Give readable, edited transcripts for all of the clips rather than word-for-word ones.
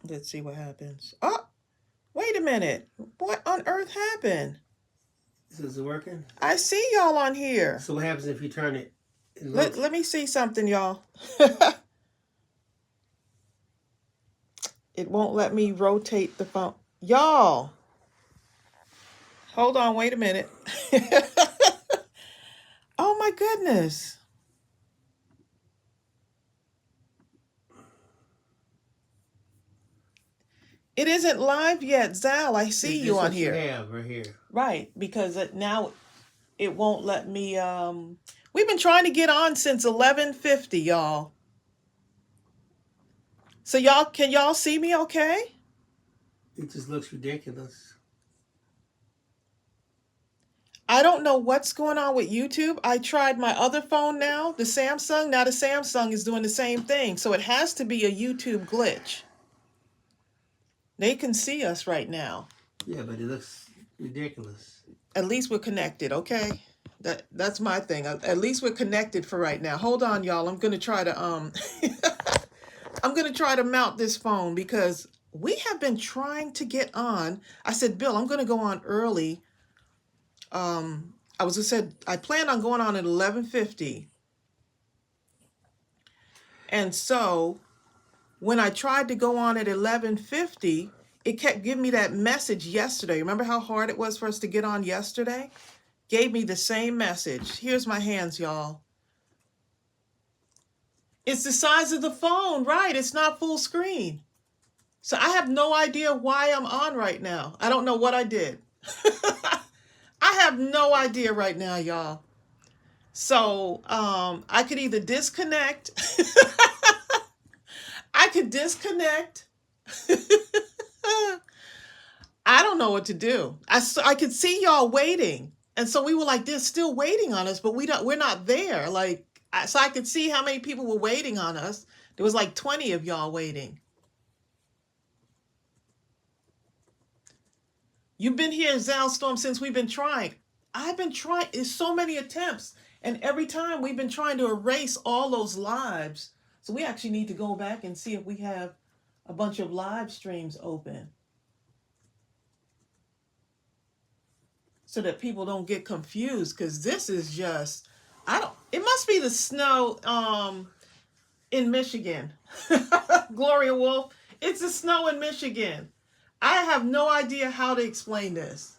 Let's see what happens. Oh, wait a minute. What on earth happened? Is it working? I see y'all on here. So what happens if you turn it? Let me see something, y'all. It won't let me rotate the phone. Y'all, hold on, wait a minute. Oh my goodness. It isn't live yet, Zal. I see you on here. You have right here. Right, because now it won't let me. We've been trying to get on since 11:50, y'all. So can y'all see me okay? It just looks ridiculous. I don't know what's going on with YouTube. I tried my other phone now, the Samsung. Now the Samsung is doing the same thing. So it has to be a YouTube glitch. They can see us right now. Yeah, but it looks ridiculous. At least we're connected, okay? That's my thing. At least we're connected for right now. Hold on, y'all. I'm gonna try to I'm gonna try to mount this phone because we have been trying to get on. I said, Bill, I'm gonna go on early. I planned on going on at 11:50. And so when I tried to go on at 11:50, it kept giving me that message yesterday. Remember how hard it was for us to get on yesterday? Gave me the same message. Here's my hands, y'all. It's the size of the phone, right? It's not full screen. So I have no idea why I'm on right now. I don't know what I did. I have no idea right now, y'all. So I could either disconnect. I could disconnect. I don't know what to do. I could see y'all waiting. And so we were like, they're still waiting on us, but we're not there. Like, so I could see how many people were waiting on us. There was like 20 of y'all waiting. You've been here, Zalstorm, since we've been trying. I've been trying. It's so many attempts. And every time we've been trying to erase all those lives. So we actually need to go back and see if we have a bunch of live streams open. So that people don't get confused, because this is just, it must be the snow in Michigan. Gloria Wolf, it's the snow in Michigan. I have no idea how to explain this.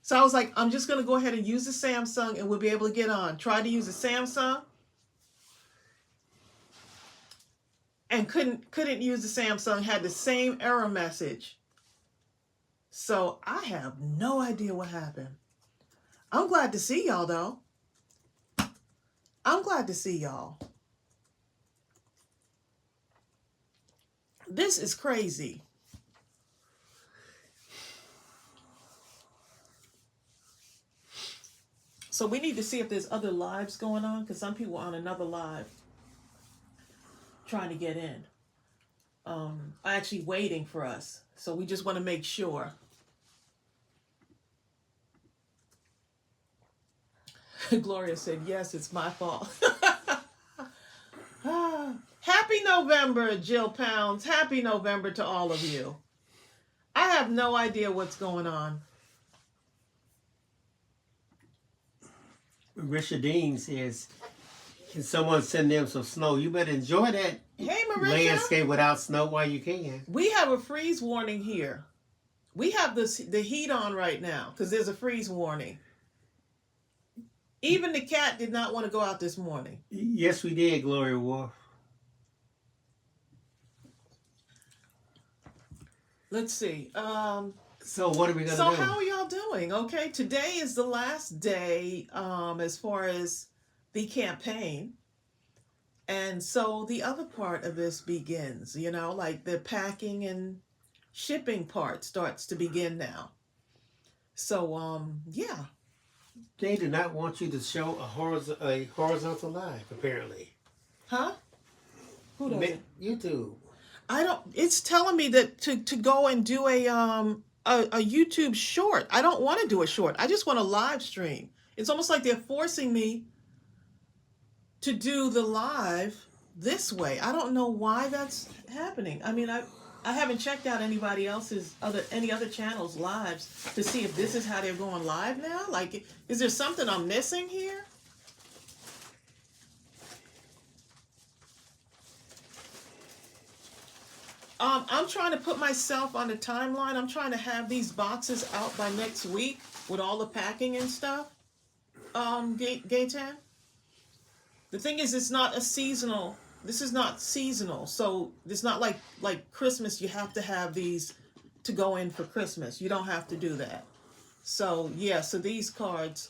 So I was like, I'm just going to go ahead and use the Samsung and we'll be able to get on. Tried to use the Samsung and couldn't use the Samsung, had the same error message. So I have no idea what happened. I'm glad to see y'all, though. I'm glad to see y'all. This is crazy. So we need to see if there's other lives going on, because some people are on another live trying to get in. Actually waiting for us. So we just want to make sure. Gloria said, yes, it's my fault. Happy November, Jill Pounds. Happy November to all of you. I have no idea what's going on. Marisha Dean says, can someone send them some snow? You better enjoy that landscape without snow while you can. We have a freeze warning here. We have the heat on right now because there's a freeze warning. Even the cat did not want to go out this morning. Yes, we did, Gloria Wolf. Let's see. So what are we going to do? So how are y'all doing? Okay, today is the last day as far as the campaign. And so the other part of this begins, like the packing and shipping part starts to begin now. So, yeah. They do not want you to show a horizontal live, apparently. Huh? Who doesn't? YouTube. It's telling me that to go and do a YouTube short. I don't want to do a short. I just want a live stream. It's almost like they're forcing me to do the live this way. I don't know why that's happening. I mean, I haven't checked out anybody else's any other channels lives to see if this is how they're going live now. Like, is there something I'm missing here? I'm trying to put myself on the timeline. I'm trying to have these boxes out by next week with all the packing and stuff. Gaytan. The thing is, it's not a seasonal. This is not seasonal, so it's not like Christmas. You have to have these to go in for Christmas. You don't have to do that. So yeah, so these cards,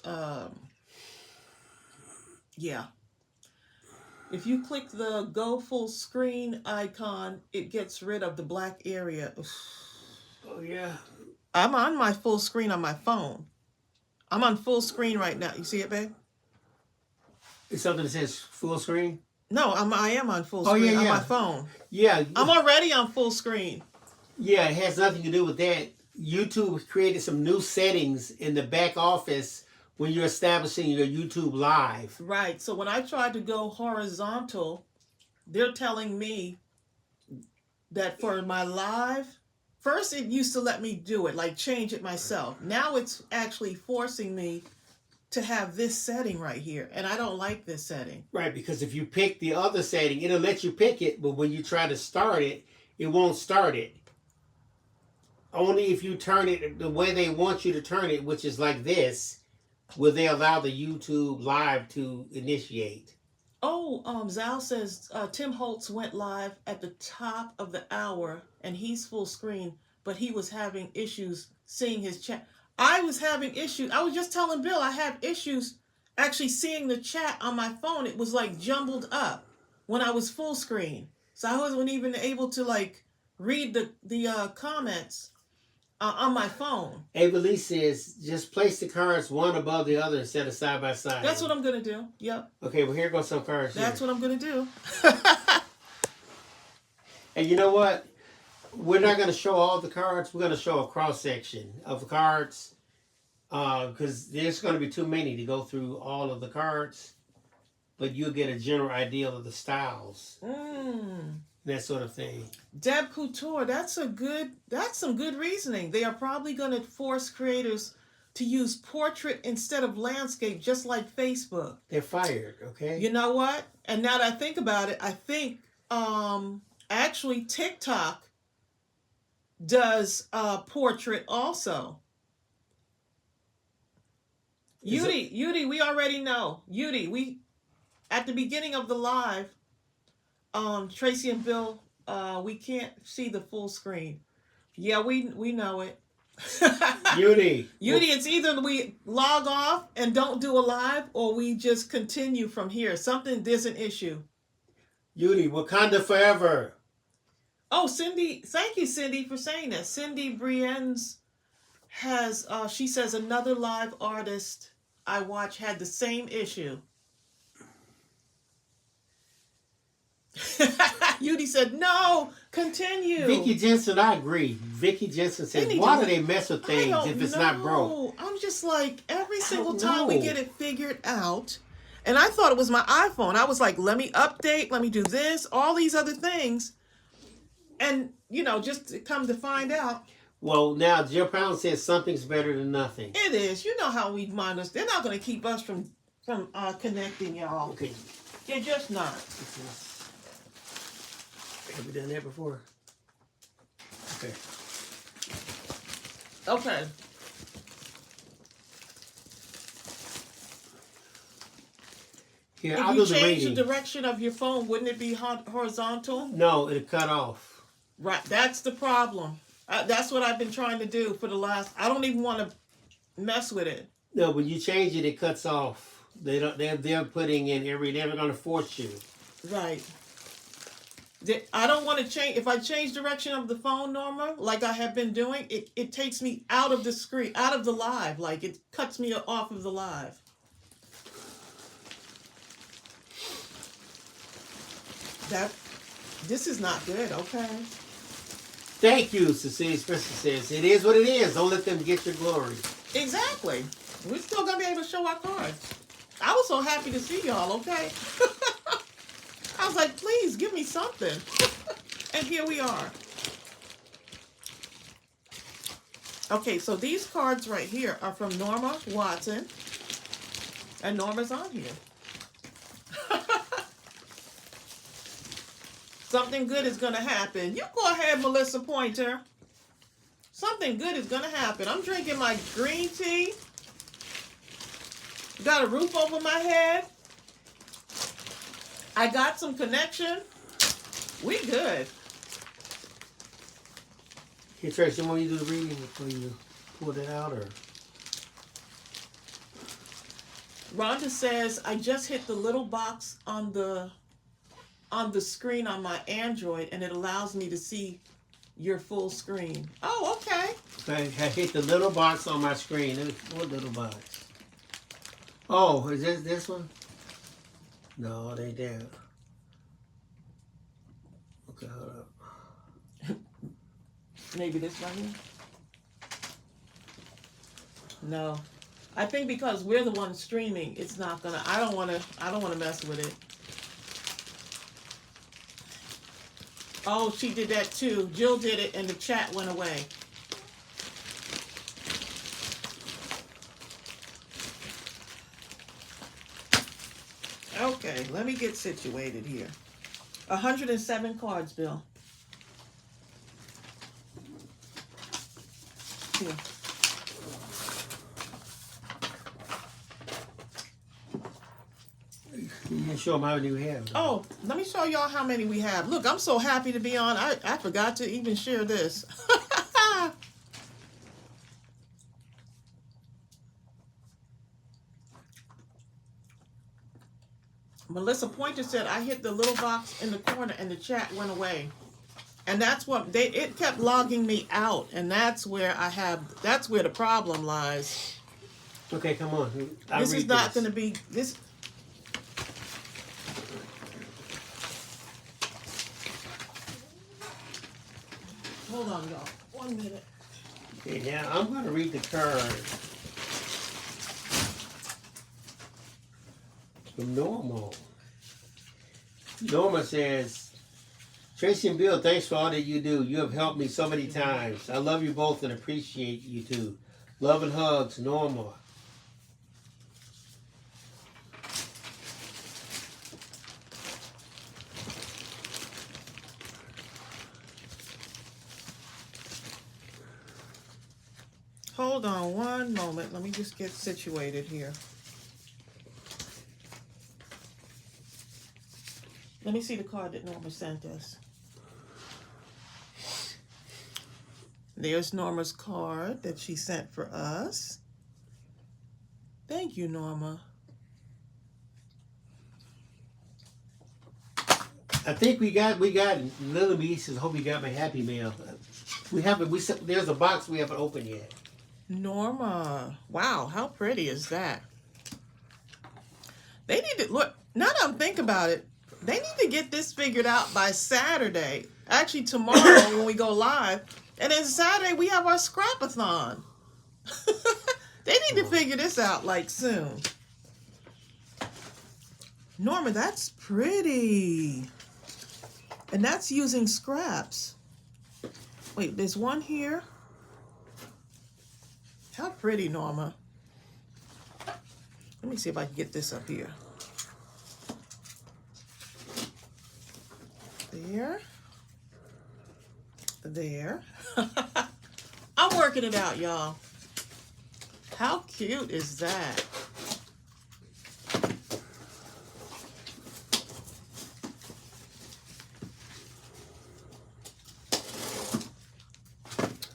yeah. If you click the go full screen icon, it gets rid of the black area. Oh yeah. I'm on my full screen on my phone. I'm on full screen right now. You see it, babe? It's something that says full screen? No, I am on full screen on my phone. Yeah. I'm already on full screen. Yeah, it has nothing to do with that. YouTube created some new settings in the back office when you're establishing your YouTube live. Right. So when I tried to go horizontal, they're telling me that for my live, first it used to let me do it, like change it myself. Now it's actually forcing me to have this setting right here. And I don't like this setting. Right, because if you pick the other setting, it'll let you pick it, but when you try to start it, it won't start it. Only if you turn it the way they want you to turn it, which is like this, will they allow the YouTube live to initiate. Oh, Zal says Tim Holtz went live at the top of the hour and he's full screen, but he was having issues seeing his chat. I was having issues. I was just telling Bill I have issues actually seeing the chat on my phone. It was like jumbled up when I was full screen. So I wasn't even able to like read the comments on my phone. Ava Lee says, just place the cards one above the other instead of side by side. That's what I'm going to do. Yep. Okay, well, here goes some cards. That's what I'm going to do. And you know what? We're not going to show all the cards. We're going to show a cross-section of the cards because there's going to be too many to go through all of the cards. But you'll get a general idea of the styles. That sort of thing. Deb Couture, that's some good reasoning. They are probably going to force creators to use portrait instead of landscape, just like Facebook. They're fired, okay? You know what? And now that I think about it, I think actually TikTok does portrait also. Judy, we already know. Judy, we at the beginning of the live, Tracey and Bill, we can't see the full screen. Yeah, we know it. Judy, it's either we log off and don't do a live, or we just continue from here. There's an issue. Judy, Wakanda forever. Oh, Cindy, thank you, Cindy, for saying that. Cindy Brienne's has, she says, another live artist I watch had the same issue. Judy said, no, continue. Vicky Jensen, I agree. Vicky Jensen says, why do they mess with things if it's not broke? I'm just like, every single time we get it figured out, and I thought it was my iPhone. I was like, let me update, let me do this, all these other things. And, just to come to find out. Well, now, Jill Pound says something's better than nothing. It is. You know how we mind us. They're not going to keep us from connecting, y'all. Okay. They're just not. Have we done that before? Okay. Okay. Here, if you change the direction of your phone, wouldn't it be horizontal? No, it'll cut off. Right. That's the problem. That's what I've been trying to do for the last... I don't even want to mess with it. No, when you change it, it cuts off. They're putting in they're going to force you. Right. I don't want to change. If I change direction of the phone, Norma, like I have been doing, it takes me out of the screen, out of the live. Like it cuts me off of the live. This is not good. Okay. Thank you, Cecilia Spencer says. It is what it is. Don't let them get your glory. Exactly. We're still going to be able to show our cards. I was so happy to see y'all, okay? I was like, please give me something. And here we are. Okay, so these cards right here are from Norma Watson. And Norma's on here. Something good is going to happen. You go ahead, Melissa Pointer. Something good is going to happen. I'm drinking my green tea. Got a roof over my head. I got some connection. We good. Hey, Tracy, want you to do the reading before you pull it out, or? Rhonda says, I just hit the little box on the screen on my Android, and it allows me to see your full screen. Oh, okay. I hit the little box on my screen. What little box? Oh, is this one? No, it ain't there. Okay, hold up. Maybe this right here? No. I think because we're the ones streaming, it's not gonna, I don't wanna mess with it. Oh, she did that too. Jill did it and the chat went away. Okay, let me get situated here. 107 cards, Bill. Here. You can show them how many we have. Oh, let me show y'all how many we have. Look, I'm so happy to be on. I forgot to even share this. Melissa Pointer said, I hit the little box in the corner and the chat went away. And that's what it kept logging me out. And that's where that's where the problem lies. Okay, come on. This is not going to be, this. Hold on, y'all. 1 minute. Okay, now I'm going to read the card from Norma. Norma says, Tracy and Bill, thanks for all that you do. You have helped me so many times. I love you both and appreciate you too. Love and hugs, Norma. Hold on 1 moment. Let me just get situated here. Let me see the card that Norma sent us. There's Norma's card that she sent for us. Thank you, Norma. I think we got Little B says, hope you got my happy mail. There's a box we haven't opened yet. Norma. Wow, how pretty is that? They need to, look, now that I'm thinking about it, they need to get this figured out by Saturday. Actually, tomorrow when we go live. And then Saturday, we have our scrap-a-thon. They need to figure this out, like, soon. Norma, that's pretty. And that's using scraps. Wait, there's one here. How pretty, Norma. Let me see if I can get this up here. There. There. I'm working it out, y'all. How cute is that?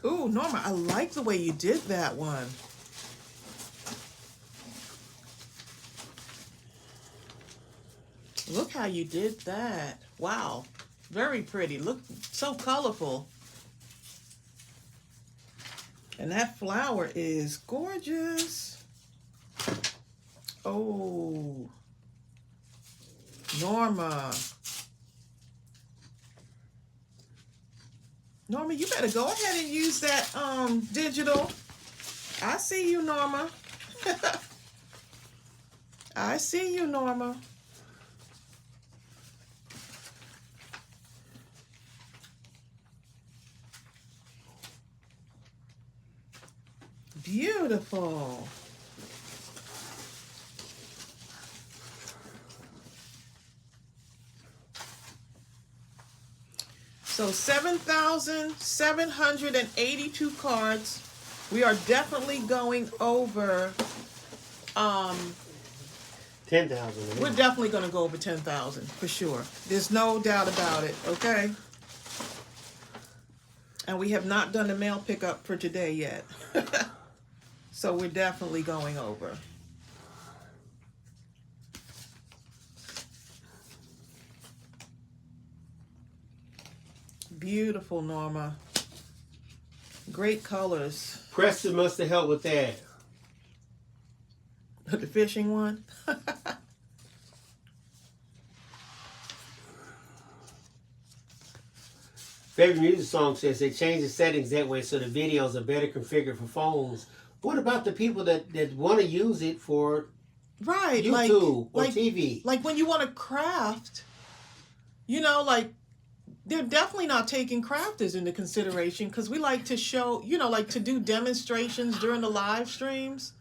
Ooh, Norma, I like the way you did that one. Look how you did that. Wow. Very pretty. Look, so colorful. And that flower is gorgeous. Oh. Norma. Norma, you better go ahead and use that digital. I see you, Norma. I see you, Norma. Beautiful. So 7,782 cards. We are definitely going over 10,000. we're definitely going to go over 10,000 for sure. There's no doubt about it, okay? And we have not done the mail pickup for today yet. So we're definitely going over. Beautiful, Norma. Great colors. Preston must have helped with that. The fishing one. Favorite music song says they changed the settings that way so the videos are better configured for phones. What about the people that want to use it for Right, YouTube or like TV? Like when you want to craft, you know, like they're definitely not taking crafters into consideration because we like to show, you know, like to do demonstrations during the live streams.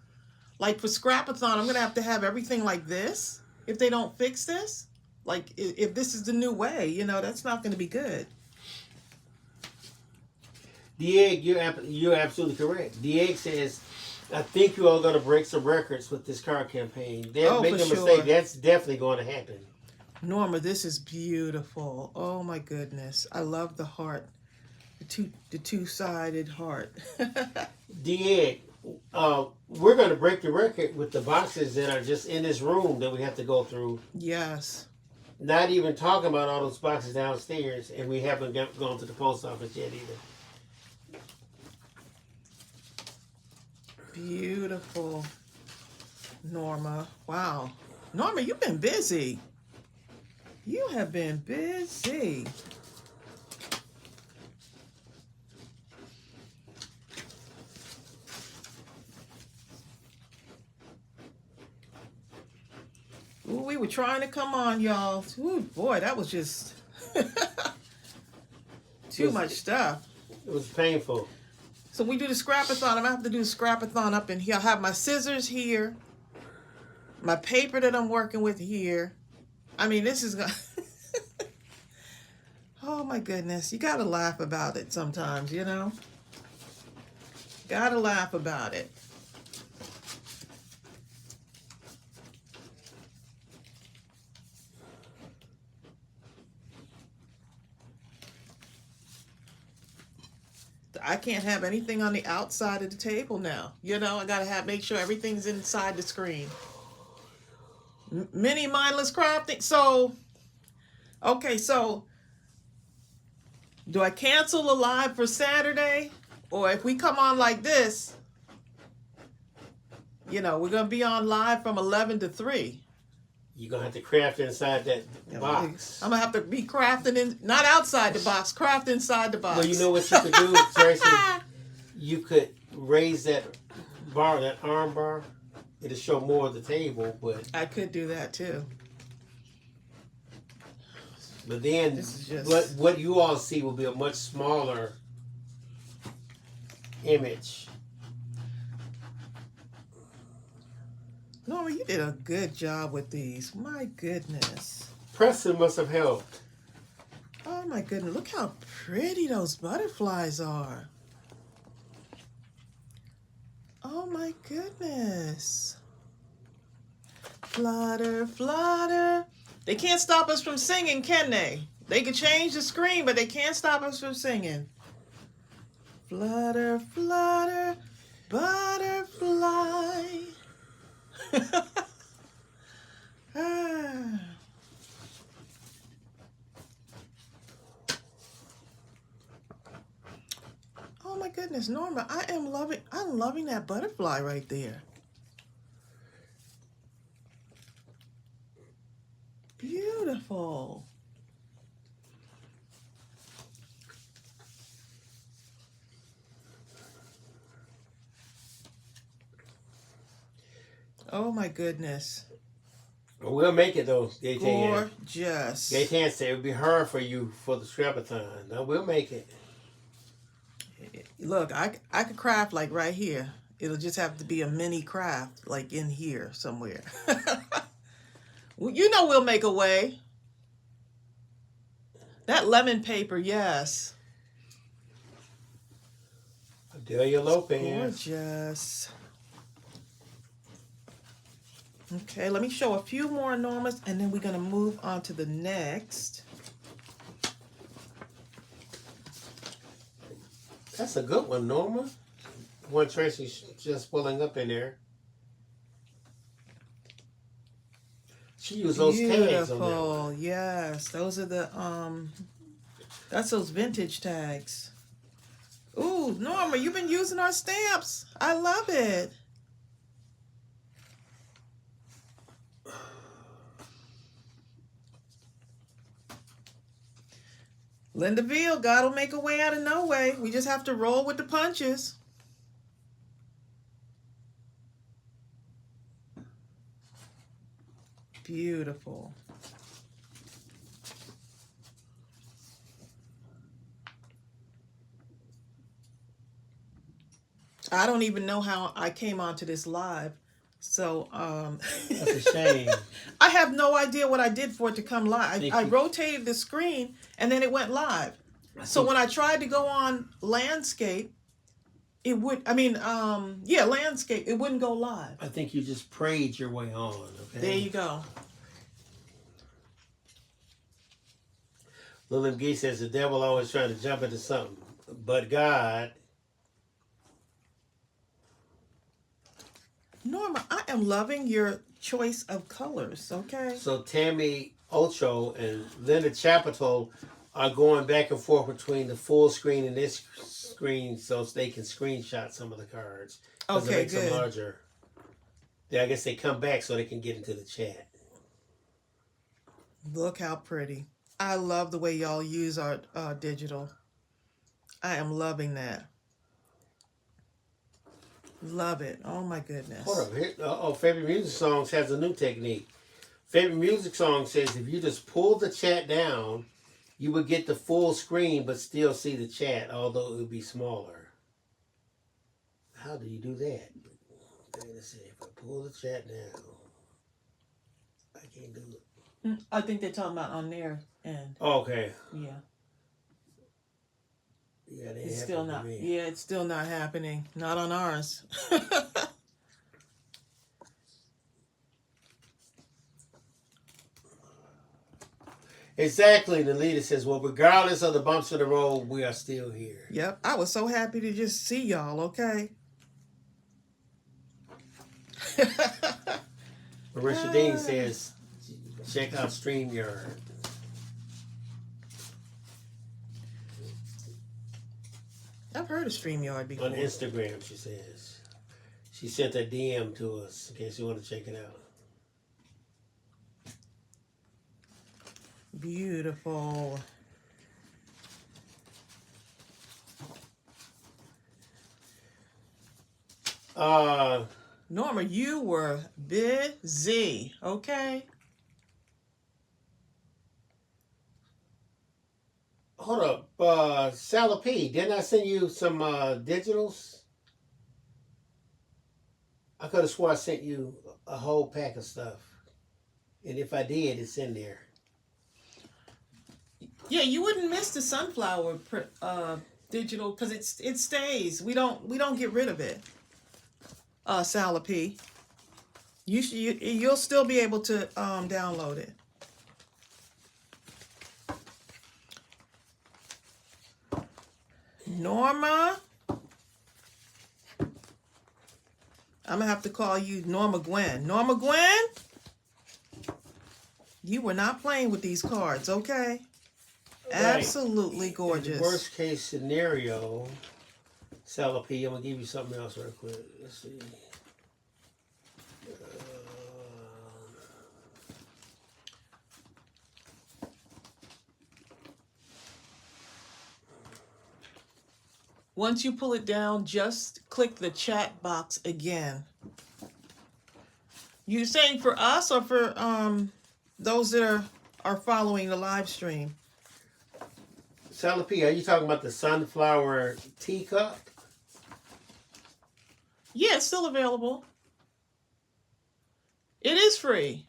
Like for Scrapathon, I'm going to have everything like this if they don't fix this. Like if this is the new way, you know, that's not going to be good. Dieg, you're absolutely correct. Dieg says, I think you are going to break some records with this card campaign. Make no mistake, that's definitely going to happen. Norma, this is beautiful. Oh my goodness. I love the heart. The two-sided heart. Dieg, we're going to break the record with the boxes that are just in this room that we have to go through. Yes. Not even talking about all those boxes downstairs, and we haven't gone to the post office yet either. Beautiful, Norma. Wow. Norma, you've been busy. You have been busy. Ooh, we were trying to come on, y'all. Ooh, boy, that was just too much stuff. It was painful. So we do the Scrapathon. I'm going to have to do the Scrapathon up in here. I have my scissors here. My paper that I'm working with here. I mean, this is... Oh, my goodness. You got to laugh about it sometimes, you know? Got to laugh about it. I can't have anything on the outside of the table now. You know, I gotta make sure everything's inside the screen. Mini Mindless Crafting. So, okay, so do I cancel the live for Saturday? Or if we come on like this, you know, we're gonna be on live from 11 to 3. You're going to have to craft inside that box. I'm going to have to be crafting not outside the box, craft inside the box. Well, you know what you could do, Tracey? You could raise that bar, that arm bar. It'll show more of the table, but... I could do that, too. But then, what you all see will be a much smaller image. Norma, you did a good job with these. My goodness. Preston must have helped. Oh my goodness. Look how pretty those butterflies are. Oh my goodness. Flutter, flutter. They can't stop us from singing, can they? They could change the screen, but they can't stop us from singing. Flutter, flutter, butterfly. Ah. Oh my goodness, Norma, I'm loving that butterfly right there. Beautiful. Oh my goodness. We'll make it though, Gaetan. Gorgeous. Gaetan said it would be hard for you for the Scrapathon. No, we'll make it. Look, I could craft like right here. It'll just have to be a mini craft, like in here somewhere. Well, you know we'll make a way. That lemon paper, yes. Adelia Lopez. Gorgeous. Okay, let me show a few more Normas, and then we're going to move on to the next. That's a good one, Norma. One Tracey's just pulling up in there. She used those tags on there. Beautiful. Yes, those are the that's those vintage tags. Ooh, Norma, you've been using our stamps. I love it. Linda Veal, God will make a way out of no way. We just have to roll with the punches. Beautiful. I don't even know how I came onto this live. So, That's a shame. I have no idea what I did for it to come live. I rotated the screen and then it went live. So when I tried to go on landscape, it would, landscape, it wouldn't go live. I think you just prayed your way on. Okay? There you go. Lillian Gee says the devil always trying to jump into something, but God. Norma, I am loving your choice of colors, okay? So Tammy Ocho and Linda Chapitol are going back and forth between the full screen and this screen so they can screenshot some of the cards. Okay, it makes good. them larger. I guess they come back so they can get into the chat. Look how pretty. I love the way y'all use our digital. I am loving that. Love it. Oh my goodness. Hold up. Here, Favorite Music Songs has a new technique. Favorite Music Song says if you just pull the chat down, you would get the full screen but still see the chat, although it would be smaller. How do you do that? Let's see. If I pull the chat down, I can't do it. I think they're talking about on their end. Okay. Yeah. Yeah, It's still not. Yeah, it's still not happening. Not on ours. Exactly. The leader says, well, regardless of the bumps in the road, we are still here. Yep. I was so happy to just see y'all, okay? Marisha Dean says, check out StreamYard. I've heard of StreamYard before. On Instagram, she says. She sent a DM to us in case you want to check it out. Beautiful. Norma, you were busy, okay? Hold up, Sally P. Didn't I send you some digitals? I could have swore I sent you a whole pack of stuff, and if I did, it's in there. Yeah, you wouldn't miss the sunflower digital because it stays. We don't get rid of it. Sally P. You'll still be able to download it. Norma, I'm gonna have to call you Norma Gwen. Norma Gwen, you were not playing with these cards, okay? Right. Absolutely gorgeous. In the worst case scenario, Sally P, I'm gonna give you something else real quick. Let's see. Once you pull it down, just click the chat box again. You saying for us or for those that are following the live stream? Sally P, are you talking about the sunflower teacup? Yeah, it's still available. It is free.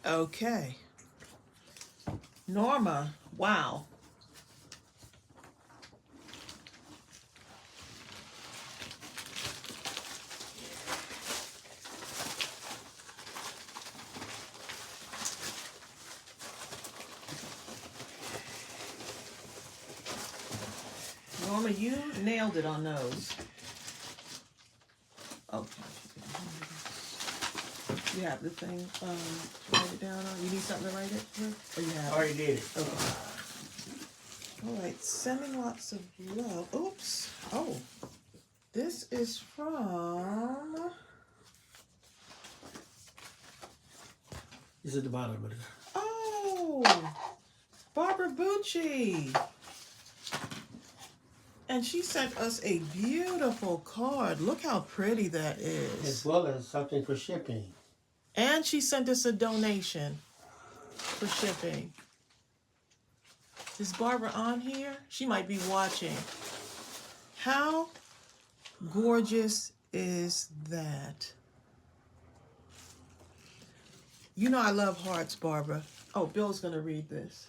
Okay. Norma, wow. Norma, you nailed it on those. Okay. You have the thing to write it down on? You need something to write it with? Or you have Already did it. Okay. All right, sending lots of love. Oops. Oh, this is from... It's at the bottom of it. Oh, Barbara Bucci. And she sent us a beautiful card. Look how pretty that is. As well as something for shipping. And she sent us a donation for shipping. Is Barbara on here? She might be watching. How gorgeous is that? You know I love hearts, Barbara. Oh, Bill's going to read this.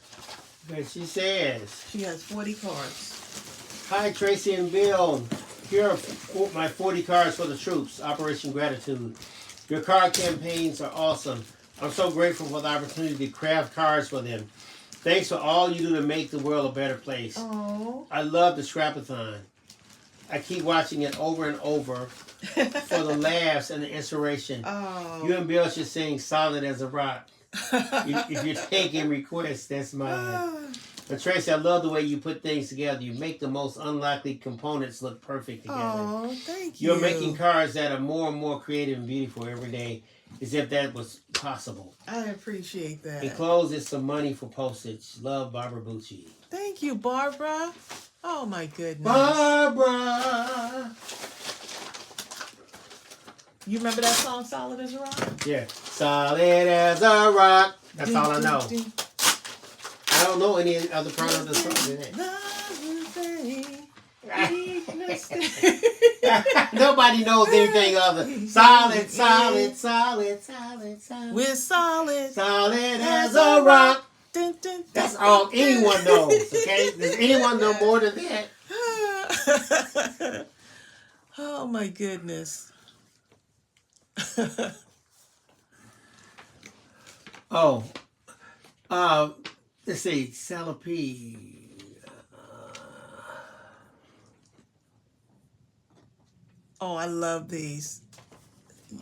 Okay, she says, She has 40 cards. "Hi, Tracy and Bill. Here are my 40 cards for the troops, Operation Gratitude. Your card campaigns are awesome. I'm so grateful for the opportunity to craft cards for them. Thanks for all you do to make the world a better place. Oh. I love the Scrapathon. I keep watching it over and over for the laughs and the inspiration. Oh. You and Bill should sing Solid as a Rock. If you're taking requests, that's mine. But Tracy, I love the way you put things together. You make the most unlikely components look perfect together. Oh, thank you. You're making cards that are more and more creative and beautiful every day, as if that was possible. I appreciate that. Enclosed is some money for postage. Love, Barbara Bucci." Thank you, Barbara. Oh, my goodness. Barbara! You remember that song, Solid as a Rock? Yeah. Solid as a rock. That's all I know. I don't know any other part of the song. Nobody knows anything other. Solid, solid, solid, solid, solid. We're solid. Solid as a rock. That's all anyone knows, okay? Does anyone know more than that? Oh, my goodness. Oh. Let's see. Salapee. Oh, I love these.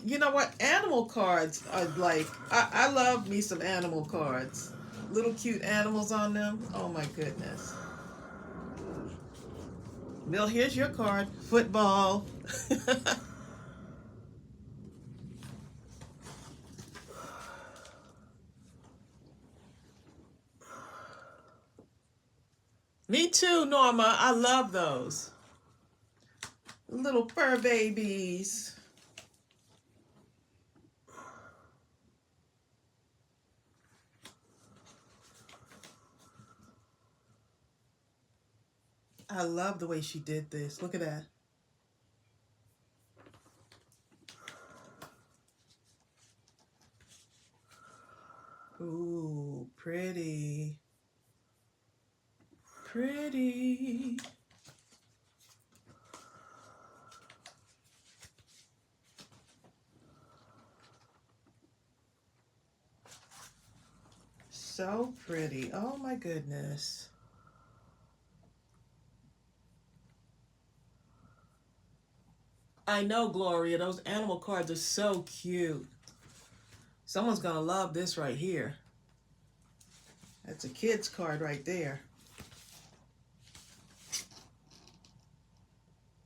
You know what? Animal cards are like, I love me some animal cards. Little cute animals on them. Oh my goodness. Bill, here's your card. Football. Me too, Norma. I love those. Little fur babies. I love the way she did this. Look at that. Ooh, pretty. Pretty. So pretty. Oh my goodness. I know, Gloria. Those animal cards are so cute. Someone's going to love this right here. That's a kid's card right there.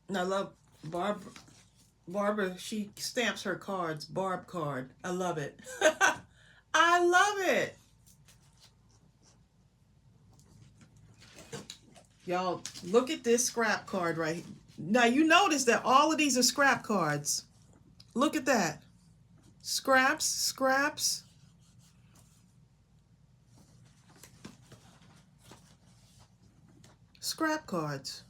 And I love Barbara, she stamps her cards. Barb card. I love it. I love it. Y'all, look at this scrap card right here. Now, you notice that all of these are scrap cards. Look at that. Scraps, scraps. scrap cards.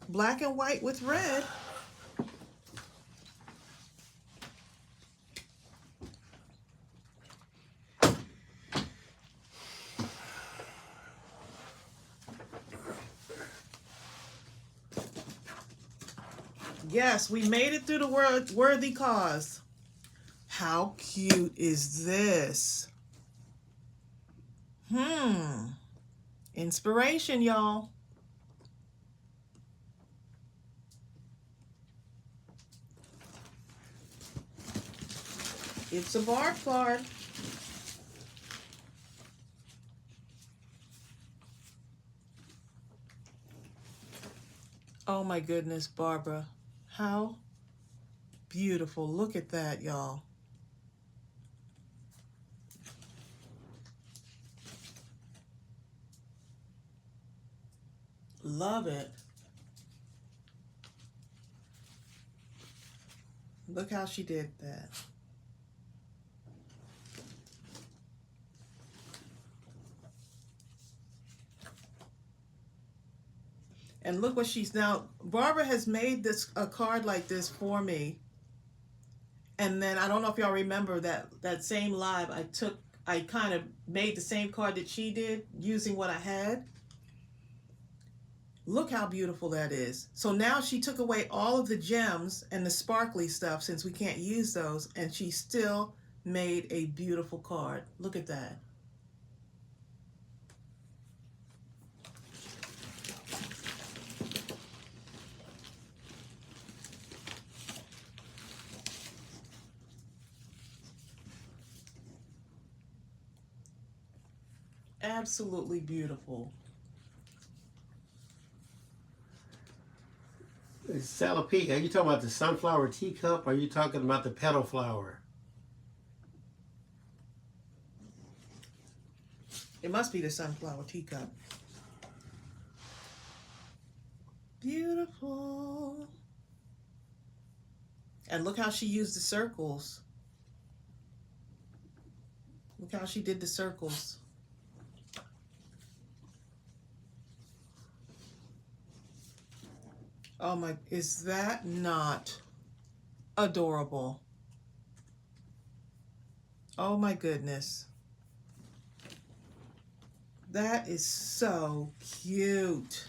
Black and white with red. Yes, we made it through the worthy cause. How cute is this? Inspiration, y'all. It's a bark card. Oh my goodness, Barbara. How beautiful. Look at that, y'all. Love it. Look how she did that. And look what she's now. Barbara has made a card like this for me. And then I don't know if y'all remember that same live I kind of made the same card that she did using what I had. Look how beautiful that is. So now she took away all of the gems and the sparkly stuff since we can't use those, and she still made a beautiful card. Look at that. Absolutely beautiful. Salapika, are you talking about the sunflower teacup, or are you talking about the petal flower? It must be the sunflower teacup. Beautiful. And look how she used the circles. Look how she did the circles. Oh my, is that not adorable? Oh my goodness. That is so cute.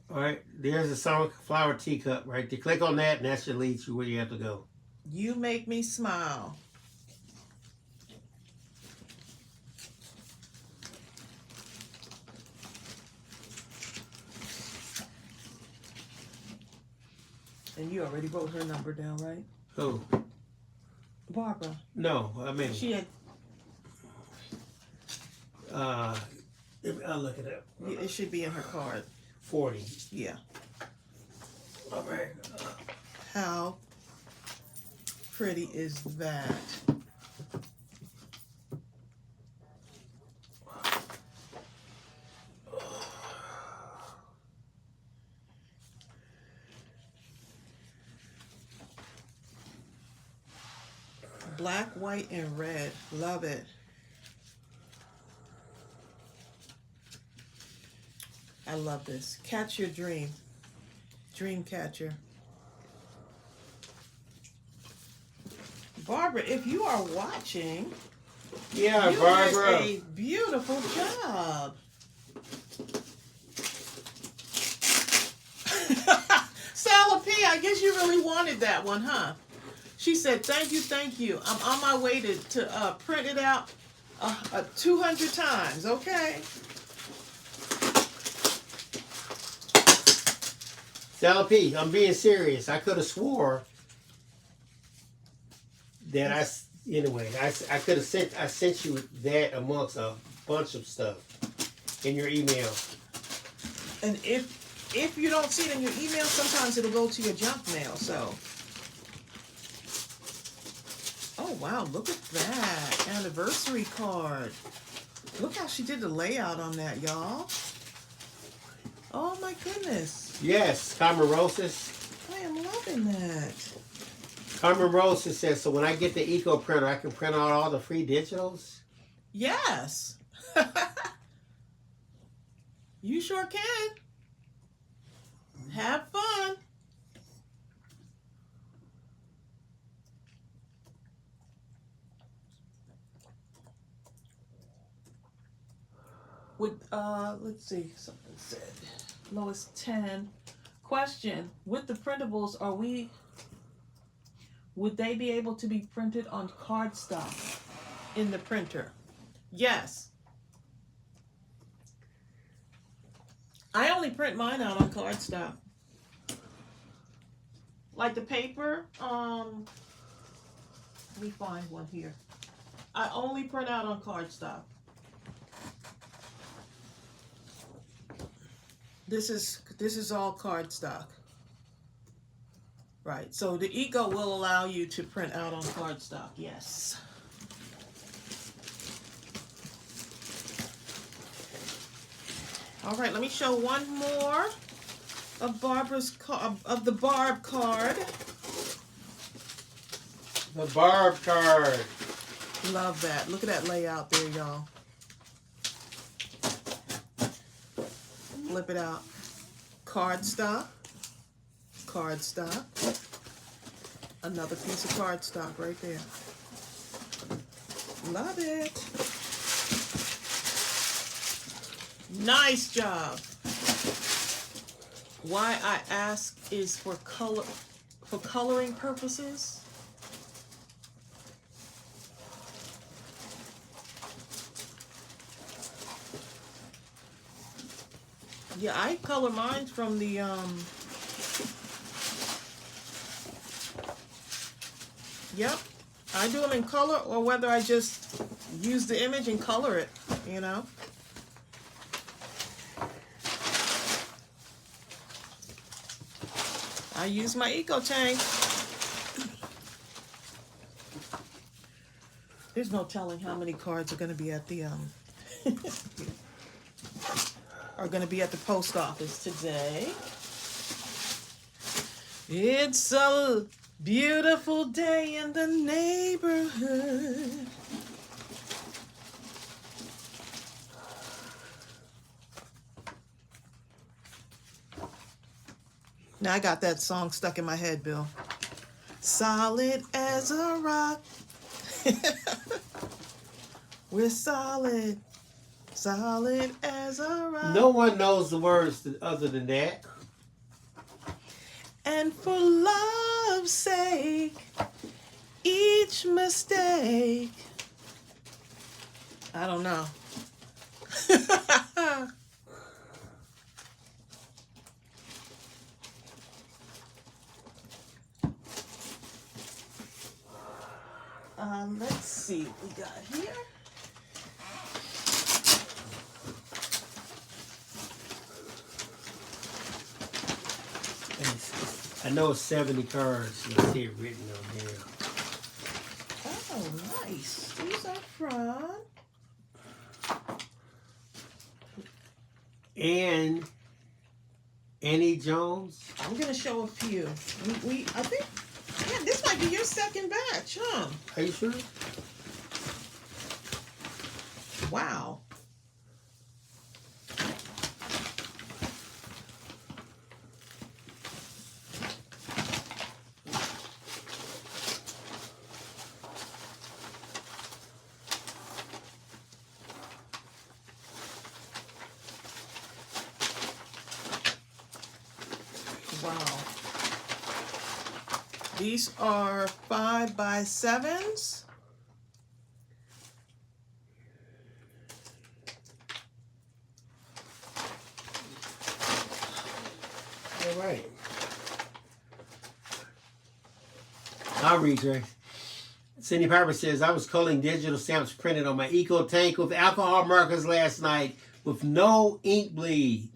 All right, there's a sunflower teacup right there. Click on that, and that should lead you where you have to go. You make me smile. And you already wrote her number down, right? Who? Barbara. No, I mean, She had. I'll look it up. It should be in her card. 40. Yeah. All right. How pretty is that? Black, white, and red. Love it. I love this. Catch your dream. Dream catcher. Barbara, if you are watching, Yeah, you Barbara. did a beautiful job. Sally P, I guess you really wanted that one, huh? She said, thank you. I'm on my way to print it out 200 times, okay? Stella P, I'm being serious. I could have swore that I could have sent you that amongst a bunch of stuff in your email. And if you don't see it in your email, sometimes it'll go to your junk mail, so. Oh wow, look at that anniversary card. Look how she did the layout on that, y'all. Oh my goodness. Yes, Chimerosis. I am loving that. Carmen Rose says, so when I get the Eco printer, I can print out all the free digitals? Yes. You sure can. Have fun. With let's see, something said lowest 10. Question: with the printables, would they be able to be printed on cardstock in the printer? Yes. I only print mine out on cardstock. Like the paper, let me find one here. I only print out on cardstock. This is all cardstock. Right. So the Eco will allow you to print out on cardstock. Yes. All right, let me show one more of the Barb card. The Barb card. Love that. Look at that layout there, y'all. Flip it out. Cardstock. Cardstock. Another piece of cardstock right there. Love it. Nice job. Why I ask is for coloring purposes. Yeah, I color mine from the yep. I do them in color, or whether I just use the image and color it, you know. I use my ECOTANK. There's no telling how many cards are going to be at the post office today. It's a beautiful day in the neighborhood. Now I got that song stuck in my head, Bill. Solid as a rock. We're solid. Solid as a rock. No one knows the words other than that. And for love's sake, each mistake. I don't know. Let's see what we got here. I know it's 70 cards. You see it written on there. Oh, nice. These are from Annie Jones. I'm gonna show a few. I think, yeah, this might be your second batch, huh? Are you sure? Wow. Wow. These are 5x7s. All right. I'll read you. Cindy Piper says, I was culling digital stamps printed on my ECOTANK with alcohol markers last night with no ink bleed.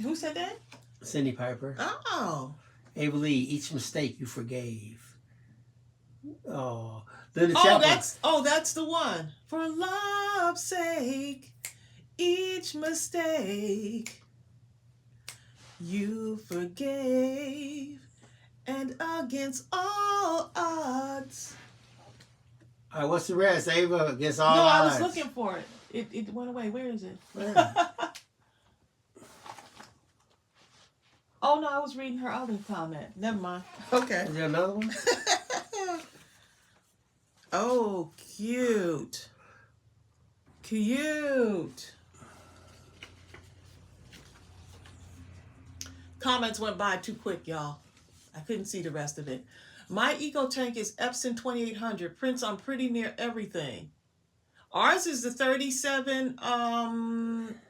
Who said that? Cindy Piper. Oh. Ava Lee, each mistake you forgave. Oh. Then the that's the one. For love's sake, each mistake. You forgave, and against all odds. All right, what's the rest? Ava, against all No, I odds. was looking for it. It went away. Where is it? Where? Oh no, I was reading her other comment. Never mind. Okay. Is there another one? Oh, cute. Cute. Comments went by too quick, y'all. I couldn't see the rest of it. My EcoTank is EPSON 2800. Prints on pretty near everything. Ours is the 37,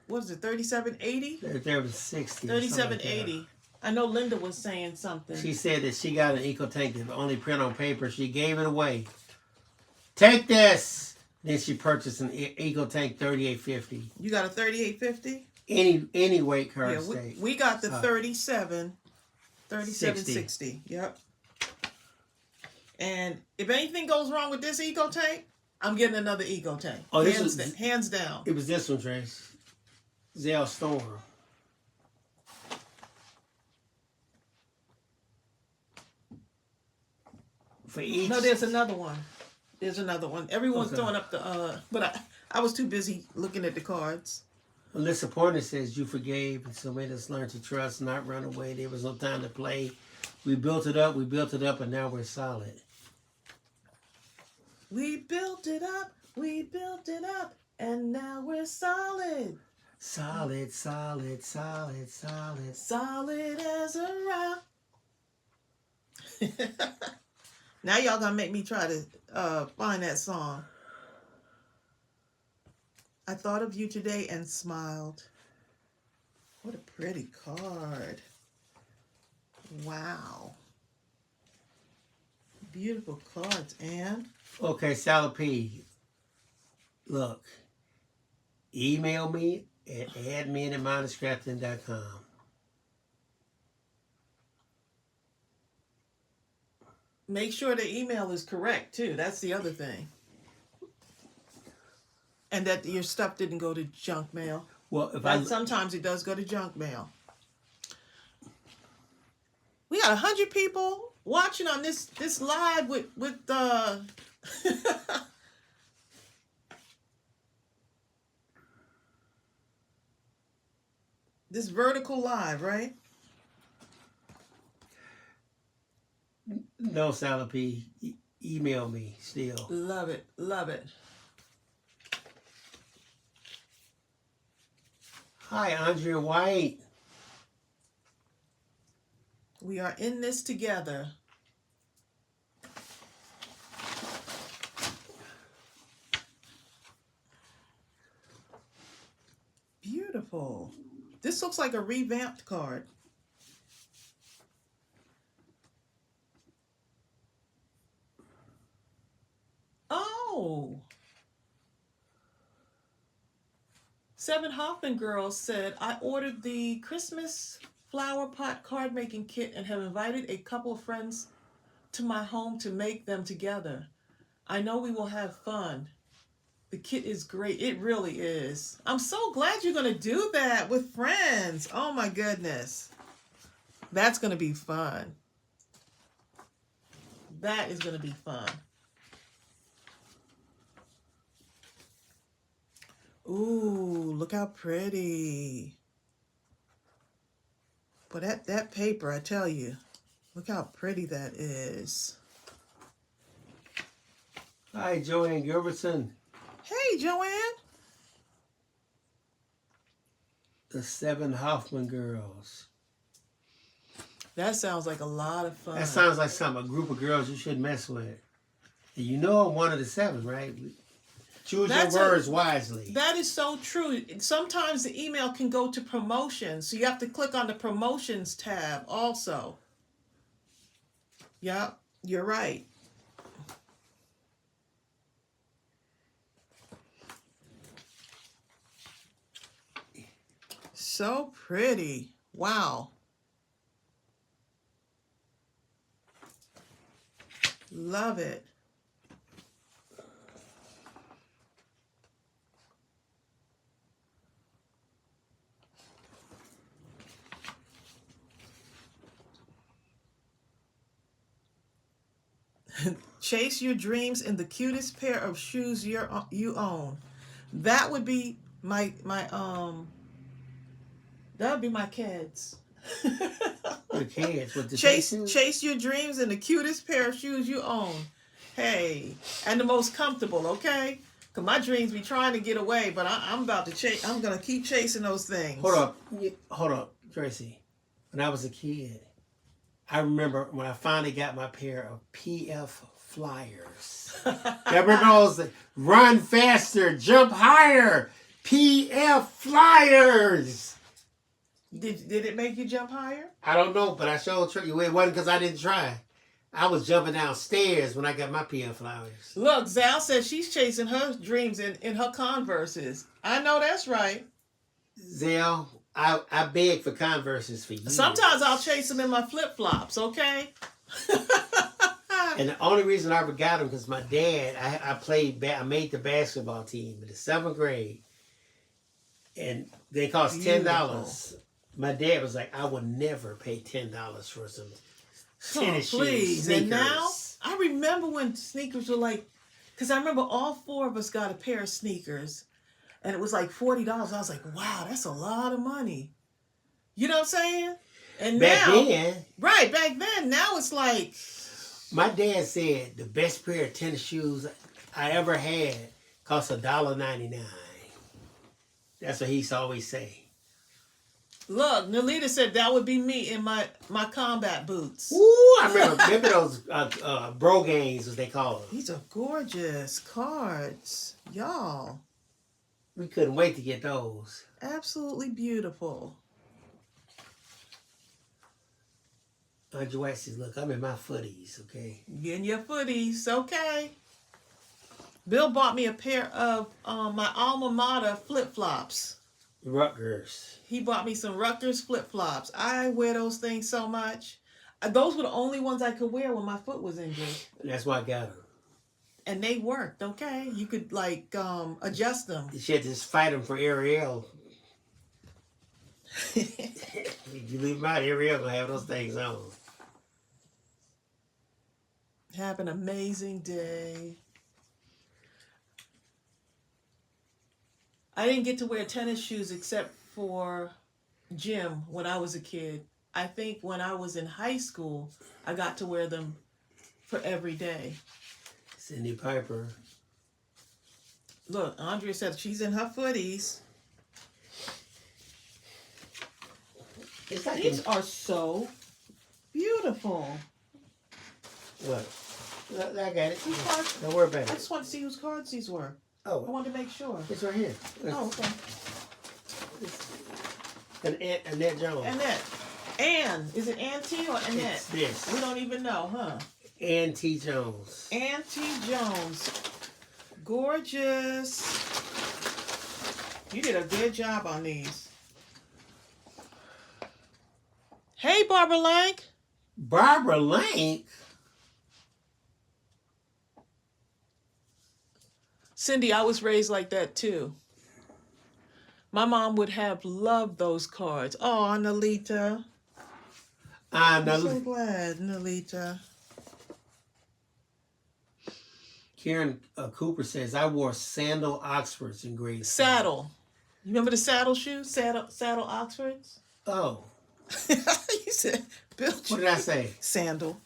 what is it, 3780? There was 60. 3780. I know Linda was saying something. She said that she got an EcoTank that only print on paper. She gave it away. Take this! Then she purchased an EcoTank 3850. You got a 3850? Any weight card Yeah, state. we got the 3760. Yep. And if anything goes wrong with this EcoTank, I'm getting another EcoTank. Oh, hands down. It was this one, Trace. Zell Storm. For each. No, there's another one. There's another one. Everyone's throwing up the but I was too busy looking at the cards. Alyssa Porter says you forgave, and so made us learn to trust, not run away. There was no time to play. We built it up, and now we're solid. We built it up, and now we're solid. Solid, solid, solid, solid. Solid as a rock. Now y'all gonna make me try to find that song. I thought of you today and smiled. What a pretty card. Wow. Beautiful cards, Anne. Okay, Sally P. Look, email me at admin@mindlesscrafting.com. Make sure the email is correct, too. That's the other thing. And that your stuff didn't go to junk mail. Well, sometimes it does go to junk mail. We got 100 people watching on this live with this vertical live, right? No, Sally P. Email me still. Love it. Love it. Hi, Andrea White. We are in this together. Beautiful. This looks like a revamped card. Oh. 7 Hoffman Girls said, I ordered the Christmas flower pot card making kit and have invited a couple of friends to my home to make them together. I know we will have fun. The kit is great. It really is. I'm so glad you're going to do that with friends. Oh my goodness. That's going to be fun. That is going to be fun. Ooh, look how pretty. But that paper, I tell you, look how pretty that is. Hi, Joanne Gilbertson. Hey, Joanne. The 7 Hoffman Girls. That sounds like a lot of fun. That sounds like a group of girls you shouldn't mess with. And you know I'm one of the 7, right? Choose your words wisely. That is so true. Sometimes the email can go to promotions, so you have to click on the promotions tab also. Yep, you're right. So pretty. Wow. Love it. Chase your dreams in the cutest pair of shoes you own. That would be my that would be my kids. Your kids with the chase your dreams in the cutest pair of shoes you own. Hey, and the most comfortable, okay? Cause my dreams be trying to get away, but I'm about to chase. I'm gonna keep chasing those things. Hold up, Tracy. When I was a kid, I remember when I finally got my pair of PF Flyers. I remember those run faster, jump higher, PF Flyers. Did it make you jump higher? I don't know, but I showed you. It wasn't because I didn't try. I was jumping downstairs when I got my PF Flyers. Look, Zal says she's chasing her dreams in her Converses. I know that's right. Zal, I beg for Converses for you. Sometimes I'll chase them in my flip-flops, okay? And the only reason I ever got them because my dad, I made the basketball team in the 7th grade. And they cost $10. My dad was like, I would never pay $10 for some tennis shoes. Sneakers. And now, I remember when sneakers were like, because I remember all 4 of us got a pair of sneakers, and it was like $40. I was like, wow, that's a lot of money. You know what I'm saying? And back then, now it's like... My dad said the best pair of tennis shoes I ever had cost $1.99. That's what he used to always say. Look, Nalita said that would be me in my combat boots. Ooh, I remember those Brogains, as they call them. These are gorgeous cards. Y'all. We couldn't wait to get those. Absolutely beautiful. Aunt Joette says, look, I'm in my footies, okay? You in your footies, okay. Bill bought me a pair of my alma mater flip-flops. Rutgers. He bought me some Rutgers flip-flops. I wear those things so much. Those were the only ones I could wear when my foot was injured. That's why I got them. And they worked, okay? You could, like, adjust them. You had to just fight them for Ariel. You leave them out, Ariel gonna have those things on. Have an amazing day. I didn't get to wear tennis shoes except for gym when I was a kid. I think when I was in high school, I got to wear them for every day. Cindy Piper. Look, Andrea said she's in her footies. These are so beautiful. What? I got it. Don't worry about it. I just want to see whose cards these were. Oh. I wanted to make sure. It's right here. Oh, okay. Annette Jones. Annette. Ann. Is it Ann T or Annette? It's this. We don't even know, huh? Ann T. Jones. Ann T. Jones. Gorgeous. You did a good job on these. Hey, Barbara Lank. Barbara Lank? Cindy, I was raised like that too. My mom would have loved those cards. Oh, Nalita. I'm so glad, Nalita. Karen Cooper says, I wore sandal Oxfords in grade school. Saddle. You remember the saddle shoes? Saddle Oxfords? Oh. You said, Bill. What did I say? Sandal.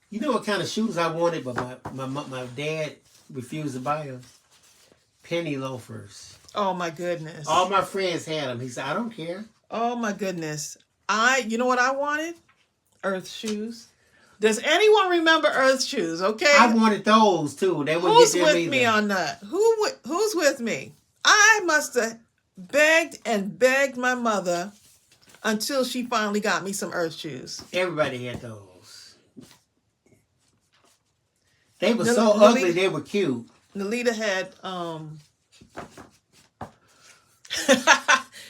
You know what kind of shoes I wanted, but my dad refused to buy them? Penny loafers. Oh, my goodness. All my friends had them. He said, I don't care. Oh, my goodness. You know what I wanted? Earth shoes. Does anyone remember Earth shoes, okay? I wanted those, too. They wouldn't Who's get them with either. me on that? Who's with me? I must have begged and begged my mother until she finally got me some Earth shoes. Everybody had those. They were so ugly, they were cute. Nalita had,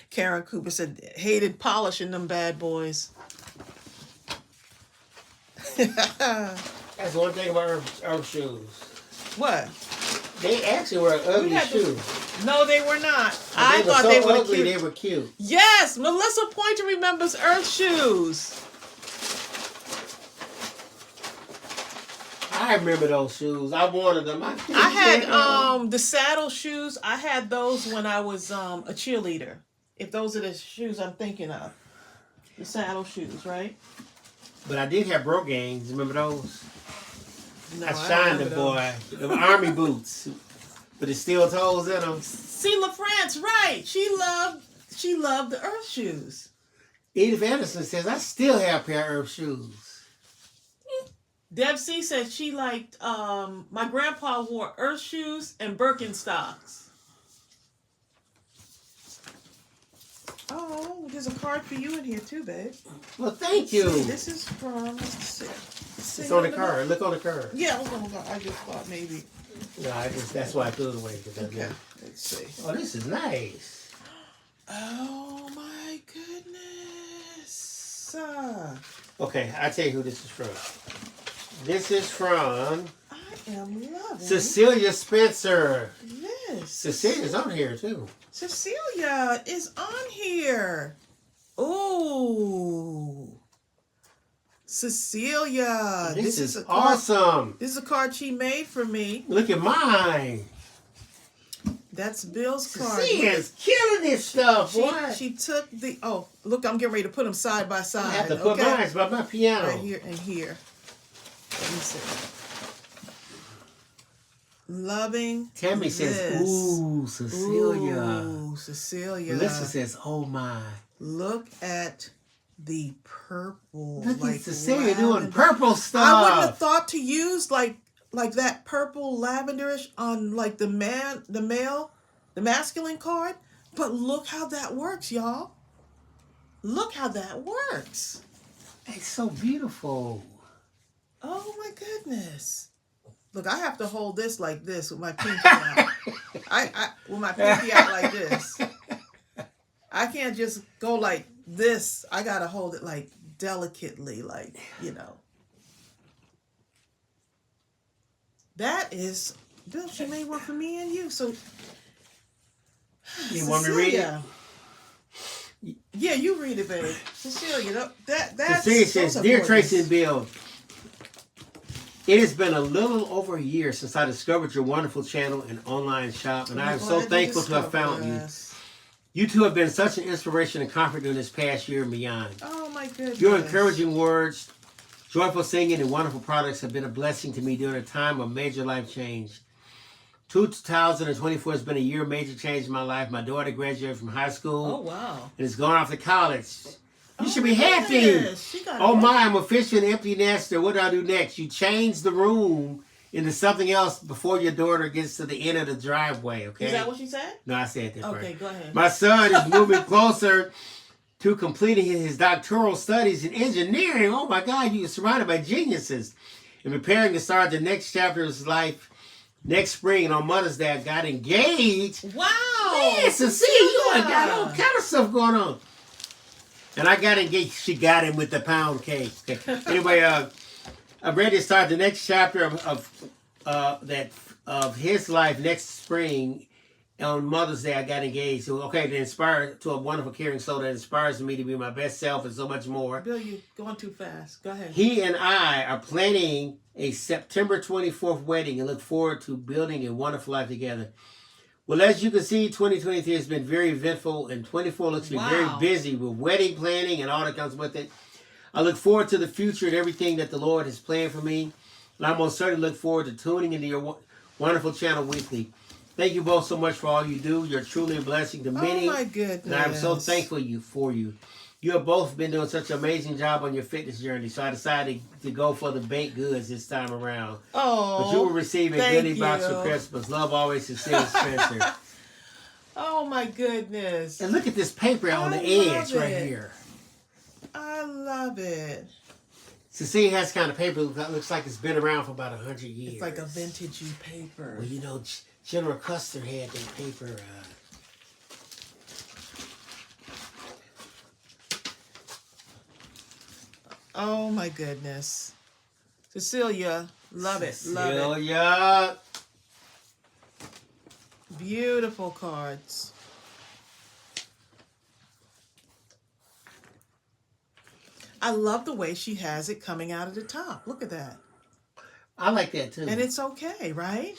Karen Cooper said, hated polishing them bad boys. That's one thing about Earth shoes. What? They actually were ugly shoes. No, they were not. I thought they were ugly. They were cute. Yes, Melissa Pointer remembers Earth shoes. I remember those shoes. I wanted them. I had the saddle shoes. I had those when I was a cheerleader. If those are the shoes I'm thinking of. The saddle shoes, right? But I did have Brogans. Remember those? No, I shined them, boy. The army boots. But it's steel toes in them. See, LaFrance, right. She loved the earth shoes. Edith Anderson says, I still have a pair of earth shoes. Deb C said she liked, my grandpa wore earth shoes and Birkenstocks. Oh, there's a card for you in here too, babe. Well, thank you. See, this is from, let's see. It's on the card. Look on the card. Yeah, I was on the card. I just thought maybe. No, that's why I threw it away. Okay, let's see. Oh, this is nice. Oh my goodness. Okay, I'll tell you who this is from. This is from I am loving Cecilia Spencer. this. Cecilia's on here too. Cecilia is on here. Ooh. Cecilia. This is a card, awesome. This is a card she made for me. Look at mine. That's Bill's card. Cecilia's killing this stuff, boy. She took the, oh, look, I'm getting ready to put them side by side. I have to put mine by my piano. Right here and here. Let me see. Loving Tammy says, ooh, Cecilia. Ooh, Cecilia. Melissa says, oh my. Look at the purple. Look like at Cecilia lavender. doing purple stuff. I wouldn't have thought to use like that purple lavenderish on like the masculine card. But look how that works, y'all. Look how that works. It's so beautiful. Oh my goodness. Look, I have to hold this like this with my pinky out. I with my pinky out like this. I can't just go like this. I gotta hold it like delicately, like, you know. That is, Bill, she made one for me and you. So You want me to read it? Yeah, you read it, babe. Cecilia, that's Cecilia says, so Dear gorgeous. Tracey and Bill, it has been a little over a year since I discovered your wonderful channel and online shop, and I am so thankful to have found you. You two have been such an inspiration and comfort during this past year and beyond. Oh my goodness. Your encouraging words, joyful singing, and wonderful products have been a blessing to me during a time of major life change. 2024 has been a year of major change in my life. My daughter graduated from high school. Oh, wow. And is going off to college. You should be my happy. goodness. Oh my, I'm officially an empty nester. What do I do next? You change the room into something else before your daughter gets to the end of the driveway, okay? Is that what she said? No, I said that Okay, first. go ahead. My son is moving closer to completing his doctoral studies in engineering. Oh my God, you're surrounded by geniuses. And preparing to start the next chapter of his life next spring. And on Mother's Day, I got engaged. Wow. Yes, to see you. I got all kind of stuff going on. And I got engaged. She got him with the pound cake. Okay. Anyway, I'm ready to start the next chapter of his life next spring. On Mother's Day, I got engaged. So, okay, to inspire to a wonderful, caring soul that inspires me to be my best self and so much more. Bill, you're going too fast. Go ahead. He and I are planning a September 24th wedding and look forward to building a wonderful life together. Well, as you can see, 2023 has been very eventful, and 24 looks to be very busy with wedding planning and all that comes with it. I look forward to the future and everything that the Lord has planned for me. And I most certainly look forward to tuning into your wonderful channel weekly. Thank you both so much for all you do. You're truly a blessing to many. Oh, my goodness. And I'm so thankful for you. You have both been doing such an amazing job on your fitness journey, so I decided to go for the baked goods this time around. Oh, but you will receive a goodie box for Christmas. Love always, Cecilia Spencer. Oh my goodness! And look at this paper on the edge right here. I love it. Cecilia has kind of paper that looks like it's been around for about 100 years. It's like a vintagey paper. Well, you know, General Custer had that paper. Oh my goodness. Cecilia, love it. Love it. Cecilia. Beautiful cards. I love the way she has it coming out of the top. Look at that. I like that too. And it's okay, right?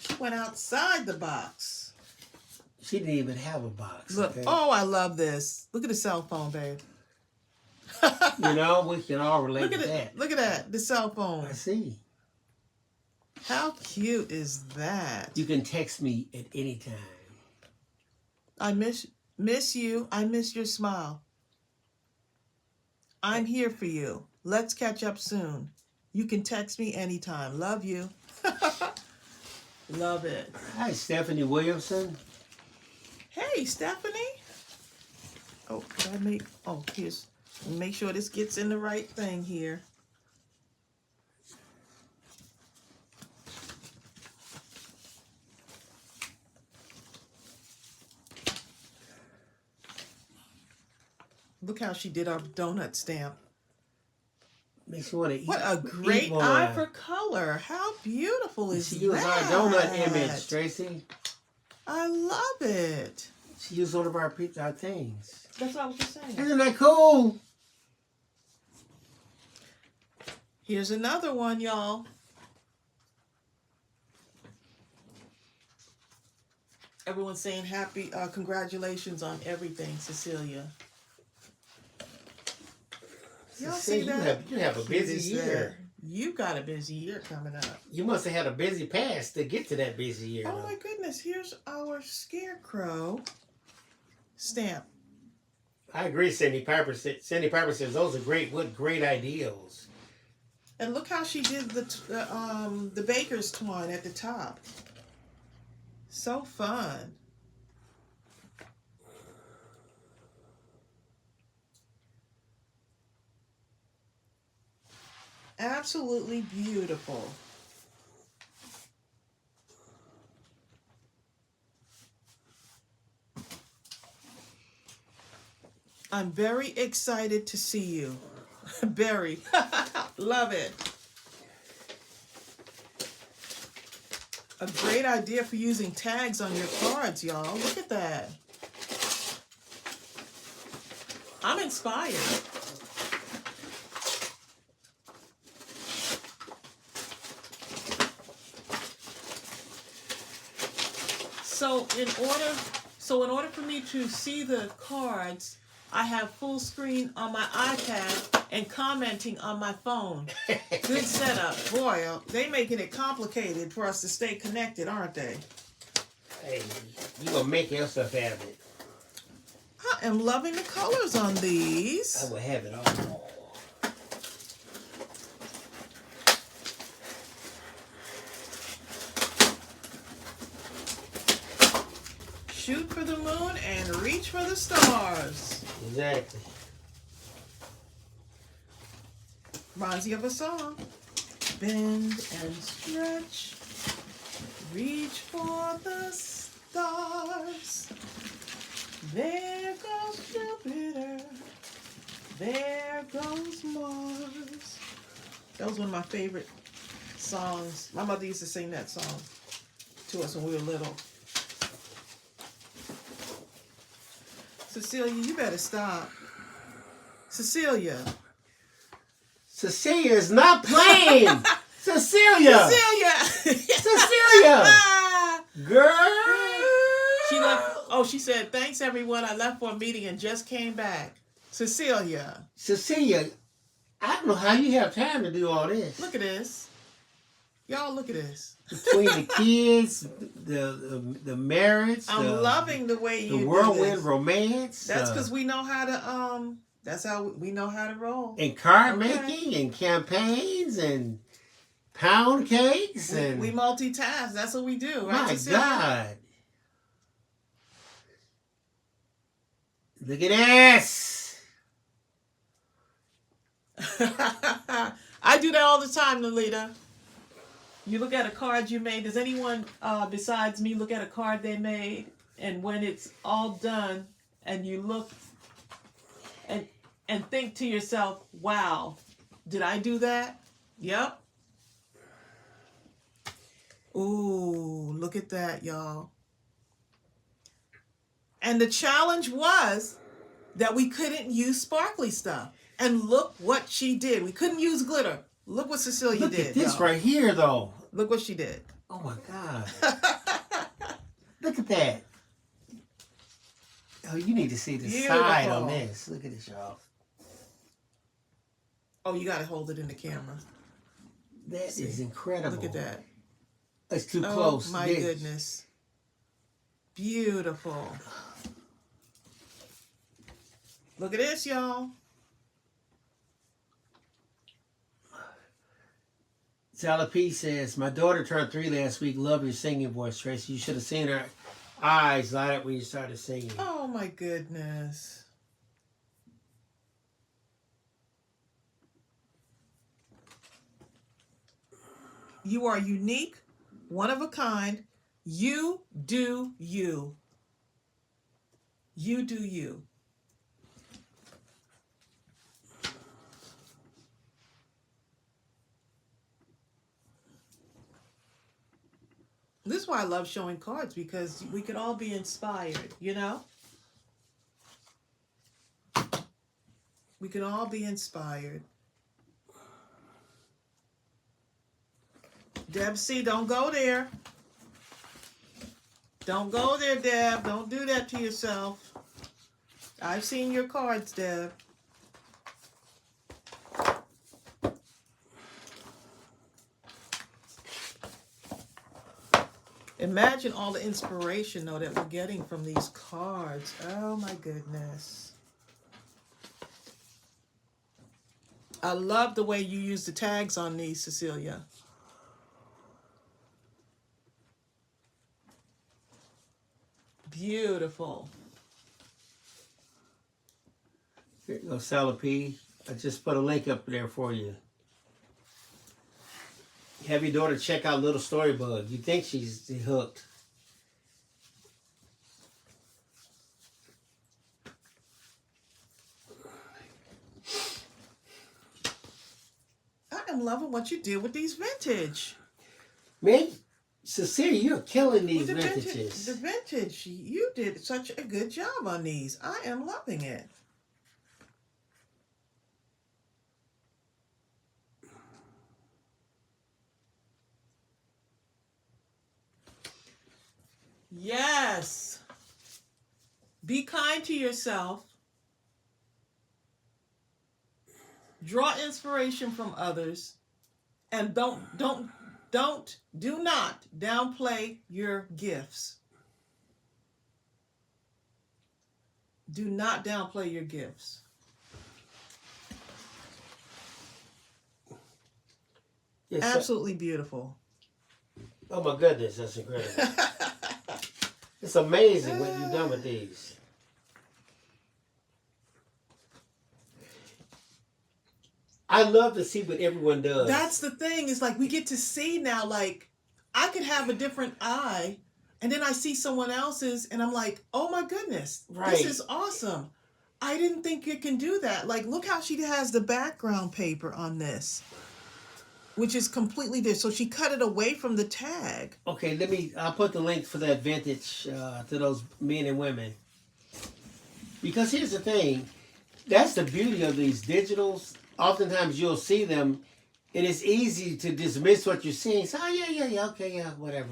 She went outside the box. She didn't even have a box. Look, Okay? oh, I love this. Look at the cell phone, babe. You know, we can all relate Look to at it. that. Look at that. The cell phone. I see. How cute is that? You can text me at any time. I miss you. I miss your smile. I'm here for you. Let's catch up soon. You can text me anytime. Love you. Love it. Hi, Stephanie Williamson. Hey, Stephanie. Oh, did I make... Oh, here's... Make sure this gets in the right thing here. Look how she did our donut stamp. Makes you want to eat. What a great eye for color. How beautiful is that? She used our donut image, Tracey. I love it. She used one of our things. That's what I was just saying. Isn't that cool? Here's another one, y'all. Everyone's saying happy, congratulations on everything, Cecilia. Y'all see that? You have a busy year. You got a busy year coming up. You must have had a busy past to get to that busy year. Oh my goodness, here's our scarecrow stamp. I agree, Cindy Piper. Cindy Piper says those are great. What great ideals. And look how she did the baker's twine at the top. So fun. Absolutely beautiful. I'm very excited to see you. Very. Love it. A great idea for using tags on your cards, y'all. Look at that. I'm inspired. So in order for me to see the cards, I have full screen on my iPad and commenting on my phone. Good setup. Boy, they making it complicated for us to stay connected, aren't they? Hey, you gonna make yourself have it. I am loving the colors on these. I will have it all. Shoot for the moon and reach for the stars. Exactly. Reminds you of a song. Bend and stretch. Reach for the stars. There goes Jupiter. There goes Mars. That was one of my favorite songs. My mother used to sing that song to us when we were little. Cecilia, you better stop. Cecilia. Cecilia is not playing. Cecilia. Cecilia. Girl. She left. Oh, she said, thanks everyone. I left for a meeting and just came back. Cecilia. Cecilia, I don't know how you have time to do all this. Look at this. Y'all look at this. Between the kids, the marriage, I'm loving the way you the do whirlwind this. romance. That's because we know how to that's how we know how to roll. And card making and campaigns and pound cakes and we multitask. That's what we do, right? My Cecilia? God. Look at this. I do that all the time, Lolita. You look at a card you made. Does anyone besides me look at a card they made? And when it's all done and you look and think to yourself, wow, did I do that? Yep. Ooh, look at that, y'all. And the challenge was that we couldn't use sparkly stuff. And look what she did. We couldn't use glitter. Look what Cecilia Look did. at this y'all. right here, though. Look what she did. Oh my God. Look at that. Oh, you need to see the side on this. Look at this, y'all. Oh, you got to hold it in the camera. That is incredible. Look at that. It's too close. Oh, my goodness. Beautiful. Look at this, y'all. Sally P says, my daughter turned 3 last week. Love your singing voice, Tracey. You should have seen her eyes light up when you started singing. Oh, my goodness. You are unique, one of a kind. You do you. You do you. This is why I love showing cards, because we could all be inspired, you know? We can all be inspired. Deb C, don't go there. Don't go there, Deb. Don't do that to yourself. I've seen your cards, Deb. Imagine all the inspiration, though, that we're getting from these cards. Oh, my goodness. I love the way you use the tags on these, Cecilia. Beautiful. Here you go, Sally P. I just put a link up there for you. Have your daughter check out Little Storybug. You think she's hooked. I am loving what you did with these vintage. Man, Cecilia, you're killing these With vintages. The vintage, you did such a good job on these. I am loving it. Yes. Be kind to yourself. Draw inspiration from others. And do not downplay your gifts. Do not downplay your gifts. Yes, Absolutely beautiful. Oh my goodness, that's incredible. It's amazing what you've done with these. I love to see what everyone does. That's the thing, is like we get to see now, like I could have a different eye and then I see someone else's and I'm like, oh my goodness, Right. This is awesome. I didn't think it can do that. Like, look how she has the background paper on this, which is completely different. So she cut it away from the tag. Okay, I'll put the link for that vintage to those men and women. Because here's the thing, that's the beauty of these digitals. Oftentimes you'll see them and it's easy to dismiss what you're seeing. So, okay, whatever.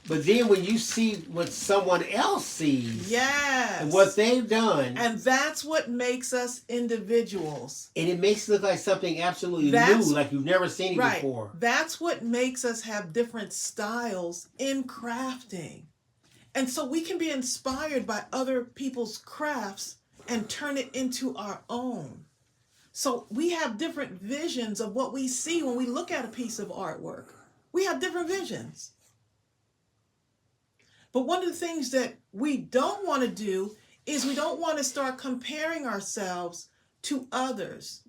But then when you see what someone else sees, Yes, and what they've done, and that's what makes us individuals. And it makes it look like something absolutely new, like you've never seen it before. That's what makes us have different styles in crafting. And so we can be inspired by other people's crafts and turn it into our own. So we have different visions of what we see when we look at a piece of artwork. We have different visions. But one of the things that we don't want to do is we don't want to start comparing ourselves to others'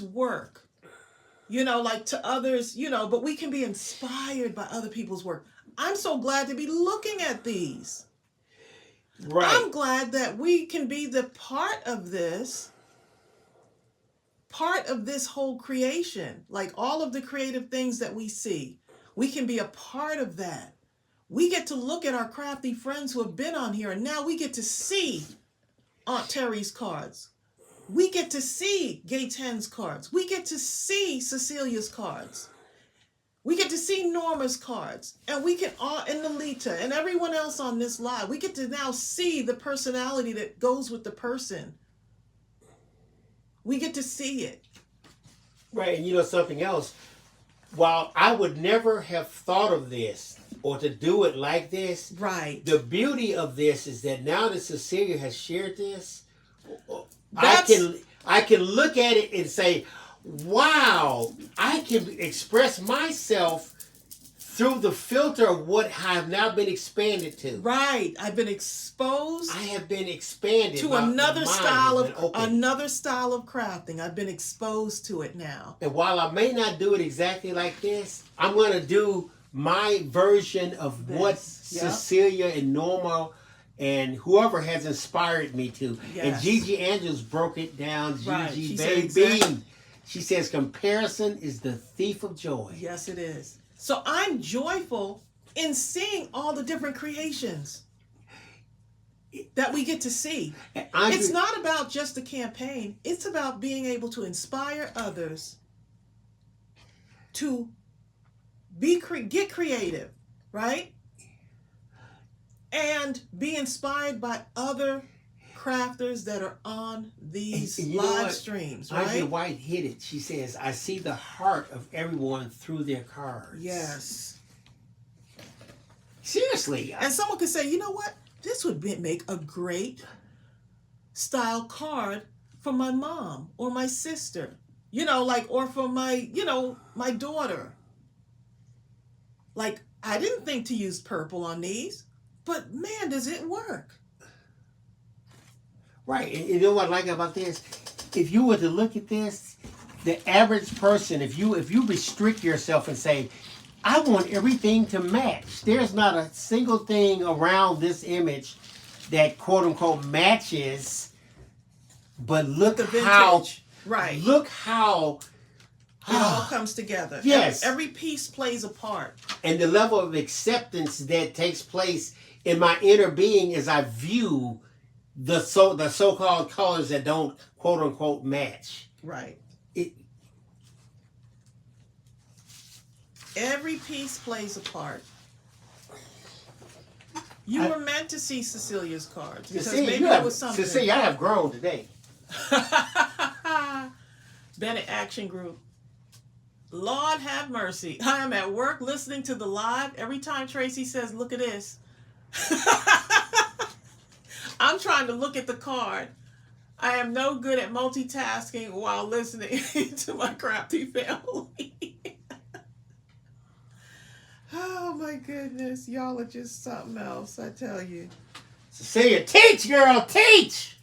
work. Like to others, but we can be inspired by other people's work. I'm so glad to be looking at these. Right. I'm glad that we can be the part of this whole creation. Like all of the creative things that we see, we can be a part of that. We get to look at our crafty friends who have been on here, and now we get to see Aunt Terry's cards. we get to see Gay 10's cards. We get to see Cecilia's cards. We get to see Norma's cards. And we can all, and Alita, and everyone else on this live, we get to now see the personality that goes with the person. We get to see it. Right, and you know something else? While I would never have thought of this or to do it like this, right? The beauty of this is that now that Cecilia has shared this, I can look at it and say, wow, I can express myself through the filter of what I have now been expanded to. Right. I've been exposed. I have been expanded to another style of crafting. I've been exposed to it now. And while I may not do it exactly like this, I'm going to do my version of what Cecilia and Norma and whoever has inspired me to. Yes. And Gigi Angels broke it down. Gigi, baby. She says comparison is the thief of joy. Yes, it is. So I'm joyful in seeing all the different creations that we get to see. It's not about just the campaign. It's about being able to inspire others to get creative, right? And be inspired by other crafters that are on these live streams, right? Ivy White hit it. She says, I see the heart of everyone through their cards. Yes. Seriously. And someone could say, you know what? This would make a great style card for my mom or my sister, or for my, my daughter. Like, I didn't think to use purple on these, but man, does it work. Right. And you know what I like about this? If you were to look at this, the average person, if you restrict yourself and say, I want everything to match. There's not a single thing around this image that quote unquote matches, but look how look how it all comes together. Yes. Every piece plays a part. And the level of acceptance that takes place in my inner being as I view the so-called colors that don't quote unquote match. Right. Every piece plays a part. You were meant to see Cecilia's cards because maybe there was something. Cecilia, I have grown today. Bennett Action Group. Lord have mercy. I am at work listening to the live. Every time Tracey says, look at this. I'm trying to look at the card. I am no good at multitasking while listening to my crafty family. Oh my goodness. Y'all are just something else, I tell you. Cecilia, teach, girl, teach!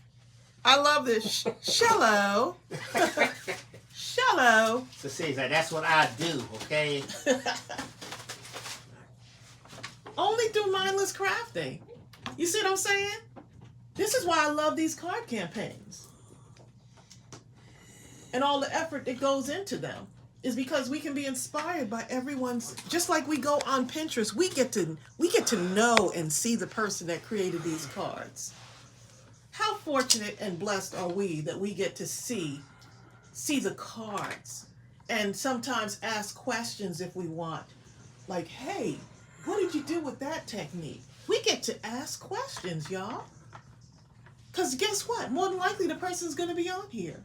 I love this. Shallow. Shallow. Cecilia's like, that's what I do, okay? Only through mindless crafting. You see what I'm saying? This is why I love these card campaigns. And all the effort that goes into them is because we can be inspired by everyone's, just like we go on Pinterest, we get to know and see the person that created these cards. How fortunate and blessed are we that we get to see the cards and sometimes ask questions if we want. Like, hey, what did you do with that technique? We get to ask questions, y'all. Because guess what? More than likely, the person's going to be on here.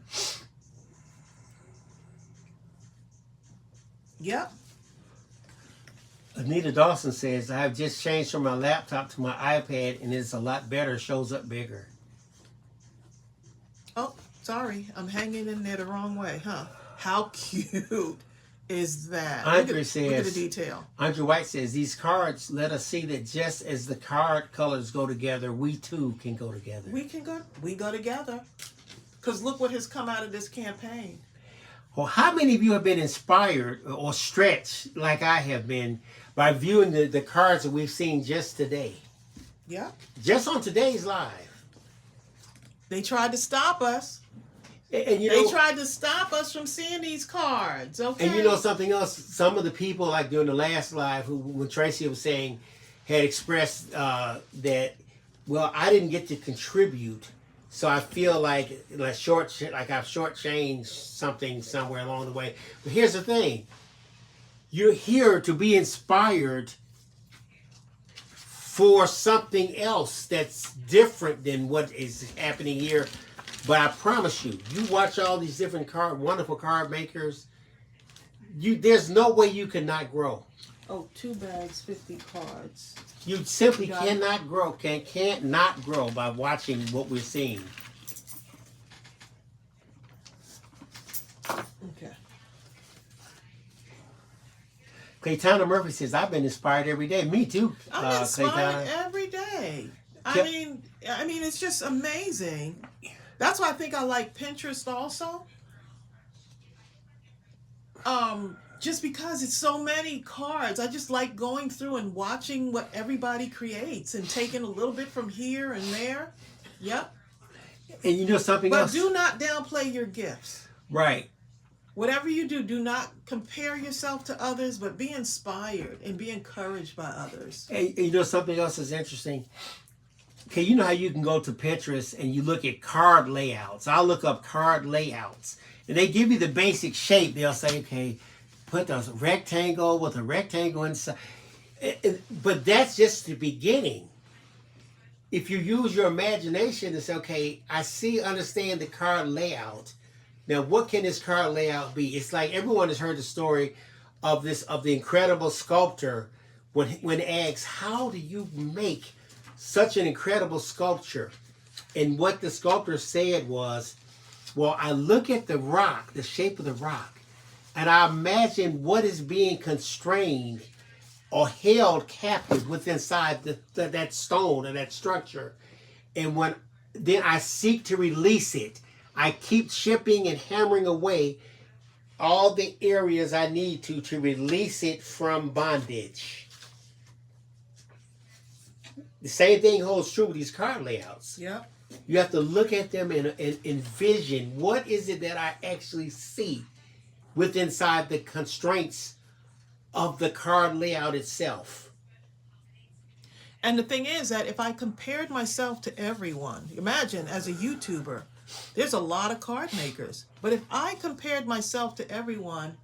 Yep. Anita Dawson says, I have just changed from my laptop to my iPad, and it's a lot better. Shows up bigger. Oh, sorry. I'm hanging in there the wrong way, huh? How cute is that? Andre says, look at the detail. Andre White says, these cards let us see that just as the card colors go together, we too can go together. We go together. Because look what has come out of this campaign. Well, how many of you have been inspired or stretched like I have been by viewing the cards that we've seen just today? Yeah. Just on today's live. They tried to stop us. And they tried to stop us from seeing these cards, okay? And you know something else? Some of the people, like during the last live, when Tracey was saying, had expressed that, well, I didn't get to contribute So I feel like I've shortchanged something somewhere along the way. But here's the thing. You're here to be inspired for something else that's different than what is happening here. But I promise you, you watch all these different wonderful card makers, there's no way you cannot grow. Oh, 2 bags, 50 cards. You simply cannot grow, can't not grow by watching what we're seeing. Okay. Claytana Murphy says, I've been inspired every day. Me too. I'm inspired every day. I mean, it's just amazing. That's why I think I like Pinterest also. Just because it's so many cards. I just like going through and watching what everybody creates and taking a little bit from here and there. Yep. And you know something else? But do not downplay your gifts. Right. Whatever you do, do not compare yourself to others, but be inspired and be encouraged by others. And you know something else is interesting? Okay, you know how you can go to Pinterest and you look at card layouts. I'll look up card layouts. And they give you the basic shape. They'll say, okay, put a rectangle with a rectangle inside. But that's just the beginning. If you use your imagination and say, okay, understand the card layout. Now, what can this card layout be? It's like everyone has heard the story of the incredible sculptor when asked, how do you make such an incredible sculpture? And what the sculptor said was, well, I look at the rock, the shape of the rock, and I imagine what is being constrained or held captive within that stone or that structure. And then I seek to release it. I keep chipping and hammering away all the areas I need to release it from bondage. The same thing holds true with these card layouts. Yep. You have to look at them and envision what is it that I actually see inside the constraints of the card layout itself. And the thing is that if I compared myself to everyone, imagine as a YouTuber, there's a lot of card makers. But if I compared myself to everyone,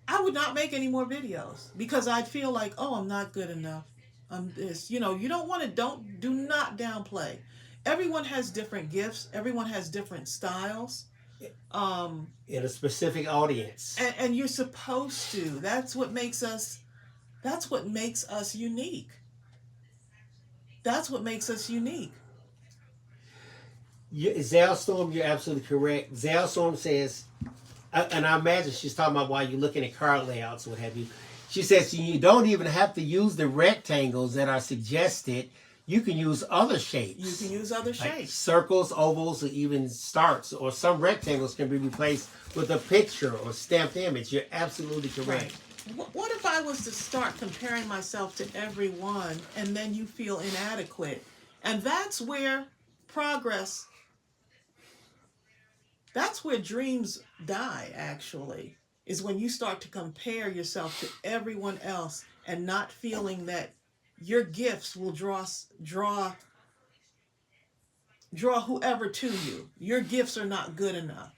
I would not make any more videos because I'd feel like, oh, I'm not good enough. I'm this. You don't want to, do not downplay. Everyone has different gifts. Everyone has different styles. In a specific audience. And you're supposed to. That's what makes us unique. That's what makes us unique. Zalstorm, you're absolutely correct. Zalstorm says, and I imagine she's talking about while you're looking at card layouts, what have you. She says you don't even have to use the rectangles that are suggested. You can use other shapes. You can use other shapes. Like circles, ovals, or even starts. Or some rectangles can be replaced with a picture or stamped image. You're absolutely correct. Right. What if I was to start comparing myself to everyone and then you feel inadequate? And that's where progress, that's where dreams die, actually, is when you start to compare yourself to everyone else and not feeling that your gifts will draw whoever to you. Your gifts are not good enough.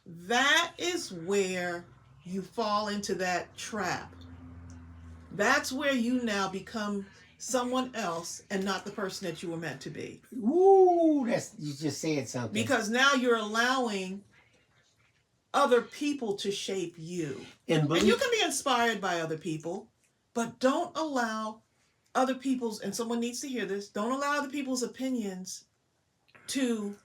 That is where you fall into that trap. That's where you now become someone else and not the person that you were meant to be. Ooh, you just said something. Because now you're allowing other people to shape you. And you can be inspired by other people, but don't allow other people's, and someone needs to hear this, don't allow other people's opinions to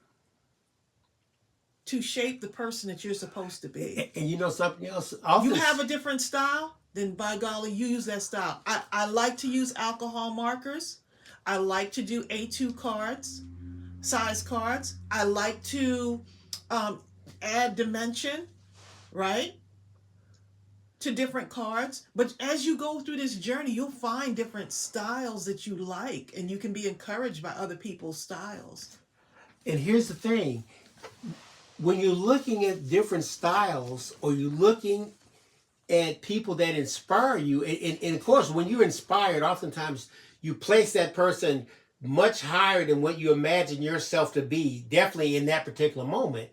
shape the person that you're supposed to be. And you know something else? You have a different style, then by golly, you use that style. I like to use alcohol markers. I like to do A2 cards, size cards. I like to add dimension, right, to different cards. But as you go through this journey, you'll find different styles that you like, and you can be encouraged by other people's styles. And here's the thing. When you're looking at different styles, or you're looking at people that inspire you, and of course, when you're inspired, oftentimes you place that person much higher than what you imagine yourself to be, definitely in that particular moment.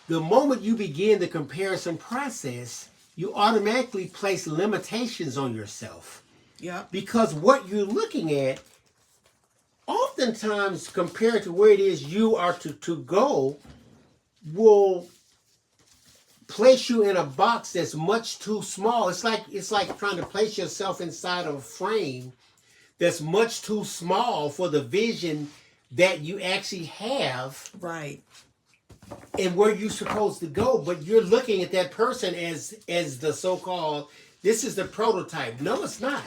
The moment you begin the comparison process, you automatically place limitations on yourself. Yeah. Because what you're looking at, oftentimes compared to where it is you are to go, will place you in a box that's much too small. It's like trying to place yourself inside of a frame that's much too small for the vision that you actually have. Right. And where you're supposed to go, but you're looking at that person as the so-called, this is the prototype. No, it's not.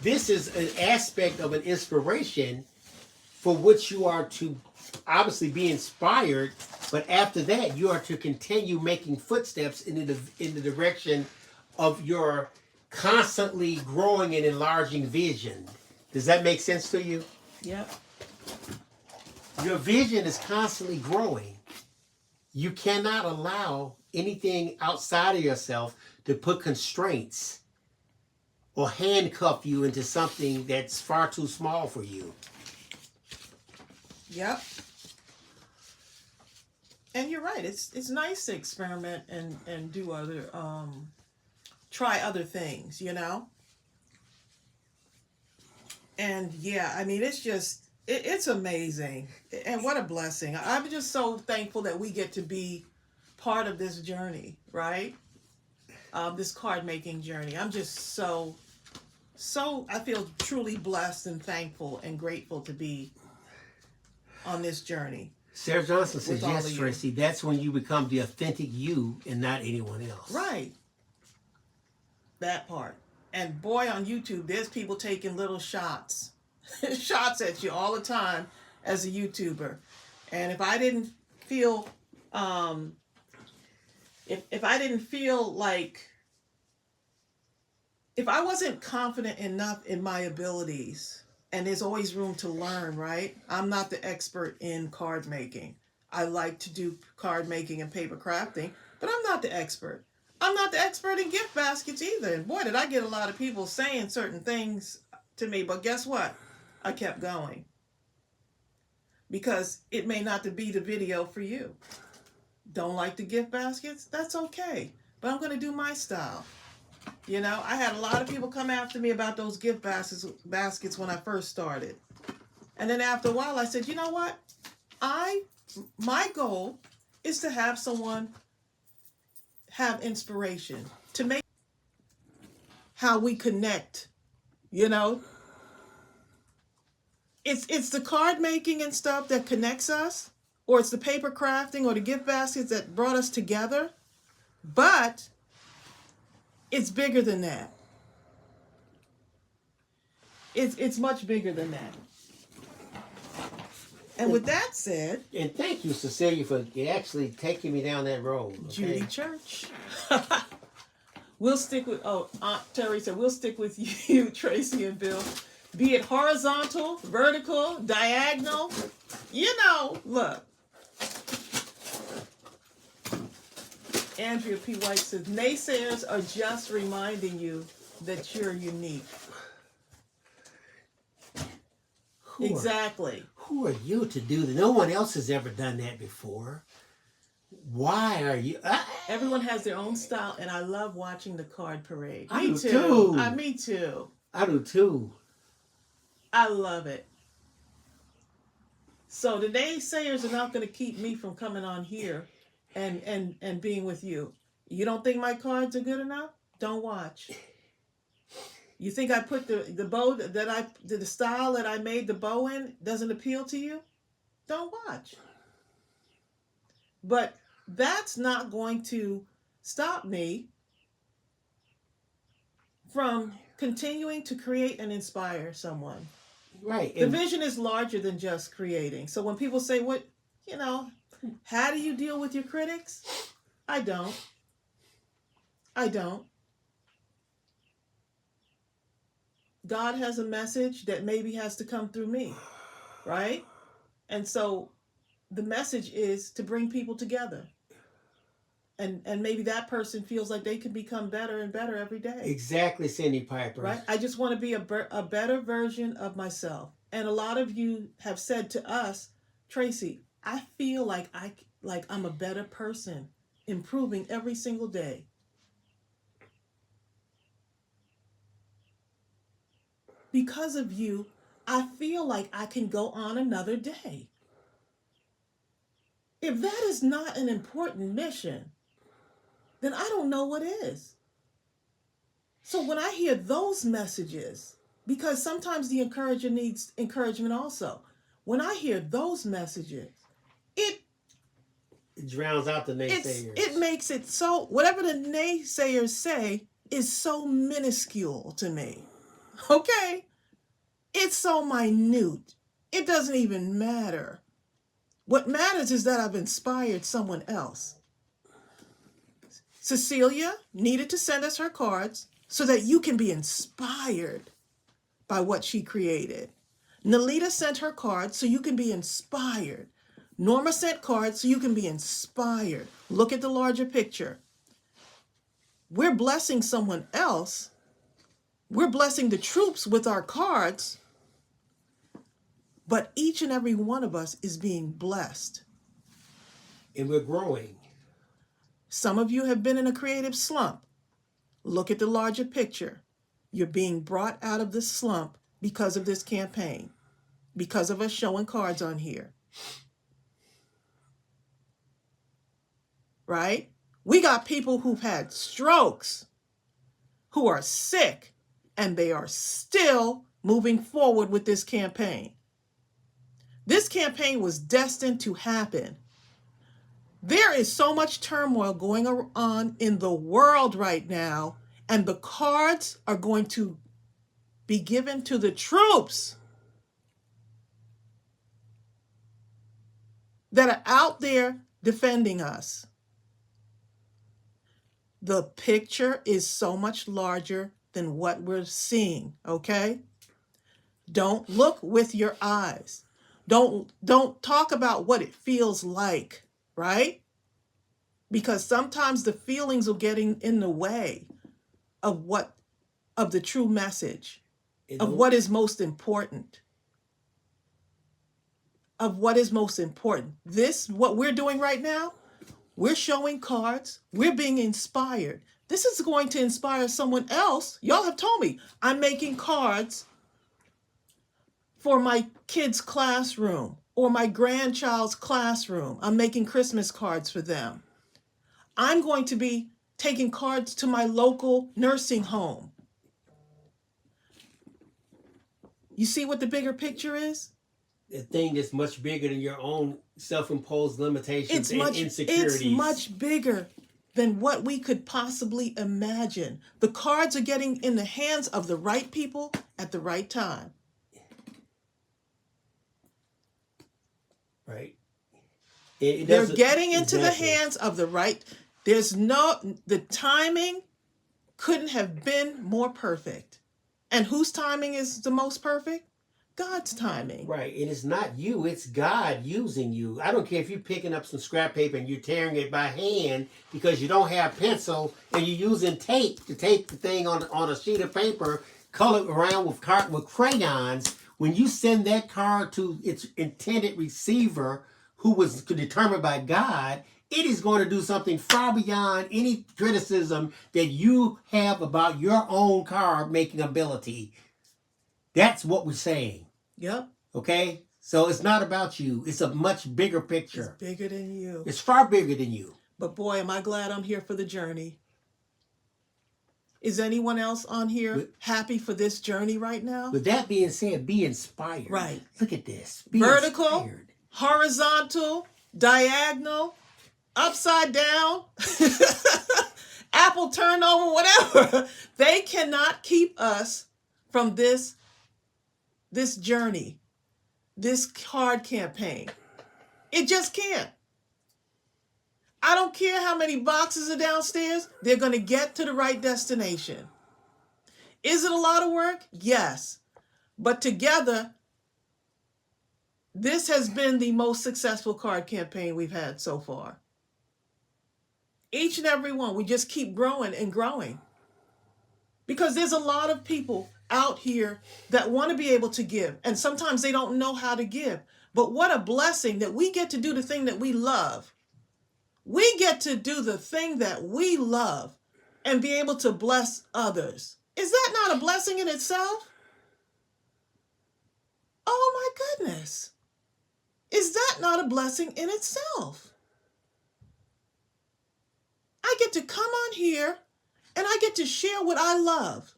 This is an aspect of an inspiration for which you are to obviously be inspired, but after that, you are to continue making footsteps in the direction of your constantly growing and enlarging vision. Does that make sense to you? Yep. Your vision is constantly growing. You cannot allow anything outside of yourself to put constraints or handcuff you into something that's far too small for you. Yep. And you're right. It's nice to experiment and do other try other things, you know? And yeah, I mean, it's just it's amazing. And what a blessing. I'm just so thankful that we get to be part of this journey, right? This card making journey. I'm just so I feel truly blessed and thankful and grateful to be on this journey. Sarah Johnson says, With all yes, of you. Tracey, that's when you become the authentic you and not anyone else. Right. That part. And boy, on YouTube, there's people taking little shots at you all the time as a YouTuber. And if I didn't feel, if I didn't feel like, if I wasn't confident enough in my abilities, and there's always room to learn, right? I'm not the expert in card making. I like to do card making and paper crafting, but I'm not the expert. I'm not the expert in gift baskets either. And boy, did I get a lot of people saying certain things to me, but guess what? I kept going. Because it may not be the video for you. Don't like the gift baskets? That's okay. But I'm going to do my style. You know, I had a lot of people come after me about those gift baskets when I first started. And then after a while, I said, you know what? My goal is to have someone have inspiration, to make how we connect, you know? It's the card making and stuff that connects us, or it's the paper crafting or the gift baskets that brought us together. But it's bigger than that. It's much bigger than that. And with that said, and thank you, Cecilia, for actually taking me down that road. Okay? Judy Church. We'll stick with, Aunt Terry said, we'll stick with you, Tracey and Bill. Be it horizontal, vertical, diagonal, you know, look. Andrea P. White says, naysayers are just reminding you that you're unique. Exactly. Who are you to do that? No one else has ever done that before. Why are you? Everyone has their own style, and I love watching the card parade. I Me do too. too. Me too. I do too. I love it. So the naysayers are not going to keep me from coming on here and being with you. You don't think my cards are good enough? Don't watch. You think I put the bow the style that I made the bow in doesn't appeal to you? Don't watch. But that's not going to stop me from continuing to create and inspire someone. Right. The vision is larger than just creating. So when people say, what, you know, how do you deal with your critics? I don't. God has a message that maybe has to come through me, right? And so the message is to bring people together. And maybe that person feels like they can become better and better every day. Exactly, Cindy Piper. Right? I just want to be a better version of myself. And a lot of you have said to us, Tracey, I feel like I'm a better person, improving every single day. Because of you, I feel like I can go on another day. If that is not an important mission, then I don't know what is. So when I hear those messages, because sometimes the encourager needs encouragement also, when I hear those messages, it drowns out the naysayers. It makes it so, whatever the naysayers say is so minuscule to me. Okay? It's so minute. It doesn't even matter. What matters is that I've inspired someone else. Cecilia needed to send us her cards so that you can be inspired by what she created. Nalita sent her cards so you can be inspired. Norma sent cards so you can be inspired. Look at the larger picture. We're blessing someone else. We're blessing the troops with our cards. But each and every one of us is being blessed. And we're growing. Some of you have been in a creative slump. Look at the larger picture. You're being brought out of the slump because of this campaign, because of us showing cards on here. Right? We got people who've had strokes, who are sick, and they are still moving forward with this campaign. This campaign was destined to happen. There is so much turmoil going on in the world right now, and the cards are going to be given to the troops that are out there defending us. The picture is so much larger than what we're seeing, okay? Don't look with your eyes. Don't talk about what it feels like, right? Because sometimes the feelings will get in the way of the true message, of what is most important. Of what is most important. What we're doing right now, we're showing cards. We're being inspired. This is going to inspire someone else. Y'all have told me, I'm making cards for my kid's classroom or my grandchild's classroom. I'm making Christmas cards for them. I'm going to be taking cards to my local nursing home. You see what the bigger picture is? A thing that's much bigger than your own self-imposed limitations and insecurities. It's much bigger than what we could possibly imagine. The cards are getting in the hands of the right people at the right time. Right. They're getting into the hands of the right. The timing couldn't have been more perfect. And whose timing is the most perfect? God's timing. Right. And it's not you, it's God using you. I don't care if you're picking up some scrap paper and you're tearing it by hand because you don't have pencil and you're using tape to tape the thing on a sheet of paper, color it around with crayons. When you send that card to its intended receiver, who was determined by God, it is going to do something far beyond any criticism that you have about your own card making ability. That's what we're saying. Yep. Okay? So it's not about you. It's a much bigger picture. It's bigger than you. It's far bigger than you. But boy, am I glad I'm here for the journey. Is anyone else on here happy for this journey right now? With that being said, be inspired. Right. Look at this. Be vertical, inspired. Horizontal, diagonal, upside down, apple turned over, whatever. They cannot keep us from this journey, this card campaign. It just can't. I don't care how many boxes are downstairs. They're going to get to the right destination. Is it a lot of work? Yes. But together, this has been the most successful card campaign we've had so far. Each and every one, we just keep growing and growing. Because there's a lot of people out here that want to be able to give. And sometimes they don't know how to give. But what a blessing that we get to do the thing that we love. We get to do the thing that we love and be able to bless others. Is that not a blessing in itself? Oh my goodness. Is that not a blessing in itself? I get to come on here and I get to share what I love.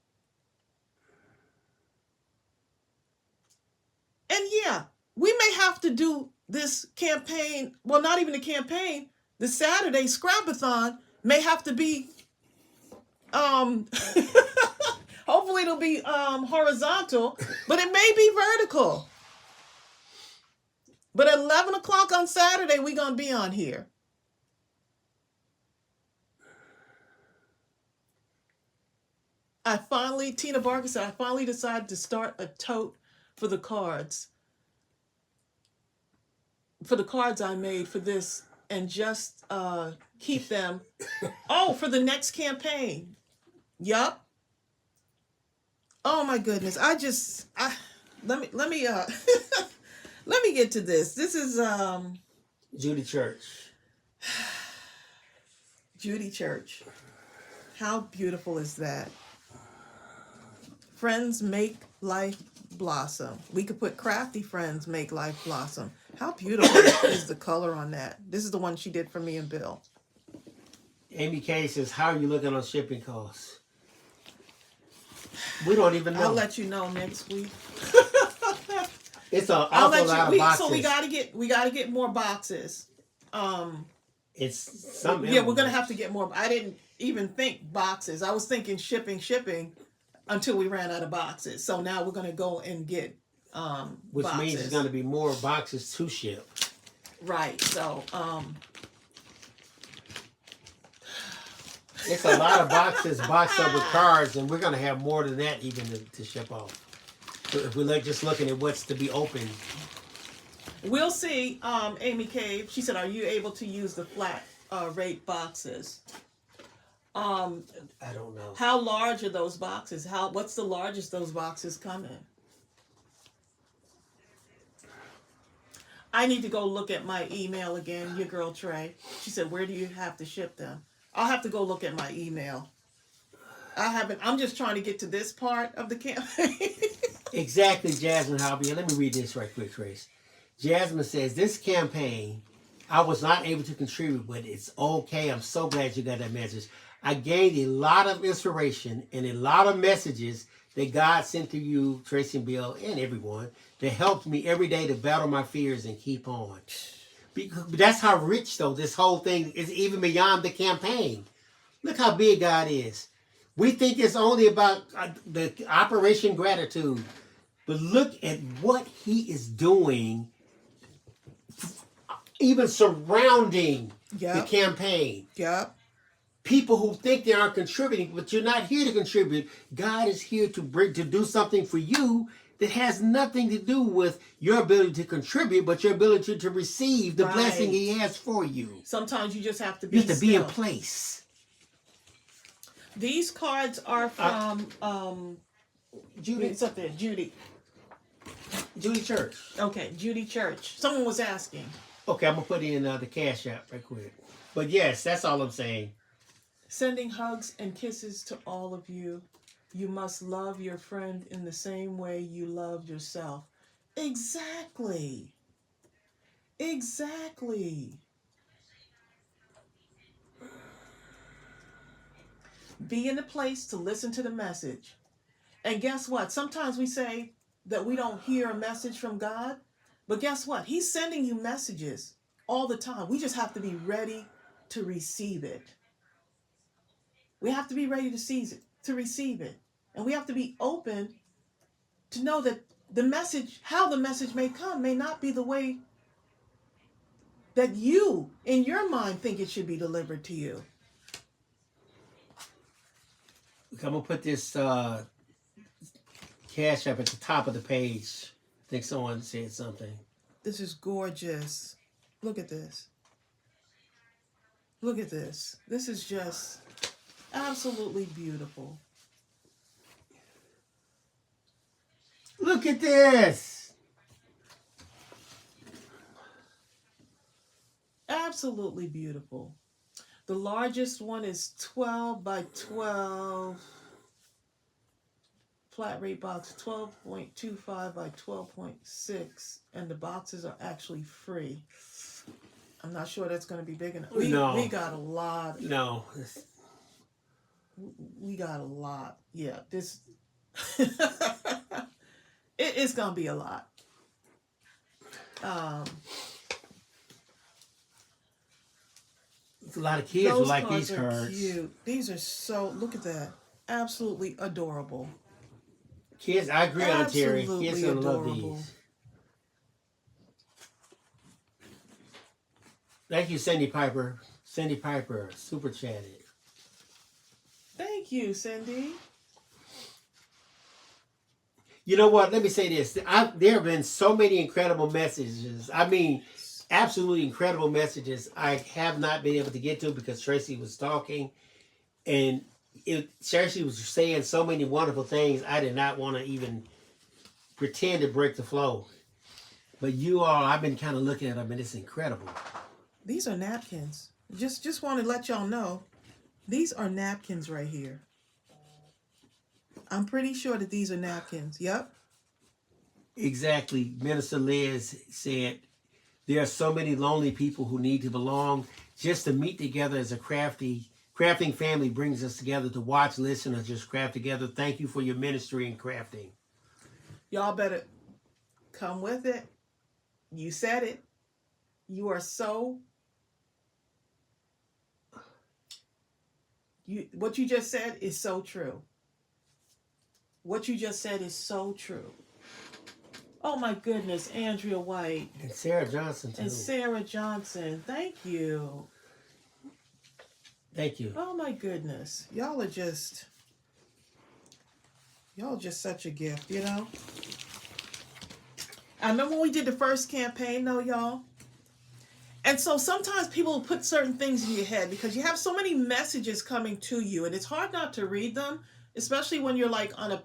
And yeah, we may have to do this campaign, well, not even a campaign, the Saturday Scrapathon may have to be, hopefully it'll be horizontal, but it may be vertical. But at 11 o'clock on Saturday, we're going to be on here. Tina Barker said, I finally decided to start a tote for the cards. For the cards I made for this and just keep them. Oh, for the next campaign. Yup. Oh my goodness. Let me let me get to this. This is Judy Church. Judy Church. How beautiful is that? Friends make life blossom. We could put crafty friends make life blossom. How beautiful is the color on that? This is the one she did for me and Bill. Amy K says, how are you looking on shipping costs? We don't even know. I'll let you know next week. It's an awful lot of boxes. So we gotta get more boxes. It's something. Yeah, we're gonna have to get more. I didn't even think boxes. I was thinking shipping until we ran out of boxes. So now we're gonna go and get which boxes. means there's gonna be more boxes to ship. Right. So it's a lot of boxes boxed up with cards, and we're gonna have more than that even to ship off. So if we're just looking at what's to be open. We'll see. Amy Cave, she said, are you able to use the flat rate boxes? I don't know. How large are those boxes? What's the largest those boxes come in? I need to go look at my email again. Your girl Trey. She said, where do you have to ship them? I'll have to go look at my email. I'm just trying to get to this part of the campaign. Exactly, Jasmine Hobby. Let me read this right quick, Trace. Jasmine says, this campaign, I was not able to contribute, but it's okay. I'm so glad you got that message. I gained a lot of inspiration and a lot of messages that God sent to you, Tracey and Bill, and everyone, that helped me every day to battle my fears and keep on. Because that's how rich, though, this whole thing is, even beyond the campaign. Look how big God is. We think it's only about the Operation Gratitude. But look at what he is doing, even surrounding the campaign. Yep. People who think they aren't contributing, but you're not here to contribute. God is here to do something for you that has nothing to do with your ability to contribute, but your ability to receive the blessing he has for you. Sometimes you just have to be You have to be in place. These cards are from Judy. It's up there, Judy. Judy Church. Okay, Judy Church. Someone was asking. Okay, I'm going to put in the Cash App right quick. But yes, that's all I'm saying. Sending hugs and kisses to all of you. You must love your friend in the same way you love yourself. Exactly. Exactly. Be in the place to listen to the message. And guess what? Sometimes we say that we don't hear a message from God. But guess what? He's sending you messages all the time. We just have to be ready to receive it. We have to be ready to receive it. And we have to be open to know that the message, how the message may come, may not be the way that you, in your mind, think it should be delivered to you. I'm going to put this Cash App at the top of the page. I think someone said something. This is gorgeous. Look at this. Look at this. This is just absolutely beautiful. Look at this. Absolutely beautiful. The largest one is 12 by 12 flat rate box, 12.25 by 12.6, and the boxes are actually free. I'm not sure that's going to be big enough. We got a lot. No. We got a lot. Yeah, this it's going to be a lot. A lot of kids will like these cards. Cute. These are so, look at that. Absolutely adorable. Kids, I agree on Terry. Kids gonna love these. Thank you, Cindy Piper. Cindy Piper, super chatted. Thank you, Cindy. You know what? Let me say this. There have been so many incredible messages. I mean, absolutely incredible messages I have not been able to get to because Tracey was talking. And Tracey was saying so many wonderful things. I did not want to even pretend to break the flow. But you all, I've been kind of looking at them, and it's incredible. These are napkins. Just want to let y'all know, these are napkins right here. I'm pretty sure that these are napkins. Yep. Exactly. Minister Liz said, there are so many lonely people who need to belong. Just to meet together as a crafting family brings us together to watch, listen, or just craft together. Thank you for your ministry in crafting. Y'all better come with it. You said it. You are so... what you just said is so true. What you just said is so true. Oh my goodness, Andrea White. And Sarah Johnson too. And Sarah Johnson. Thank you. Thank you. Oh my goodness. Y'all just such a gift, you know? I remember when we did the first campaign though, y'all. And so sometimes people will put certain things in your head because you have so many messages coming to you and it's hard not to read them, especially when you're like on a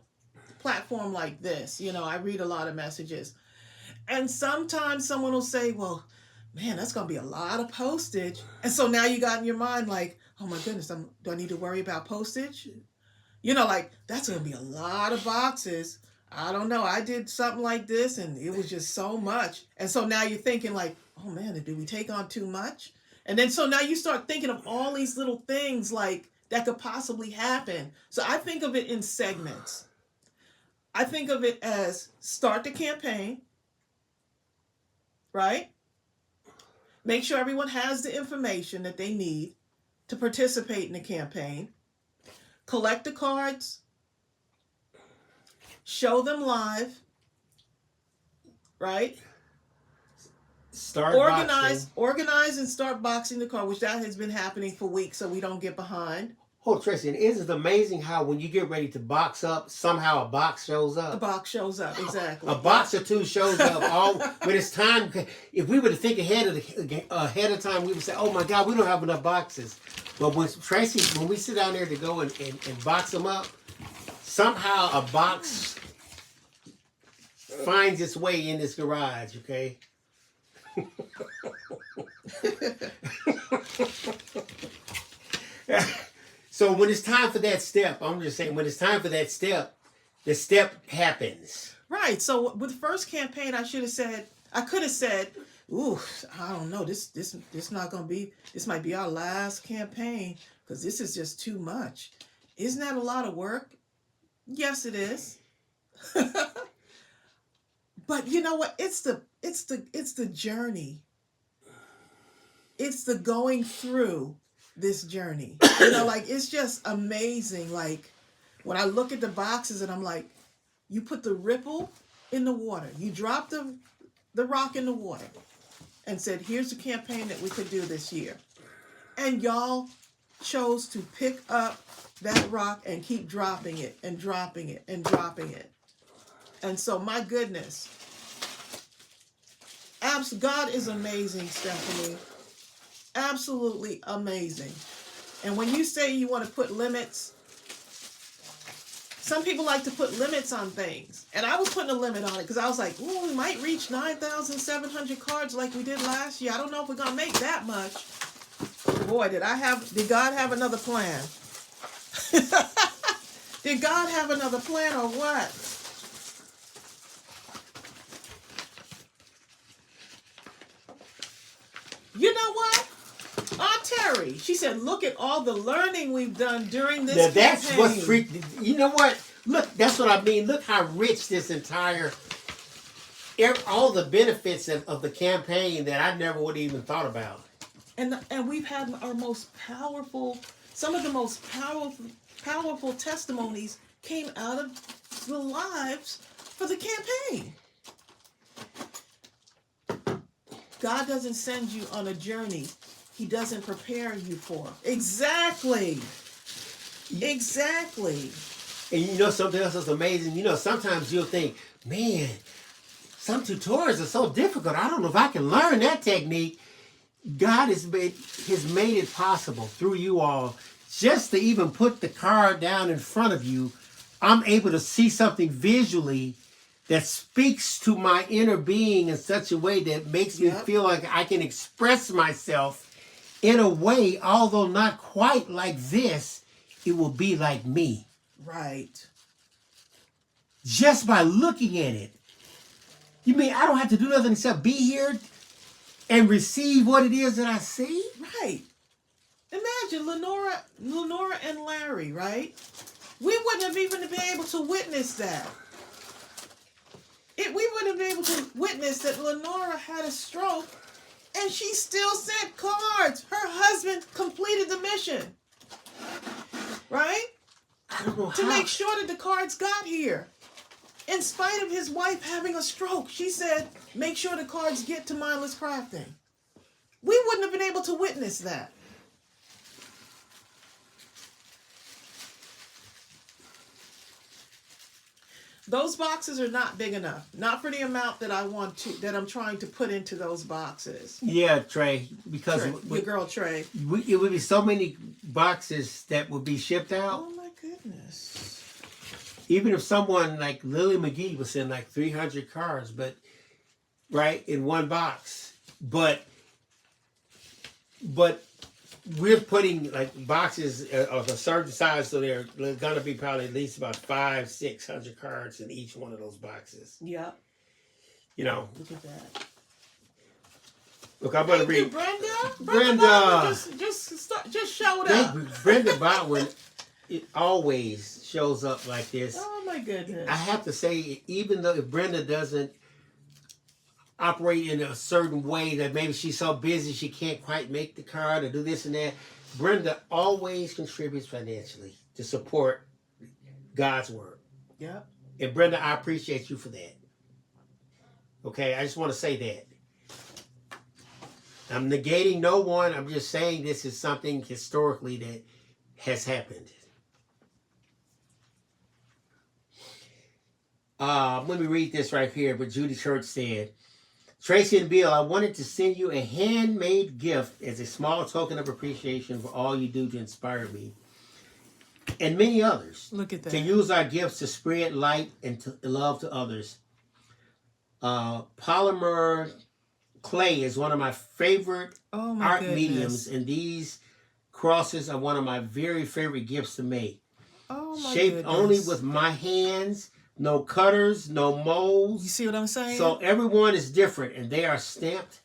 platform like this. You know, I read a lot of messages. And sometimes someone will say, well, man, that's going to be a lot of postage. And so now you got in your mind like, oh my goodness, do I need to worry about postage? You know, like that's going to be a lot of boxes. I don't know. I did something like this and it was just so much. And so now you're thinking like, oh man, did we take on too much? And then so now you start thinking of all these little things like that could possibly happen. So I think of it in segments. I think of it as start the campaign, right? Make sure everyone has the information that they need to participate in the campaign. Collect the cards. Show them live, right? Organize and start boxing the card, which that has been happening for weeks so we don't get behind. Oh, Tracey, and isn't it amazing how when you get ready to box up, somehow a box shows up? A box shows up, exactly. A box or two shows up. When it's time, if we were to think ahead of time, we would say, oh my God, we don't have enough boxes. But when we sit down there to go and box them up, somehow a box finds its way in this garage, okay? So when it's time for that step, I'm just saying, when it's time for that step, the step happens. Right. So with the first campaign, I could have said, ooh, I don't know, this not going to be, this might be our last campaign because this is just too much. Isn't that a lot of work? Yes, it is. But you know what? It's the journey. It's the going through this journey. You know, like it's just amazing. Like when I look at the boxes and I'm like, you put the ripple in the water. You drop the rock in the water and said, here's the campaign that we could do this year. And y'all chose to pick up that rock and keep dropping it and dropping it and dropping it. And so, my goodness, God is amazing, Stephanie. Absolutely amazing. And when you say you want to put limits, some people like to put limits on things. And I was putting a limit on it because I was like, ooh, we might reach 9,700 cards like we did last year. I don't know if we're going to make that much. Boy, did God have another plan? Did God have another plan or what? You know what? Aunt Terry, she said, look at all the learning we've done during this campaign. That's what's free. You know what? Look, that's what I mean. Look how rich this entire, all the benefits of the campaign that I never would have even thought about. And we've had our most powerful, some of the most powerful testimonies came out of the lives for the campaign. God doesn't send you on a journey He doesn't prepare you for. Exactly. Exactly. And you know something else that's amazing? You know, sometimes you'll think, man, some tutorials are so difficult. I don't know if I can learn that technique. God has made it possible through you all just to even put the card down in front of you. I'm able to see something visually that speaks to my inner being in such a way that makes me feel like I can express myself in a way, although not quite like this, it will be like me. Right. Just by looking at it. You mean I don't have to do nothing except be here and receive what it is that I see? Right. Imagine Lenora and Larry, right? We wouldn't have even been able to witness that. We wouldn't have been able to witness that Lenora had a stroke and she still sent cards. Her husband completed the mission. Right? I don't know to make sure that the cards got here. In spite of his wife having a stroke, she said, make sure the cards get to Mindless Crafting. We wouldn't have been able to witness that. Those boxes are not big enough. Not for the amount that I'm trying to put into those boxes. Yeah, Trey, because your girl Trey. It would be so many boxes that would be shipped out. Oh my goodness. Even if someone like Lily McGee was send like 300 cards, but right in one box, but we're putting like boxes of a certain size, so they're gonna be probably at least about 500-600 cards in each one of those boxes. Yeah. You know. Look at that. Look, I'm gonna read. Brenda. Just show it up. Brenda Botwin, it always shows up like this. Oh my goodness. I have to say, even though if Brenda doesn't operate in a certain way that maybe she's so busy she can't quite make the card or do this and that, Brenda always contributes financially to support God's work. Yeah. And Brenda, I appreciate you for that. Okay, I just want to say that. I'm negating no one. I'm just saying this is something historically that has happened. Let me read this right here. But Judy Church said, Tracey and Bill, I wanted to send you a handmade gift as a small token of appreciation for all you do to inspire me and many others. Look at that. To use our gifts to spread light and to love to others. Polymer clay is one of my favorite art mediums, and these crosses are one of my very favorite gifts to make. Oh my Shaped goodness. only with my hands. No cutters, no molds. You see what I'm saying? So everyone is different, and they are stamped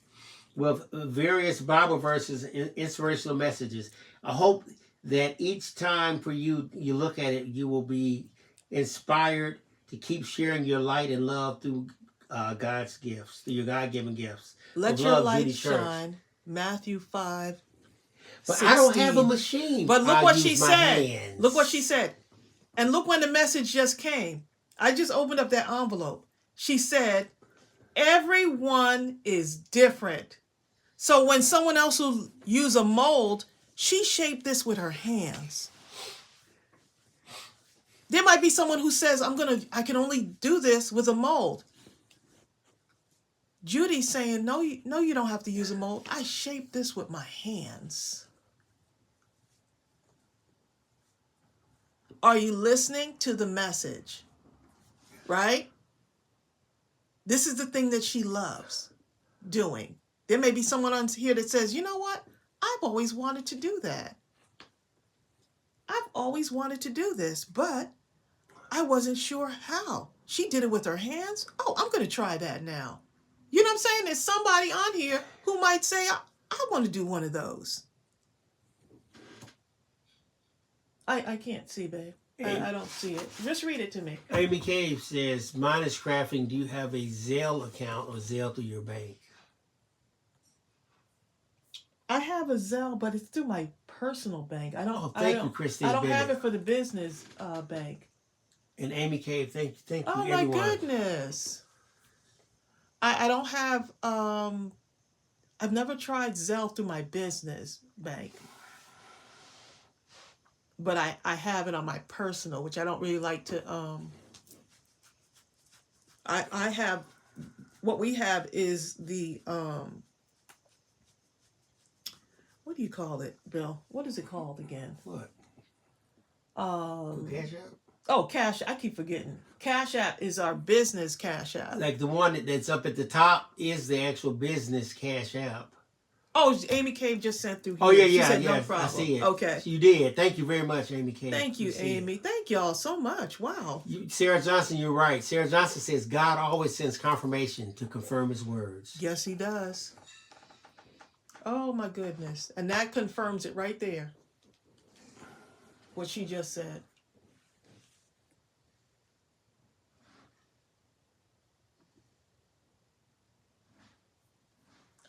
with various Bible verses and inspirational messages. I hope that each time for you look at it, you will be inspired to keep sharing your light and love through God's gifts, through your God-given gifts. Let your light shine. Matthew 5. But 16. I don't have a machine. But look what she said. Hands. Look what she said. And look when the message just came. I just opened up that envelope. She said, everyone is different. So when someone else will use a mold, she shaped this with her hands. There might be someone who says, I can only do this with a mold. Judy's saying, no, you don't have to use a mold. I shaped this with my hands. Are you listening to the message? Right? This is the thing that she loves doing. There may be someone on here that says, you know what? I've always wanted to do that. I've always wanted to do this, but I wasn't sure how. She did it with her hands. Oh, I'm going to try that now. You know what I'm saying? There's somebody on here who might say, I want to do one of those. I can't see, babe. I don't see it. Just read it to me. Amy Cave says, Mindless Crafting, do you have a Zelle account or Zelle through your bank? I have a Zelle, but it's through my personal bank. I don't. Oh, thank you, Christine. I don't Bennett. have it for the business bank. And Amy Cave, thank you, oh everyone. My goodness. I don't have. I've never tried Zelle through my business bank, but I have it on my personal, which I don't really like to. I have. What we have is the what do you call it, Bill? What is it called again? What? Cash App? Oh, Cash. I keep forgetting. Cash App is our business Cash App. Like the one that's up at the top is the actual business Cash App. Oh, Amy Cave just sent through here. Oh, yeah, She yeah, said, yeah. no problem. I see it. Okay. You did. Thank you very much, Amy Cave. Thank you, Amy. Thank y'all so much. Wow. Sarah Johnson, you're right. Sarah Johnson says God always sends confirmation to confirm his words. Yes, he does. Oh, my goodness. And that confirms it right there. What she just said.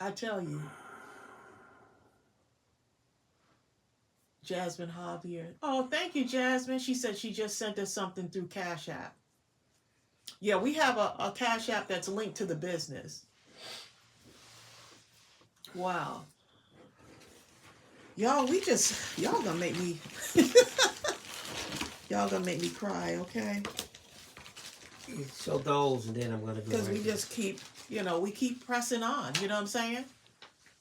I tell you. Jasmine Javier. Oh, thank you, Jasmine. She said she just sent us something through Cash App. Yeah, we have a Cash App that's linked to the business. Wow. Y'all, y'all gonna make me, y'all gonna make me cry, okay? So those, and then I'm gonna go. Because we just keep, we keep pressing on. You know what I'm saying?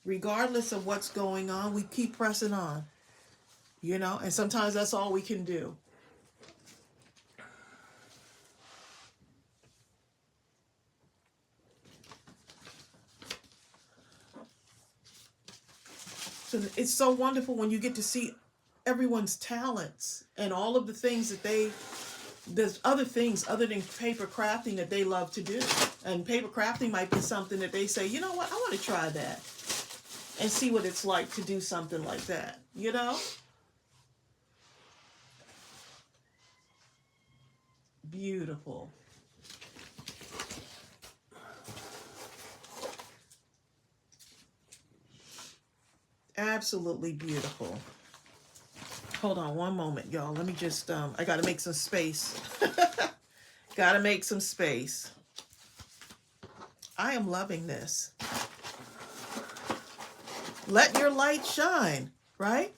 Regardless of what's going on, we keep pressing on. And sometimes that's all we can do. So it's so wonderful when you get to see everyone's talents and all of the things that there's other things other than paper crafting that they love to do. And paper crafting might be something that they say, you know what, I want to try that and see what it's like to do something like that, Beautiful. Absolutely beautiful. Hold on one moment, y'all. Let me just, I got to make some space. Got to make some space. I am loving this. Let your light shine, right?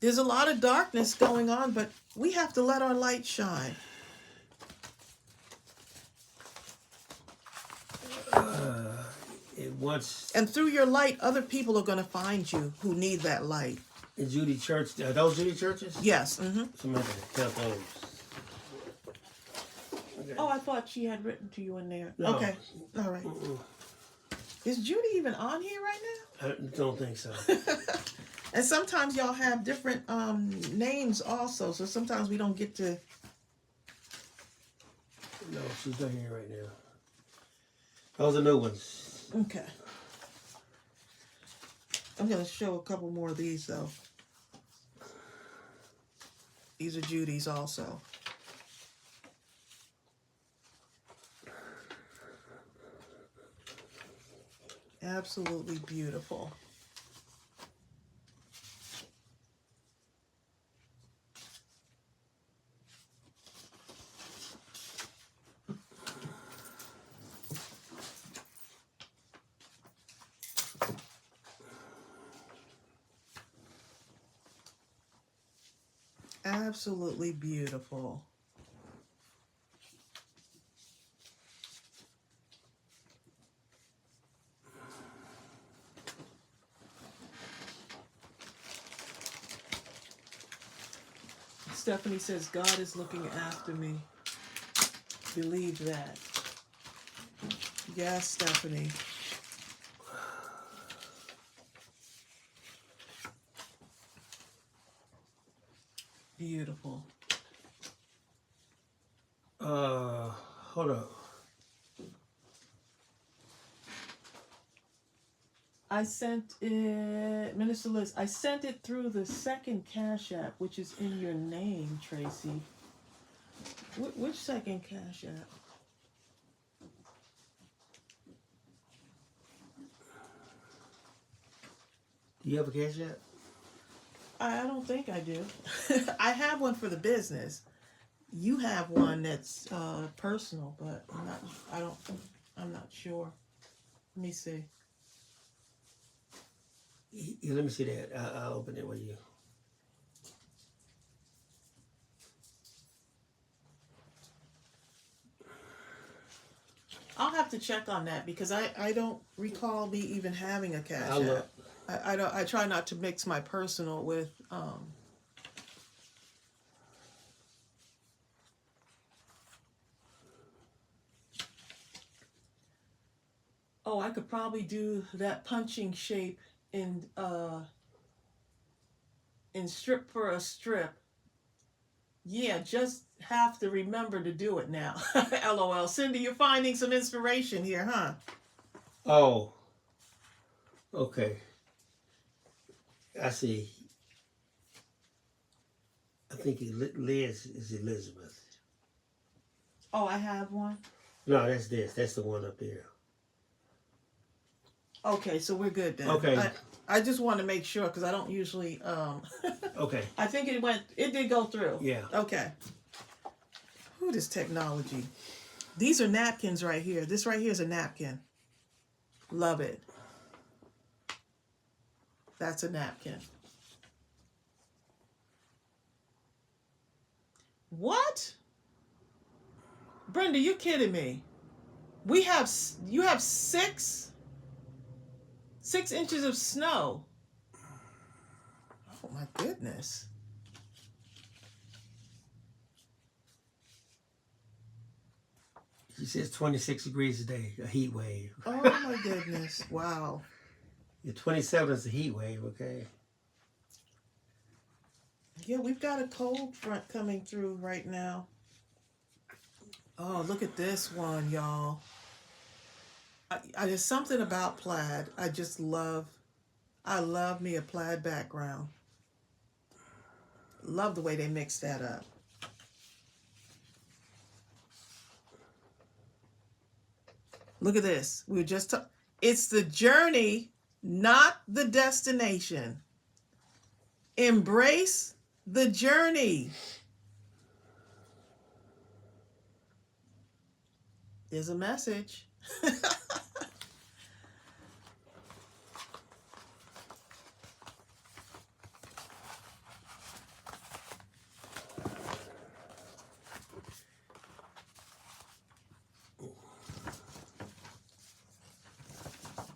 There's a lot of darkness going on, but we have to let our light shine. And through your light, other people are going to find you who need that light. And Judy Church, are those Judy churches? Yes. Mm-hmm. Somebody count those. Okay. Oh, I thought she had written to you in there. No. Okay. All right. Is Judy even on here right now? I don't think so. And sometimes y'all have different names also, so sometimes we don't get to. No, she's not here right now. Those are new ones. Okay. I'm going to show a couple more of these, though. These are Judy's also. Absolutely beautiful. Absolutely beautiful. Stephanie says, God is looking after me. Believe that. Yes, Stephanie. Beautiful. Hold up. I sent it, Minister Liz, I sent it through the second Cash App, which is in your name, Tracy. Which second Cash App? Do you have a Cash App? I don't think I do. I have one for the business. You have one that's personal, but I'm not sure. Let me see. Yeah, let me see that. I'll open it with you. I'll have to check on that because I don't recall me even having a Cash I'll App. look. I try not to mix my personal with Oh, I could probably do that punching shape in strip for a strip. Yeah, just have to remember to do it now. LOL. Cindy, you're finding some inspiration here, huh? Oh. Okay. I see. I think Liz is Elizabeth. Oh, I have one. No, that's this. That's the one up there. Okay, so we're good then. Okay. I just want to make sure because I don't usually. Okay. I think it did go through. Yeah. Okay. Who this technology? These are napkins right here. This right here is a napkin. Love it. That's a napkin. What? Brenda, you kidding me? You have 6 inches of snow. Oh my goodness. She says 26 degrees a day, a heat wave. Oh my goodness. Wow. Yeah, 27 is a heat wave, okay? Yeah, we've got a cold front coming through right now. Oh, look at this one, y'all. There's something about plaid. I love me a plaid background. Love the way they mix that up. Look at this. It's the journey, not the destination. Embrace the journey. There's a message.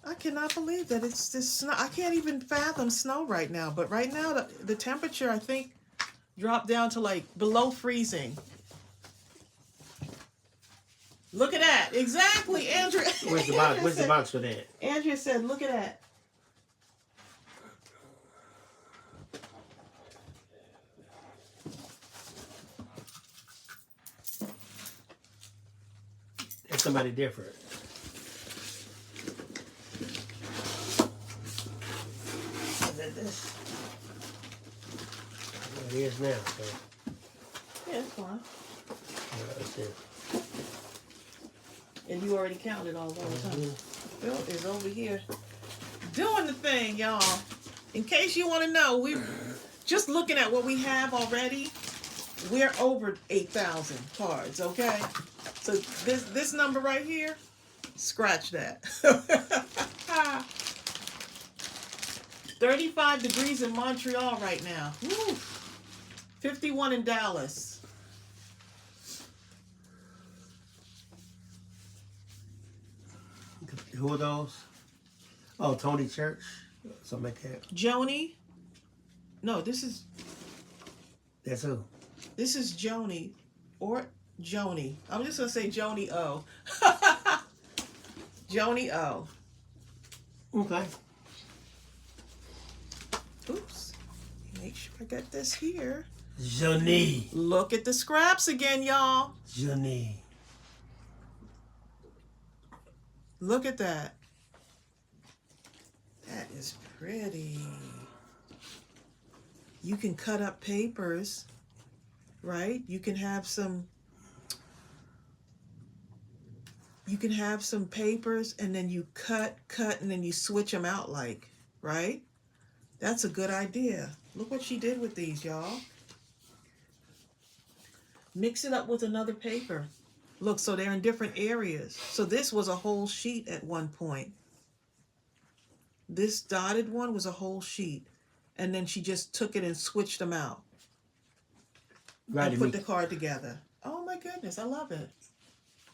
I cannot believe that it's this snow. I can't even fathom snow right now. But right now, the temperature, I think, dropped down to like below freezing. Look at that. Exactly, Andrea. Where's the box? Where's the box for that? Andrea said, look at that. That's somebody different. Is that this? Well, it is now. So. Yeah, it's fine. That's it. And you already counted all those, huh? Phil is over here doing the thing, y'all. In case you want to know, we just looking at what we have already, we're over 8,000 cards, okay? So this number right here, scratch that. 35 degrees in Montreal right now. Woo. 51 in Dallas. Who are those? Oh, Tony Church? Something like that. Joni? No, this is... That's who? This is Joni, or Joni. I'm just going to say Joni O. Joni O. Okay. Oops. Make sure I get this here. Johnny. Look at the scraps again, y'all. Johnny. Look at that. That is pretty. You can cut up papers, right? You can have some papers, and then you cut, and then you switch them out, like, right? That's a good idea. Look what she did with these, y'all. Mix it up with another paper. Look, so they're in different areas. So this was a whole sheet at one point. This dotted one was a whole sheet. And then she just took it and switched them out. Right. And put the card together. Oh my goodness, I love it.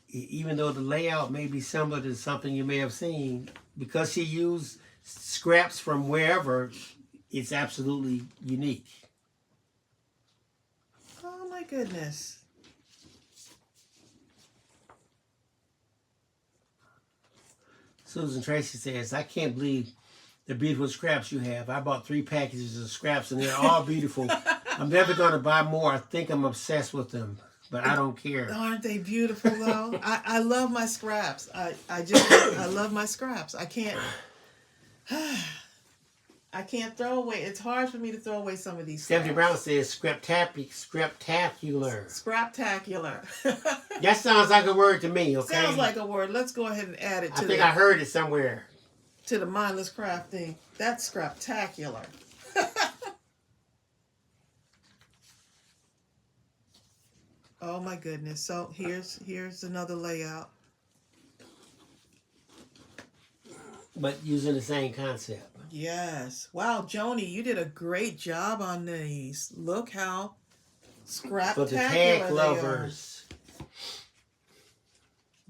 Even though the layout may be similar to something you may have seen, because she used scraps from wherever, it's absolutely unique. Oh my goodness. Susan Tracy says, I can't believe the beautiful scraps you have. I bought 3 packages of scraps and they're all beautiful. I'm never going to buy more. I think I'm obsessed with them, but I don't care. Aren't they beautiful though? I love my scraps. I love my scraps. I can't throw away. It's hard for me to throw away some of these scraps. Stephanie Brown says scraptacular. Scraptacular. That sounds like a word to me, okay? Sounds like a word. Let's go ahead and add it to I think I heard it somewhere. To the Mindless Crafting. That's scraptacular. Oh my goodness. So here's another layout. But using the same concept. Yes. Wow, Joni, you did a great job on these. Look how scraptacular For the tag lovers.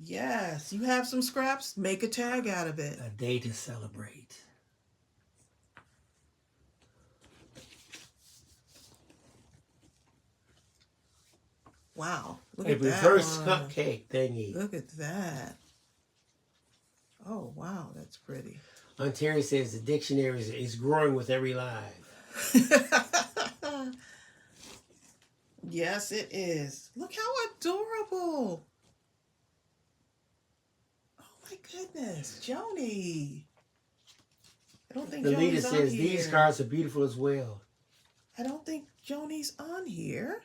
Yes. You have some scraps? Make a tag out of it. A day to celebrate. Wow. Look A at that. reverse cupcake thingy. Look at that. Oh, wow. That's pretty. Terry says the dictionary is growing with every live. Yes, it is. Look how adorable. Oh my goodness, Joni. I don't think The leader Joni's on says here. these cards are beautiful as well. I don't think Joni's on here.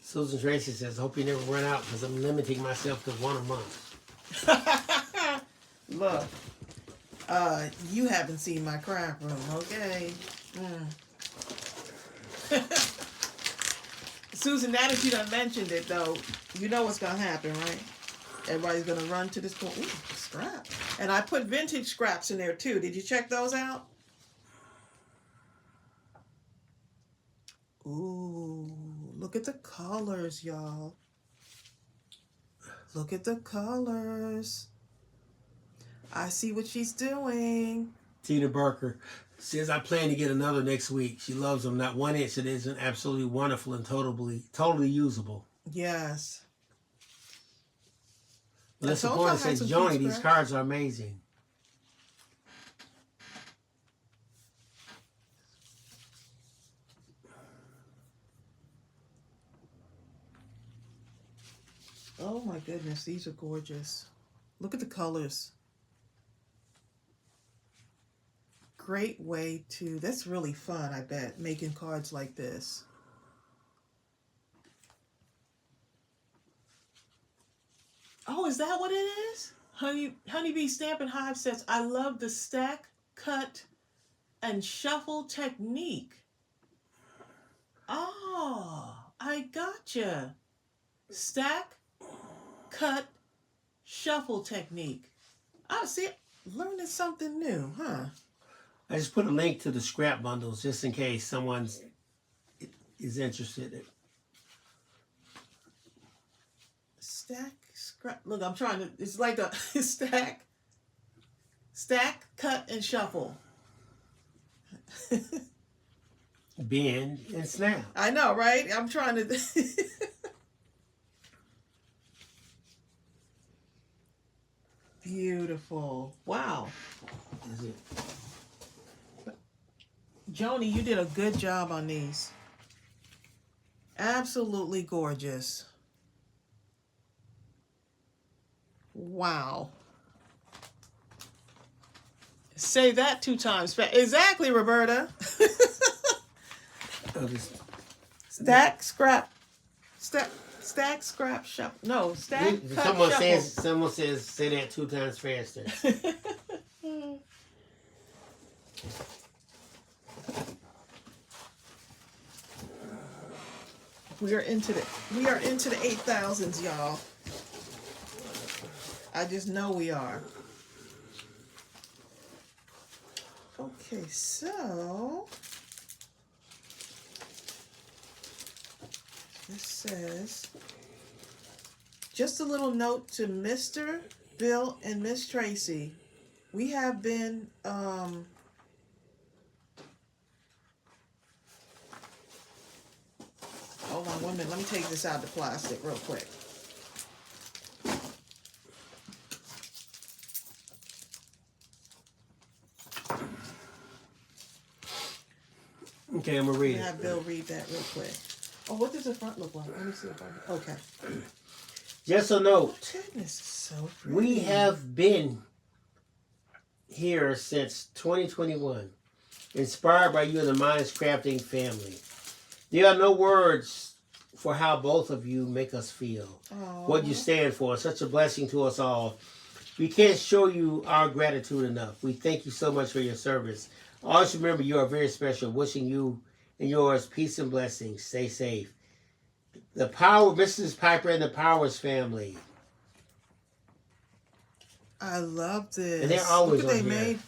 Susan Tracy says, hope you never run out because I'm limiting myself to 1 a month. Look, you haven't seen my craft room, okay? Susan, now that you done mentioned it, though, you know what's going to happen, right? Everybody's going to run to this point. Ooh, scrap. And I put vintage scraps in there, too. Did you check those out? Ooh, look at the colors, y'all. Look at the colors. I see what she's doing. Tina Barker says, I plan to get another next week. She loves them. Not 1 inch. It isn't absolutely wonderful and totally usable. Yes. Melissa Porter says, Joni, these cards are amazing. Oh my goodness, these are gorgeous. Look at the colors. Great way to, that's really fun, I bet, making cards like this. Oh, is that what it is? Honeybee Stampin' Hive says, I love the stack, cut, and shuffle technique. Oh, I gotcha. Stack, cut, shuffle technique. I see, learning something new, huh? I just put a link to the scrap bundles just in case someone is interested. Stack, scrap. Look, I'm trying to, it's like a stack, cut, and shuffle. bend, and snap. I know, right? I'm trying to. Beautiful. Wow. That's it. Joni, you did a good job on these. Absolutely gorgeous. Wow. Say that 2 times fast. Exactly, Roberta. Stack, scrap, stack, scrap, shuffle. No, stack, cut, shuffle. Someone says, say that 2 times faster. We are into the 8,000s, y'all. I just know we are. Okay, so this says, just a little note to Mr. Bill and Miss Tracy. We have been hold on 1 minute. Let me take this out of the plastic real quick. Okay, I'm going to read it. Have Bill read that real quick. Oh, what does the front look like? Let me see if I... Okay. Just a note. Goodness, it's so pretty. We have been here since 2021, inspired by you and the Mindless Crafting family. There are no words for how both of you make us feel. Aww. What you stand for. Such a blessing to us all. We can't show you our gratitude enough. We thank you so much for your service. Always remember you are very special. Wishing you and yours peace and blessings. Stay safe. The Power, Mrs. Piper and the Powers family. I love this. And they're always look what on they here. made.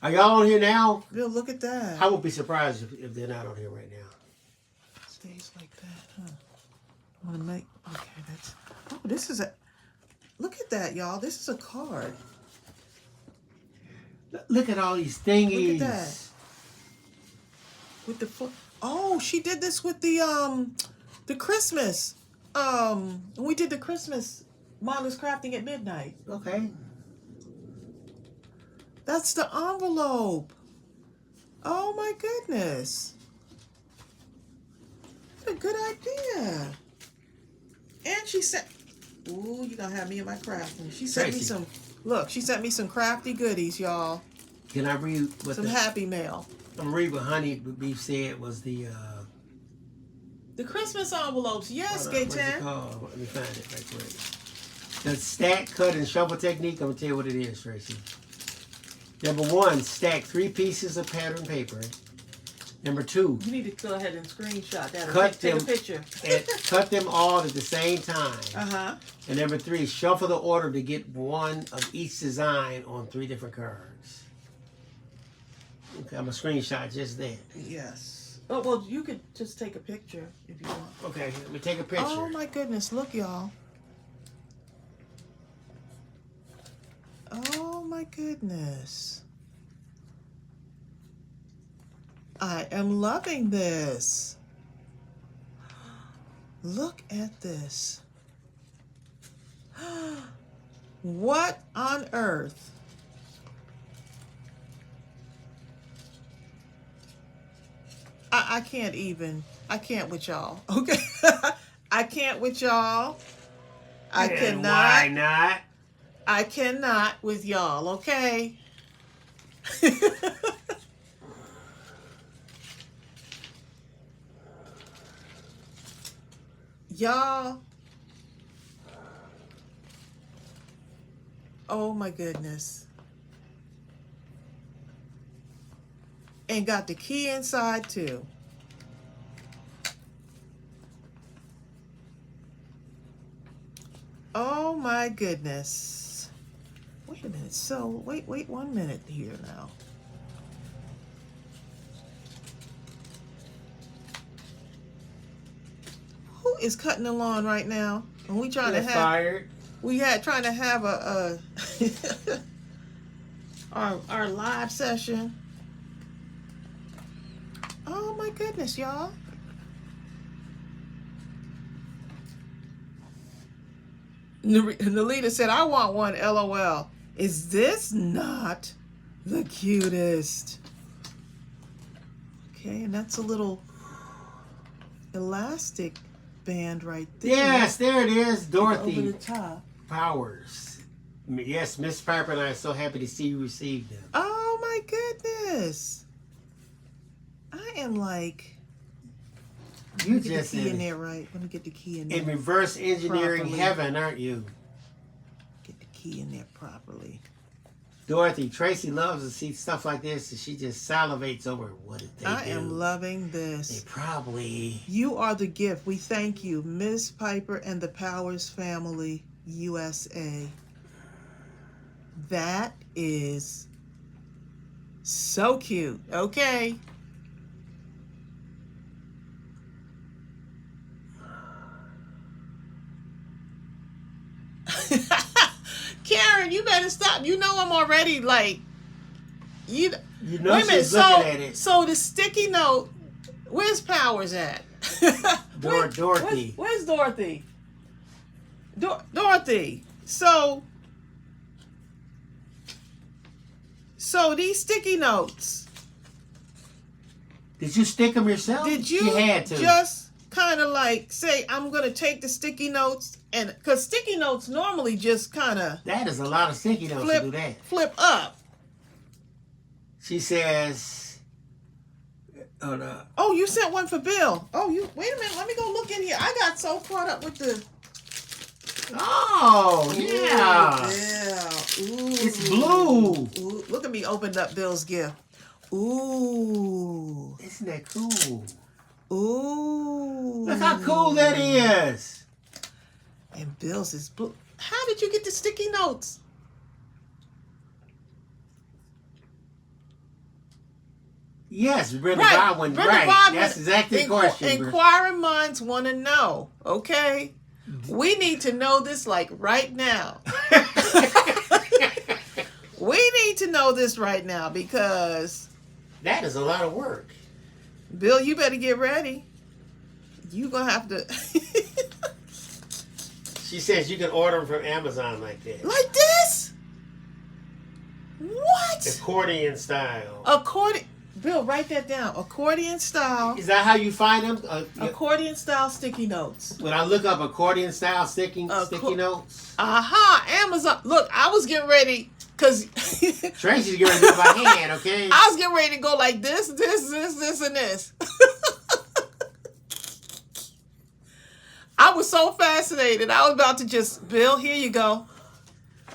Are y'all on here now? Bill, look at that. I would be surprised if they're not on here right now. Stays like that, huh? I want to make... Okay, that's... Oh, this is a... Look at that, y'all. This is a card. Look at all these thingies. Look at that. With the foot. Oh, she did this with the Christmas. We did the Christmas Mindless Crafting at midnight. Okay. That's the envelope. Oh my goodness. What a good idea. And she said, ooh, you're gonna have me in my crafting. She sent me some, look, she sent me some crafty goodies, y'all. Can I read what some happy mail? I'm gonna read what Honey Beef said was the Christmas envelopes. Yes, Gaytan. What's it called? Let me find it right quick. The stack, cut, and shuffle technique. I'm gonna tell you what it is, Tracy. Number 1, stack 3 pieces of pattern paper. Number 2, you need to go ahead and screenshot that. Take a picture. And cut them all at the same time. Uh-huh. And number 3, shuffle the order to get one of each design on 3 different cards. Okay, I'm gonna screenshot just that. Yes. Oh, well, you could just take a picture if you want. Okay, let me take a picture. Oh my goodness, look, y'all. Oh my goodness. I am loving this. Look at this. What on earth? I can't even. I can't with y'all. Okay. I can't with y'all. I cannot. Why not? I cannot with y'all, okay? Y'all. Oh my goodness. And got the key inside too. Oh my goodness. Wait a minute. So, wait 1 minute here now. Who is cutting the lawn right now? And we trying to have fired. Trying to have a our live session. Oh my goodness, y'all. Nalita said, I want one, LOL. Is this not the cutest? Okay, and that's a little elastic band right there. Yes, there it is. Dorothy over the top. Powers. Yes, Miss Piper and I are so happy to see you receive them. Oh my goodness. I am like... You Let me get just the key in there right. Let me get the key in there. in reverse engineering properly. heaven, aren't you? Get the key in there properly. Dorothy, Tracey loves to see stuff like this, and she just salivates over what did they do. I am loving this. They probably... You are the gift. We thank you, Ms. Piper and the Powers family, USA. That is so cute. Okay. Karen, you better stop. You know I'm already like you know wait a minute. she's looking at it. So the sticky note, where's Powers at? Dorothy. Where's Dorothy? Dorothy. So these sticky notes. Did you stick them yourself? Did you had to. just kind of like say, I'm going to take the sticky notes, and because sticky notes normally just kind of... That is a lot of sticky notes to do that. Flip up. She says... Oh, no. Oh, you sent one for Bill. Oh, you... Wait a minute. Let me go look in here. I got so caught up with the... Oh, yeah. Ooh, Bill. Ooh. It's blue. Ooh. Look at me opened up Bill's gift. Ooh. Isn't that cool? Ooh. Look how cool that is. And Bill's is blue. How did you get the sticky notes? Yes, Brenda Godwin. Right. That's exactly the question. Inquiring minds want to know. Okay. We need to know this like right now. We need to know this right now because... That is a lot of work. Bill, you better get ready. You gonna have to... She says you can order them from Amazon like that. Like this? What? Accordion style. Bill, write that down. Accordion style. Is that how you find them? Accordion style sticky notes. When I look up accordion style sticky notes. Aha, Amazon. Look, I was getting ready because Tracy's getting ready to do by hand, okay? I was getting ready to go like this, and this. I was so fascinated. I was about to just, Bill, here you go.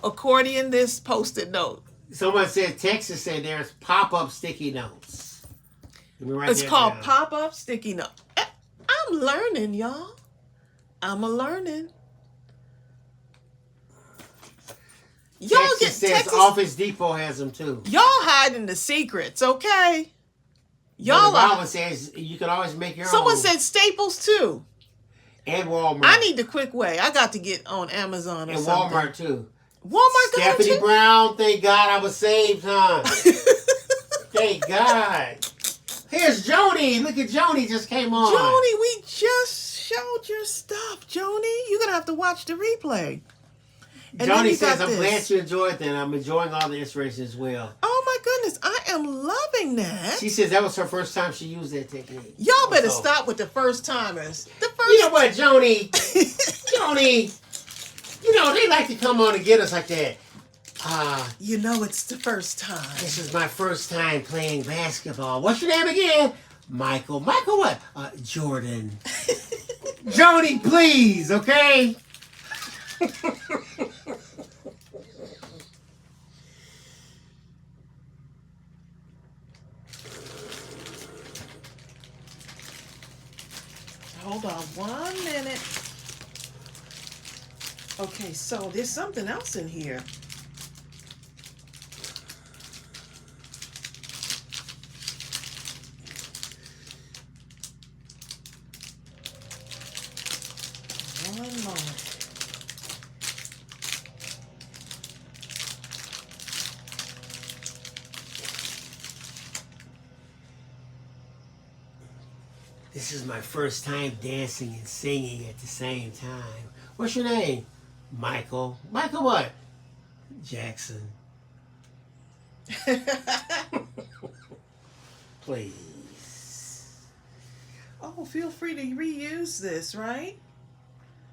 Accordion this Post-it note. Someone said, Texas said there's pop-up sticky notes. It's called pop-up sticky note. I'm learning, y'all. I'm learning. Y'all Texas says Office Depot has them too. Y'all hiding the secrets, okay? Y'all. The Bible says you can always make your own. Someone said Staples too. And Walmart. I need the quick way. I got to get on Amazon or and something. And Walmart too. Walmart got Stephanie too? Brown, thank God I was saved, huh? Thank God. Here's Joni. Look at Joni just came on. Joni, we just showed your stuff, Joni. You're going to have to watch the replay. And Joni says, I'm glad you enjoyed that. I'm enjoying all the inspiration as well. Oh, my goodness. I am loving that. She says that was her first time she used that technique. Y'all better stop with the first timers. You know what, Joni? Joni, you know, they like to come on and get us like that. You know it's the first time. This is my first time playing basketball. What's your name again? Michael. Michael what? Jordan. Joni, please, okay? Hold on 1 minute. Okay, so there's something else in here. One moment. This is my first time dancing and singing at the same time. What's your name? Michael. Michael what? Jackson. Please. Oh, feel free to reuse this, right?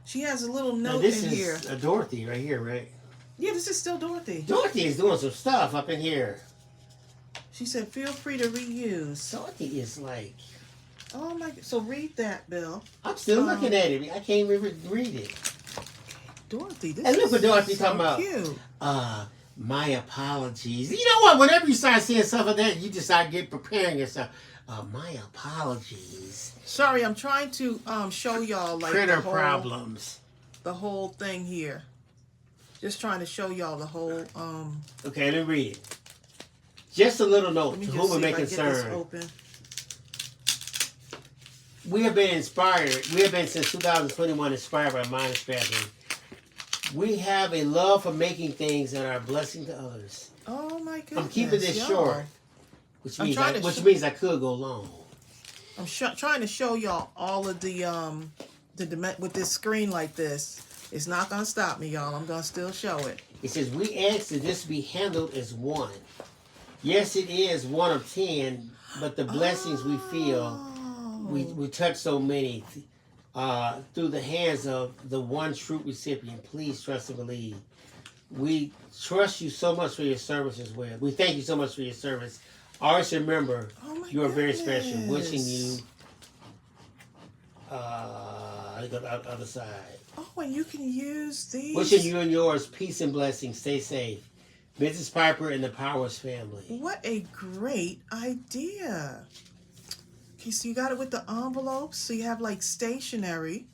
She has a little Now, note this in is here. a Dorothy right here, right? Yeah, this is still Dorothy. Dorothy is doing some stuff up in here. She said, feel free to reuse. Dorothy is like... Oh my, so read that, Bill. I'm still looking at it. I can't even read it. Dorothy, this And look is what Dorothy so talking about. Cute. My apologies. You know what? Whenever you start seeing stuff like that, you just start preparing yourself. My apologies. Sorry, I'm trying to show y'all like Printer problems. The whole thing here. Just trying to show y'all the whole Okay, let me read it. Just a little note to whom it may concern. Open. We have been inspired. We have been since 2021 inspired by Mindless Crafting. We have a love for making things and are a blessing to others. Oh my goodness! I'm keeping this short, which means I could go long. I'm trying to show y'all all of the with this screen like this. It's not gonna stop me, y'all. I'm gonna still show it. It says we ask that this be handled as one. Yes, it is 1 of 10, but the blessings we feel. We touch so many through the hands of the one true recipient. Please trust and believe. We trust you so much for your service as well. We thank you so much for your service. Always remember, you are very special. Wishing you the other side. Oh, and you can use these. Wishing you and yours peace and blessings. Stay safe. Mrs. Piper and the Powers family. What a great idea. Okay, so you got it with the envelopes. So you have like stationery,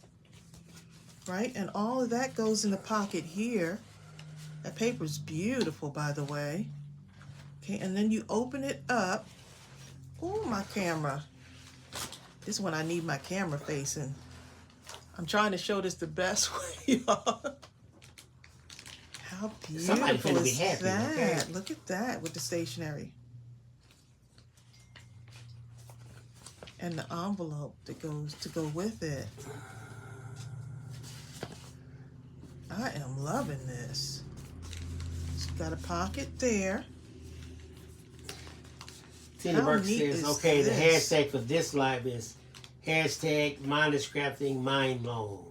right? And all of that goes in the pocket here. That paper's beautiful, by the way. Okay, and then you open it up. Oh, my camera. This is when I need my camera facing. I'm trying to show this the best way, y'all. How beautiful is that? Okay. Look at that with the stationery. And the envelope that goes to go with it. I am loving this. It's got a pocket there. Tina Burke says, okay, the hashtag for this live is hashtag Mindless Crafting Mind Blown.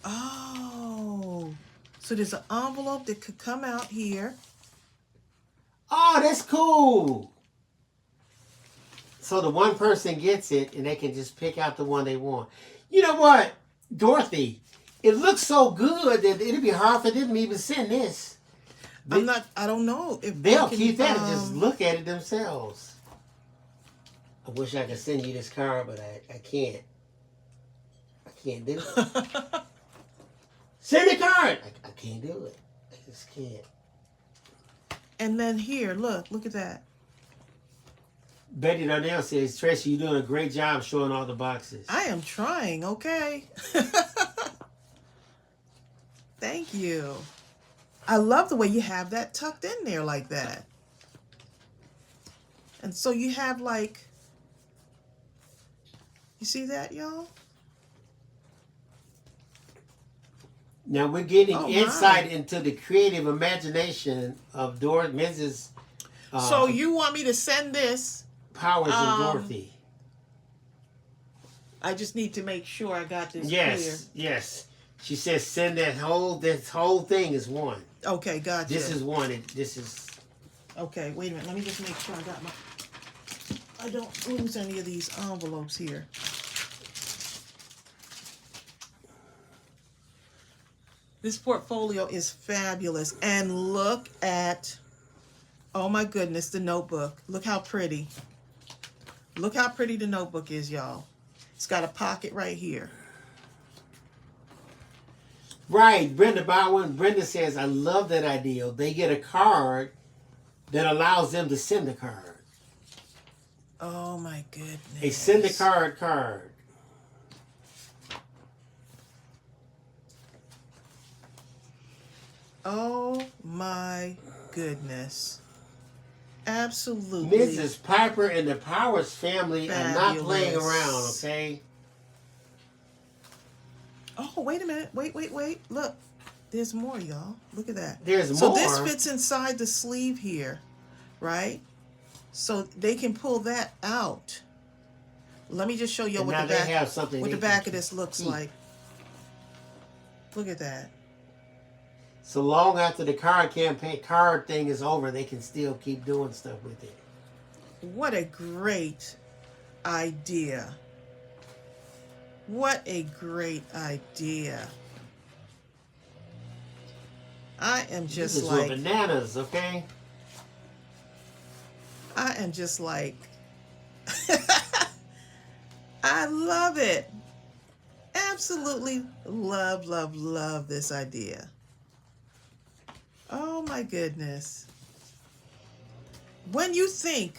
Oh, so there's an envelope that could come out here. Oh, that's cool. So the one person gets it and they can just pick out the one they want. You know what, Dorothy? It looks so good that it'd be hard for them to even send this. I don't know if they'll keep that and just look at it themselves. I wish I could send you this card, but I can't. I can't do it. Send the card. I can't do it. I just can't. And then here, look at that. Betty Darnell says, Tracey, you're doing a great job showing all the boxes. I am trying, okay? Thank you. I love the way you have that tucked in there like that. And so you have like, you see that, y'all? Now we're getting insight into the creative imagination of Mrs. So you want me to send this? Powers and Dorothy. I just need to make sure I got this clear. Yes. She says send this whole thing is one. Okay, gotcha. This is one. This is. Okay, wait a minute. Let me just make sure I don't lose any of these envelopes here. This portfolio is fabulous. And look at, oh my goodness, the notebook. Look how pretty. Look how pretty the notebook is, y'all. It's got a pocket right here. Right. Brenda Bowen. Brenda says, I love that idea. They get a card that allows them to send a card. Oh my goodness. A send a card. Oh my goodness. Absolutely. Mrs. Piper and the Powers family are not playing around, okay? Oh, wait a minute. Wait. Look. There's more, y'all. Look at that. There's more. So this fits inside the sleeve here, right? So they can pull that out. Let me just show you what the back of this looks like. Look at that. So long after the card thing is over, they can still keep doing stuff with it. What a great idea. What a great idea. I am just this is like bananas, okay? I am just like I love it. Absolutely love this idea. Oh my goodness. When you think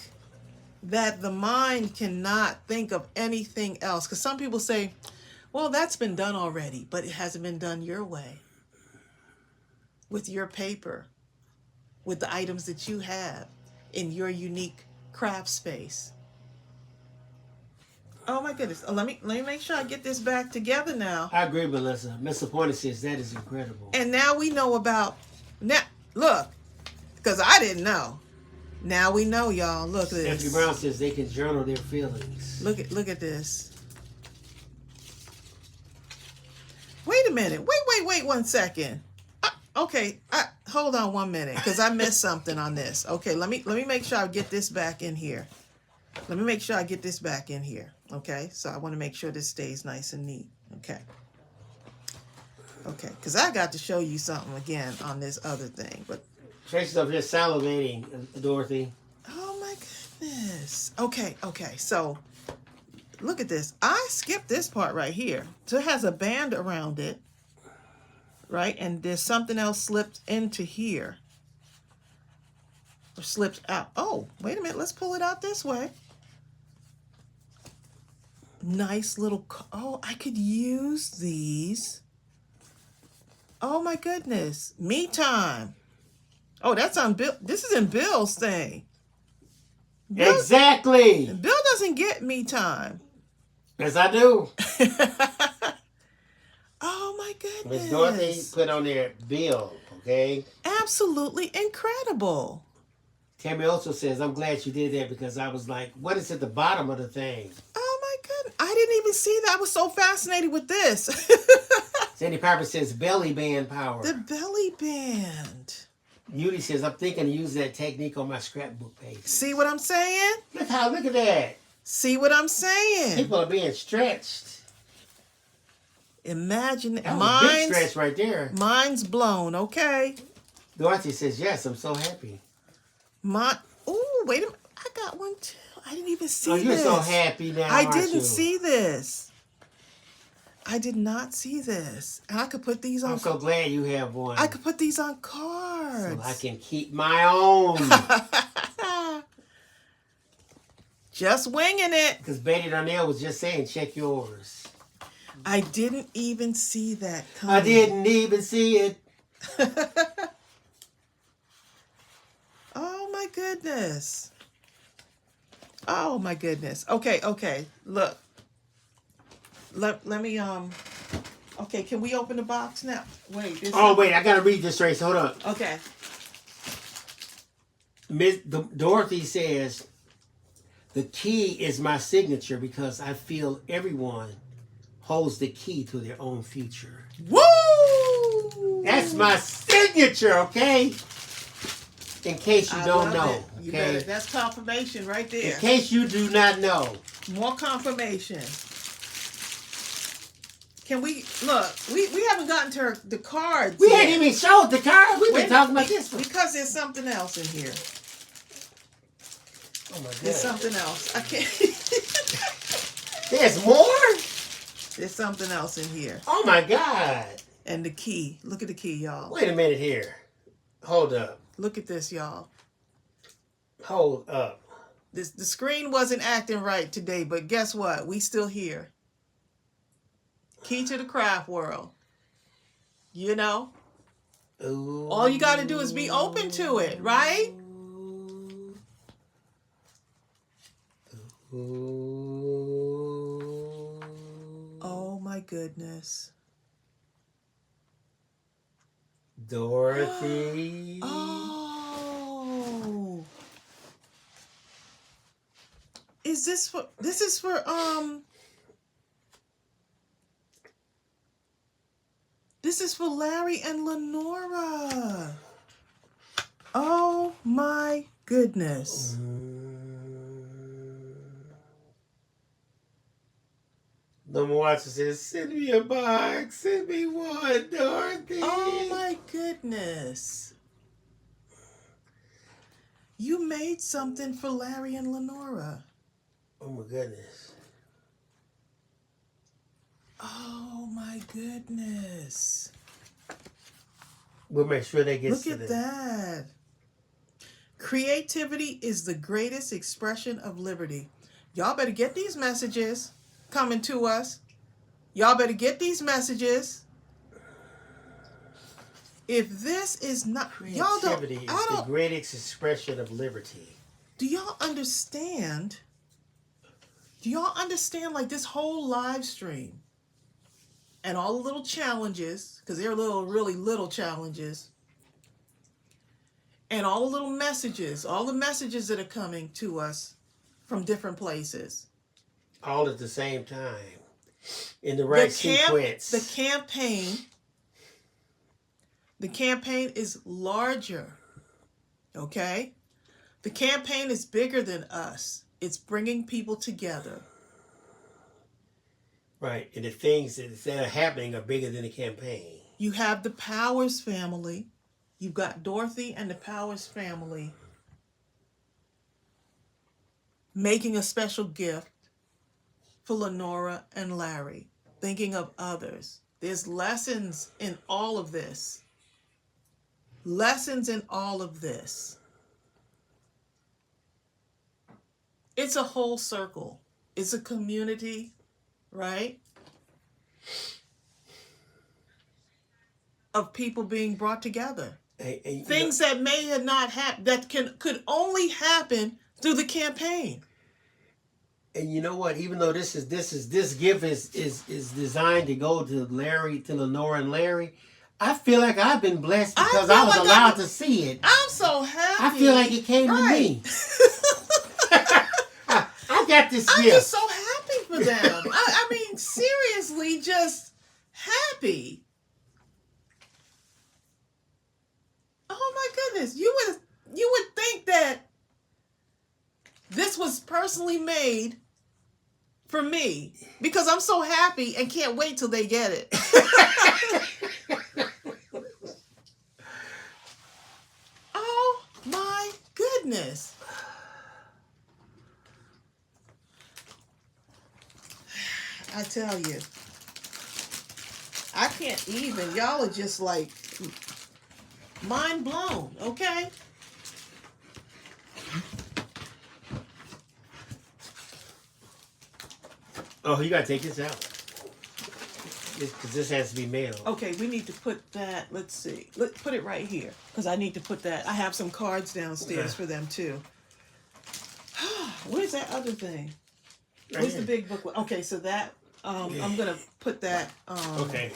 that the mind cannot think of anything else, because some people say, well, that's been done already, but it hasn't been done your way. With your paper, with the items that you have in your unique craft space. Oh my goodness. Let me make sure I get this back together now. I agree, Melissa. Mr. Pointer says that is incredible. And now we know about, now look, because I didn't know. Now we know, y'all. Look at this. Stephanie Brown says they can journal their feelings. Look at this. Wait a minute. Wait 1 second. Okay, hold on 1 minute, because I missed something on this. Okay, let me make sure I get this back in here. Let me make sure I get this back in here. Okay, so I want to make sure this stays nice and neat. Okay, because I got to show you something again on this other thing. But Tracy's up here salivating, Dorothy. oh my goodness. Okay, so look at this. I skipped this part right here. So it has a band around it. Right, and there's something else slipped into here. Or slipped out. Oh, wait a minute. Let's pull it out this way. Nice little... Oh, I could use these. Oh, my goodness. Me time. Oh, that's on Bill. This is in Bill's thing. Bill, exactly. Bill doesn't get me time. Yes, I do. Oh, my goodness. Miss Dorothy put on there Bill, okay? Absolutely incredible. Tammy also says, I'm glad you did that because I was like, what is at the bottom of the thing? Oh, my goodness. I didn't even see that. I was so fascinated with this. Sandy Piper says, belly band power. The belly band. Judy says, I'm thinking to use that technique on my scrapbook page. See what I'm saying? Look at that. See what I'm saying? People are being stretched. Imagine that was a big stretch right there. Mine's blown, okay? Dorothy says, yes, I'm so happy. Oh, wait a minute. I got one too. I didn't even see this. Oh, you're so happy now, I didn't see this. I did not see this. And I could put these on. I'm so glad you have one. I could put these on cards. So I can keep my own. Just winging it. Because Betty Darnell was just saying, check yours. I didn't even see that coming. I didn't even see it. Oh my goodness. Oh my goodness. Okay. Look. Let me okay, can we open the box now? Wait. Wait, I gotta read this, Trace. Hold on. Okay. Miss Dorothy says, the key is my signature because I feel everyone holds the key to their own future. Woo! That's my signature, okay? In case you don't know. Okay? That's confirmation right there. In case you do not know. More confirmation. Can we look? We haven't gotten to the cards. We hadn't even showed the cards. We've been talking about this one. Because there's something else in here. Oh my God. There's something else. I can't. There's more? There's something else in here. Oh my God. And the key. Look at the key, y'all. Wait a minute here. Hold up. Look at this, y'all. Hold up. The screen wasn't acting right today, but guess what? We still here. Key to the craft world. You know? Ooh. All you got to do is be open to it, right? Ooh. Oh my goodness. Dorothy. Oh. This is for this is for Larry and Lenora. Oh my goodness. Norma Watson says, send me a box. Send me one, Dorothy. Oh my goodness. You made something for Larry and Lenora. Oh my goodness. Oh my goodness. We'll make sure they get Look at that. Creativity is the greatest expression of liberty. Y'all better get these messages coming to us. Y'all better get these messages. If this is not, creativity is the greatest expression of liberty. Do y'all understand? Do y'all understand, like, this whole live stream and all the little challenges, because they're really little challenges, and all the little messages, all the messages that are coming to us from different places. All at the same time. In the right sequence. The campaign is larger. Okay? The campaign is bigger than us. It's bringing people together. Right. And the things that are happening are bigger than the campaign. You have the Powers family. You've got Dorothy and the Powers family making a special gift for Lenora and Larry, thinking of others. There's lessons in all of this. Lessons in all of this. It's a whole circle. It's a community, right? Of people being brought together. Things that may have not happened, that could only happen through the campaign. And you know what? Even though this gift is designed to go to Lenora and Larry, I feel like I've been blessed because I was allowed to see it. I'm so happy. I feel like it came to me. I got this gift. I'm just so happy for them. I mean, seriously, just happy. Oh my goodness. You would think that this was personally made for me because I'm so happy and can't wait till they get it. Oh my goodness. I tell you, I can't even. Y'all are just like mind blown, okay? Oh, you gotta take this out. Because this has to be mailed. Okay, we need to put that, let's see. Let's put it right here. Because I need to put that. I have some cards downstairs for them too. Where's that other thing? Where's the big booklet? Okay, so that, I'm going to put that, okay.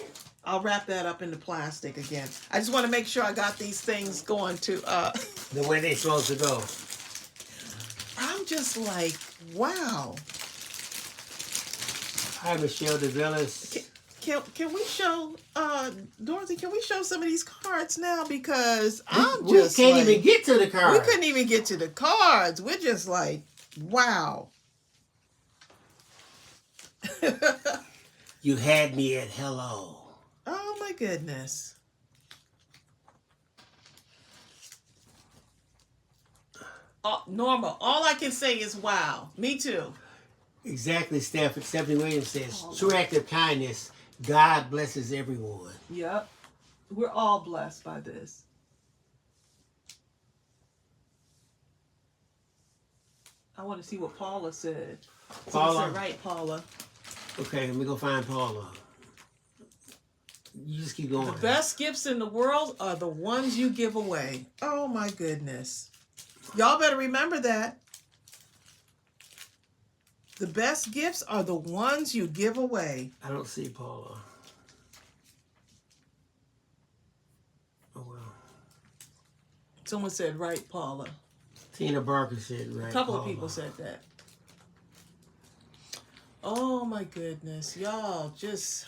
I'll wrap that up into plastic again. I just want to make sure I got these things going to, the way they're supposed to go. I'm just like, wow. Hi, Michelle DeVillis. Can we show, Dorothy, can we show some of these cards now? Because we can't even get to the cards. We couldn't even get to the cards. We're just like, wow. You had me at hello. Oh my goodness. Norma, all I can say is wow. Me too. Exactly, Stephanie Williams says, true act of kindness. God blesses everyone. Yep. We're all blessed by this. I want to see what Paula said. Paula? Said right, Paula. Okay, let me go find Paula. You just keep going. The best gifts in the world are the ones you give away. Oh my goodness. Y'all better remember that. The best gifts are the ones you give away. I don't see Paula. Oh, well. Someone said, right, Paula. Tina Barker said, right, A couple Paula. of people said that. Oh, my goodness. Y'all just...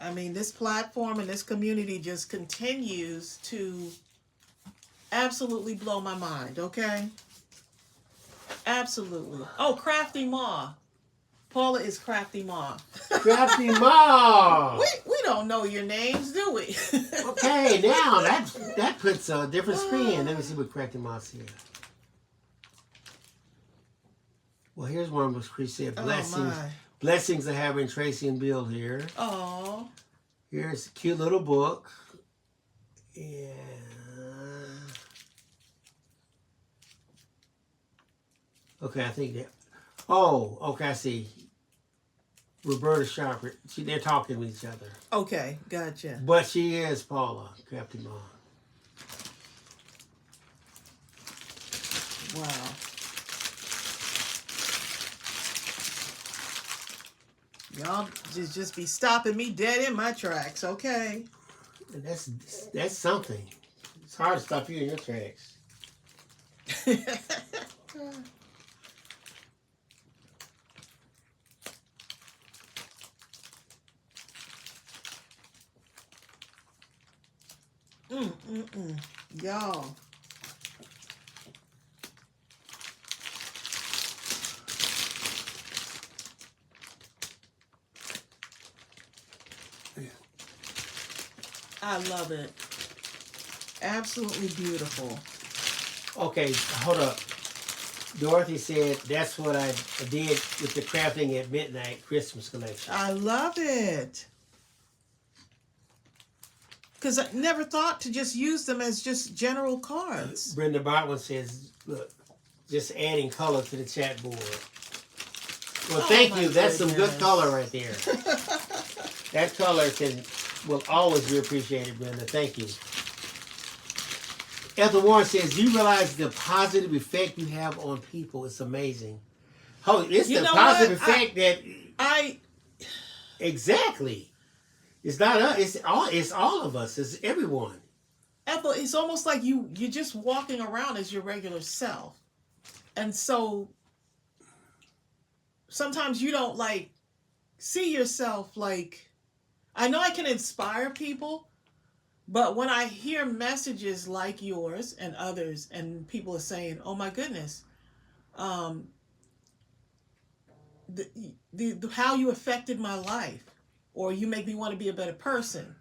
I mean, this platform and this community just continues to absolutely blow my mind, okay? Absolutely. Oh, Crafty Ma. Paula is Crafty Ma. Crafty Ma! We don't know your names, do we? Okay, now that puts a different spin. Let me see what Crafty Ma said. Well, here's one which Chris said, blessings. Oh, my. Blessings of having Tracey and Bill here. Oh. Here's a cute little book. Yeah. Okay, I think that. Oh, okay, I see. Roberta Sharper. They're talking with each other. Okay, gotcha. But she is Paula, Captain Ma. Wow. Y'all just be stopping me dead in my tracks, okay? And that's something. It's hard to stop you in your tracks. Y'all. I love it. Absolutely beautiful. Okay, hold up. Dorothy said that's what I did with the crafting at midnight Christmas collection. I love it. Because I never thought to just use them as just general cards. Brenda Bartman says, look, just adding color to the chat board. Well, thank you. That's some good color right there. That color will always be appreciated, Brenda. Thank you. Ethel Warren says, you realize the positive effect you have on people. It's amazing. Oh, it's the positive effect that... Exactly. It's not us. It's all of us. It's everyone. Ethel, it's almost like you're just walking around as your regular self. And so sometimes you don't see yourself I know I can inspire people, but when I hear messages like yours and others and people are saying, oh my goodness, how you affected my life, or you make me want to be a better person,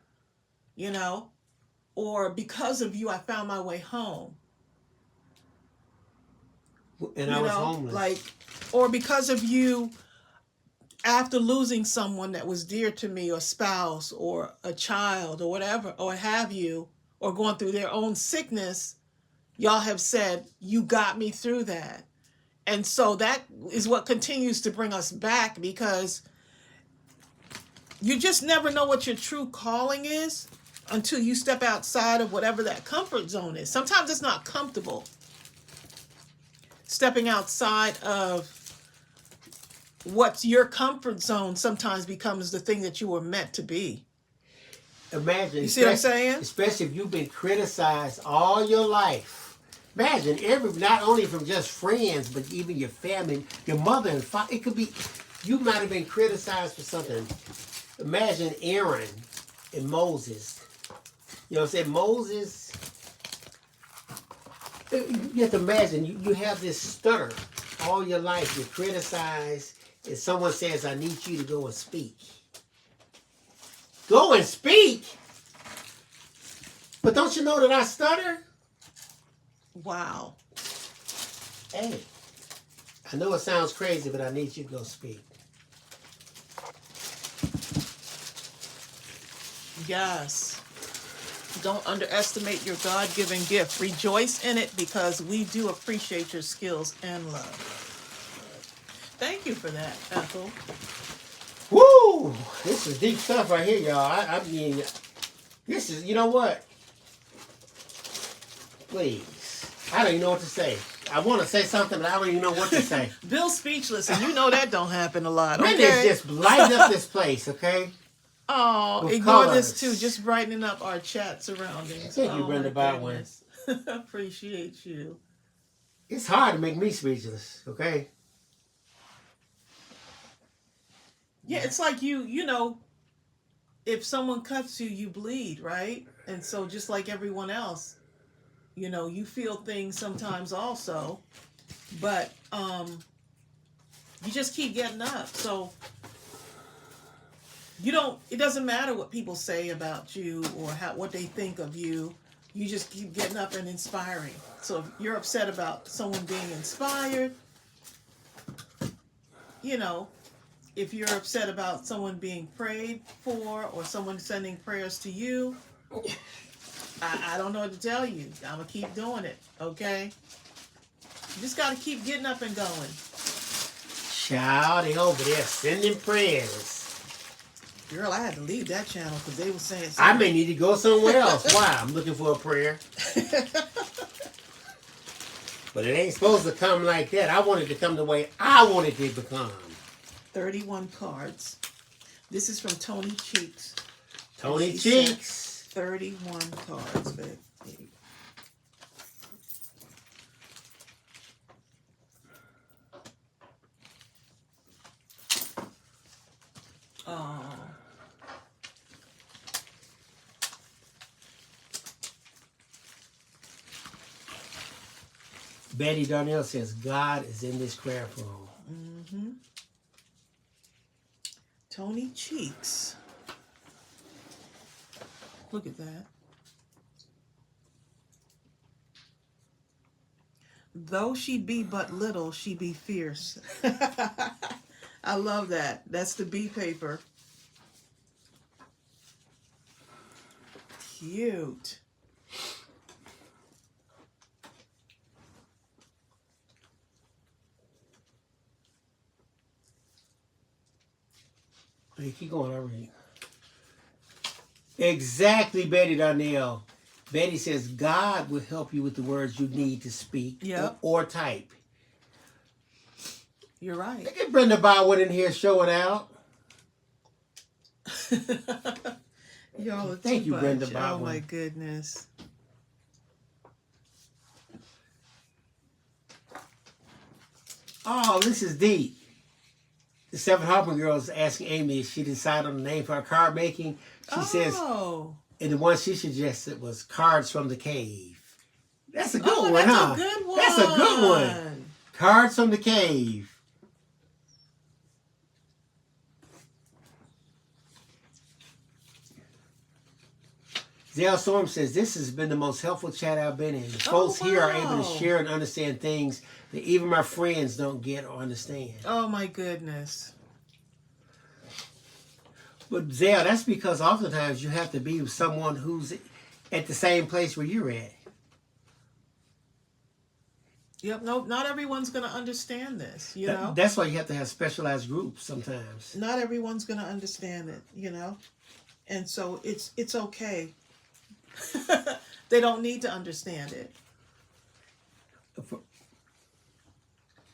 or because of you, I found my way home. And I was homeless. Or because of you, after losing someone that was dear to me, or spouse, or a child, or whatever, or have you, or going through their own sickness, y'all have said, you got me through that. And so that is what continues to bring us back, because you just never know what your true calling is until you step outside of whatever that comfort zone is. Sometimes it's not comfortable. Stepping outside of what's your comfort zone sometimes becomes the thing that you were meant to be. Imagine. You see what I'm saying? Especially if you've been criticized all your life. Imagine not only from just friends, but even your family, your mother and father. It could be, you might have been criticized for something. Imagine Aaron and Moses. You know what I'm saying? Moses, you have to imagine, you have this stutter all your life. You're criticized, and someone says, I need you to go and speak. Go and speak? But don't you know that I stutter? Wow. Hey, I know it sounds crazy, but I need you to go speak. Yes. Don't underestimate your God-given gift. Rejoice in it, because we do appreciate your skills and love. Thank you for that, Ethel. Woo! This is deep stuff right here, y'all. I mean, this is, you know what? Please. I don't even know what to say. I want to say something, but I don't even know what to say. Bill's speechless, and you know that don't happen a lot. Brenda is Okay. just lighting up this place, okay? Oh, With ignore colors. this too. Just brightening up our chat surroundings. Thank you, Oh, Brenda my Baldwin. goodness. Appreciate you. It's hard to make me speechless, okay? Yeah, it's like you know, if someone cuts you, you bleed, right? And so just like everyone else, you know, you feel things sometimes also, but you just keep getting up. So it doesn't matter what people say about you or what they think of you. You just keep getting up and inspiring. So if you're upset about someone being inspired, you know, if you're upset about someone being prayed for or someone sending prayers to you, I don't know what to tell you. I'm going to keep doing it, okay? You just got to keep getting up and going. Child, they over there sending prayers. Girl, I had to leave that channel because they were saying something. I may need to go somewhere else. Why? I'm looking for a prayer. But it ain't supposed to come like that. I want it to come the way I want it to become. 31 cards. This is from Tony Cheeks. Tony She Cheeks. 31 cards, babe. Oh. Betty Darnell says, God is in this craft room. Mm-hmm. Tony Cheeks. Look at that. Though she be but little, she be fierce. I love that. That's the B paper. Cute. Hey, keep going, I'll read. Exactly, Betty Darnell. Betty says, God will help you with the words you need to speak or type. You're right. Look at Brenda Baldwin in here showing out. Y'all are Thank too you, much. Brenda Oh Baldwin. my goodness. Oh, this is deep. The Seven Harper girls asking Amy if she decided on the name for her card making. She says, and the one she suggested was Cards from the Cave. That's a good one, huh? That's a good one. That's a good one. Cards from the Cave. Zell Storm says, this has been the most helpful chat I've been in. The folks here are able to share and understand things that even my friends don't get or understand. Oh my goodness. But Zell, that's because oftentimes you have to be with someone who's at the same place where you're at. Yep, no, not everyone's going to understand this, you know? That's why you have to have specialized groups sometimes. Not everyone's going to understand it, you know? And so it's okay. They don't need to understand it. All